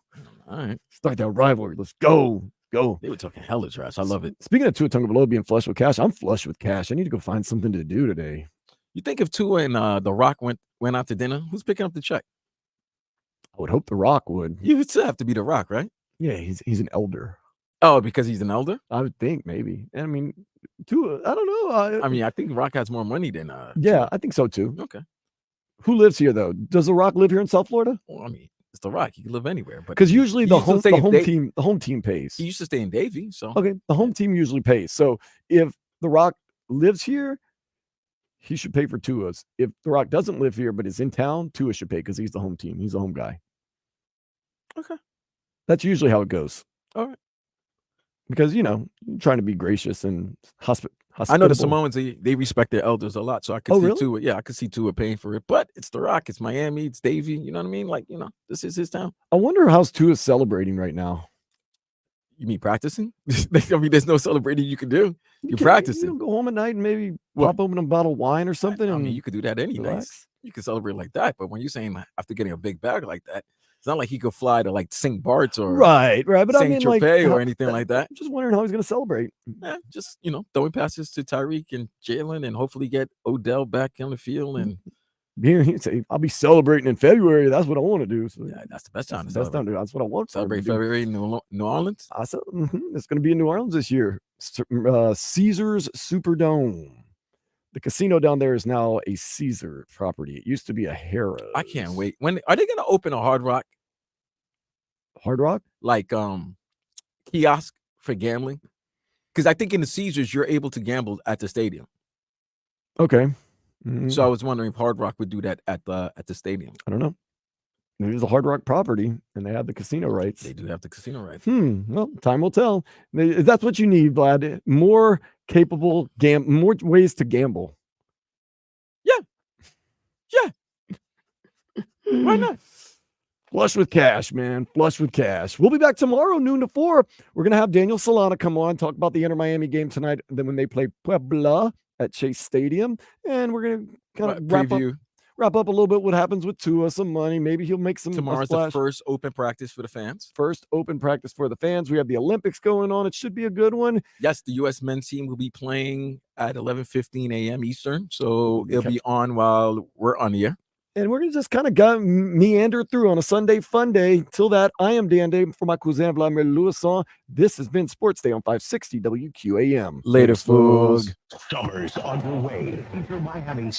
All right, start that rivalry. Let's go. They were talking hella trash. I love it. Speaking of Tua Tagovailoa being flush with cash, I'm flush with cash. I need to go find something to do today. You think if Tua and The Rock went out to dinner, who's picking up the check? I would hope The Rock would. You would still have to be The Rock, right? Yeah, he's an elder. Oh, because he's an elder? I would think maybe. I mean, Tua, I don't know. I think Rock has more money than yeah, Tua. I think so too. Okay. Who lives here though? Does The Rock live here in South Florida? Well, I mean, it's The Rock. He can live anywhere, but because usually the home team team pays. He used to stay in Davie, so okay, the home team usually pays. So if The Rock lives here, he should pay for Tua's. If The Rock doesn't live here but is in town, Tua should pay because he's the home team. He's the home guy. Okay, that's usually how it goes. All right, because trying to be gracious and hospitable. I know the Samoans they respect their elders a lot, so I could see really? Tua. Yeah, I could see Tua paying for it. But it's The Rock, it's Miami, it's Davie. You know what I mean? Like this is his town. I wonder how's Tua celebrating right now. You mean practicing? I mean, there's no celebrating you can do. You're practicing. Go home at night and maybe pop open a bottle of wine or something. I mean, you could do that any night. You can celebrate like that. But when you're saying after getting a big bag like that, it's not like he could fly to like St. Bart's or right. But St. I mean, Tropez or anything like that. I'm just wondering how he's going to celebrate. Yeah, just throwing passes to Tyreek and Jalen, and hopefully get Odell back on the field. And I'll be celebrating in February. That's what I want to do. So yeah, that's the best time. That's what I want. Celebrate February in New Orleans. I said it's going to be in New Orleans this year. Caesars Superdome. The casino down there is now a Caesar property. It used to be a Harrah's. I can't wait. When are they going to open a Hard Rock? Hard Rock? Like kiosk for gambling? Because I think in the Caesars you're able to gamble at the stadium. Okay. So I was wondering if Hard Rock would do that at the stadium. I don't know. Maybe it's a Hard Rock property and they have the casino rights. They do have the casino rights. Well, time will tell. That's what you need, Vlad. More capable more ways to gamble. Yeah. Why not? Flush with cash, man. Flush with cash. We'll be back tomorrow, noon to 4. We're going to have Daniel Solana come on, talk about the Inter Miami game tonight. Then when they play Puebla at Chase Stadium. And we're going to kind of wrap up a little bit what happens with Tua, some money. Maybe he'll make some. Tomorrow's the first open practice for the fans. First open practice for the fans. We have the Olympics going on. It should be a good one. Yes, the U.S. men's team will be playing at 11:15 a.m. Eastern. So it'll be on while we're on the air. And we're going to just kind of meander through on a Sunday fun day. Till that, I am Dan Day for my cousin Vladimir Louison. This has been Sports Day on 560 WQAM. Later, fools. Summer's underway. Inter Miami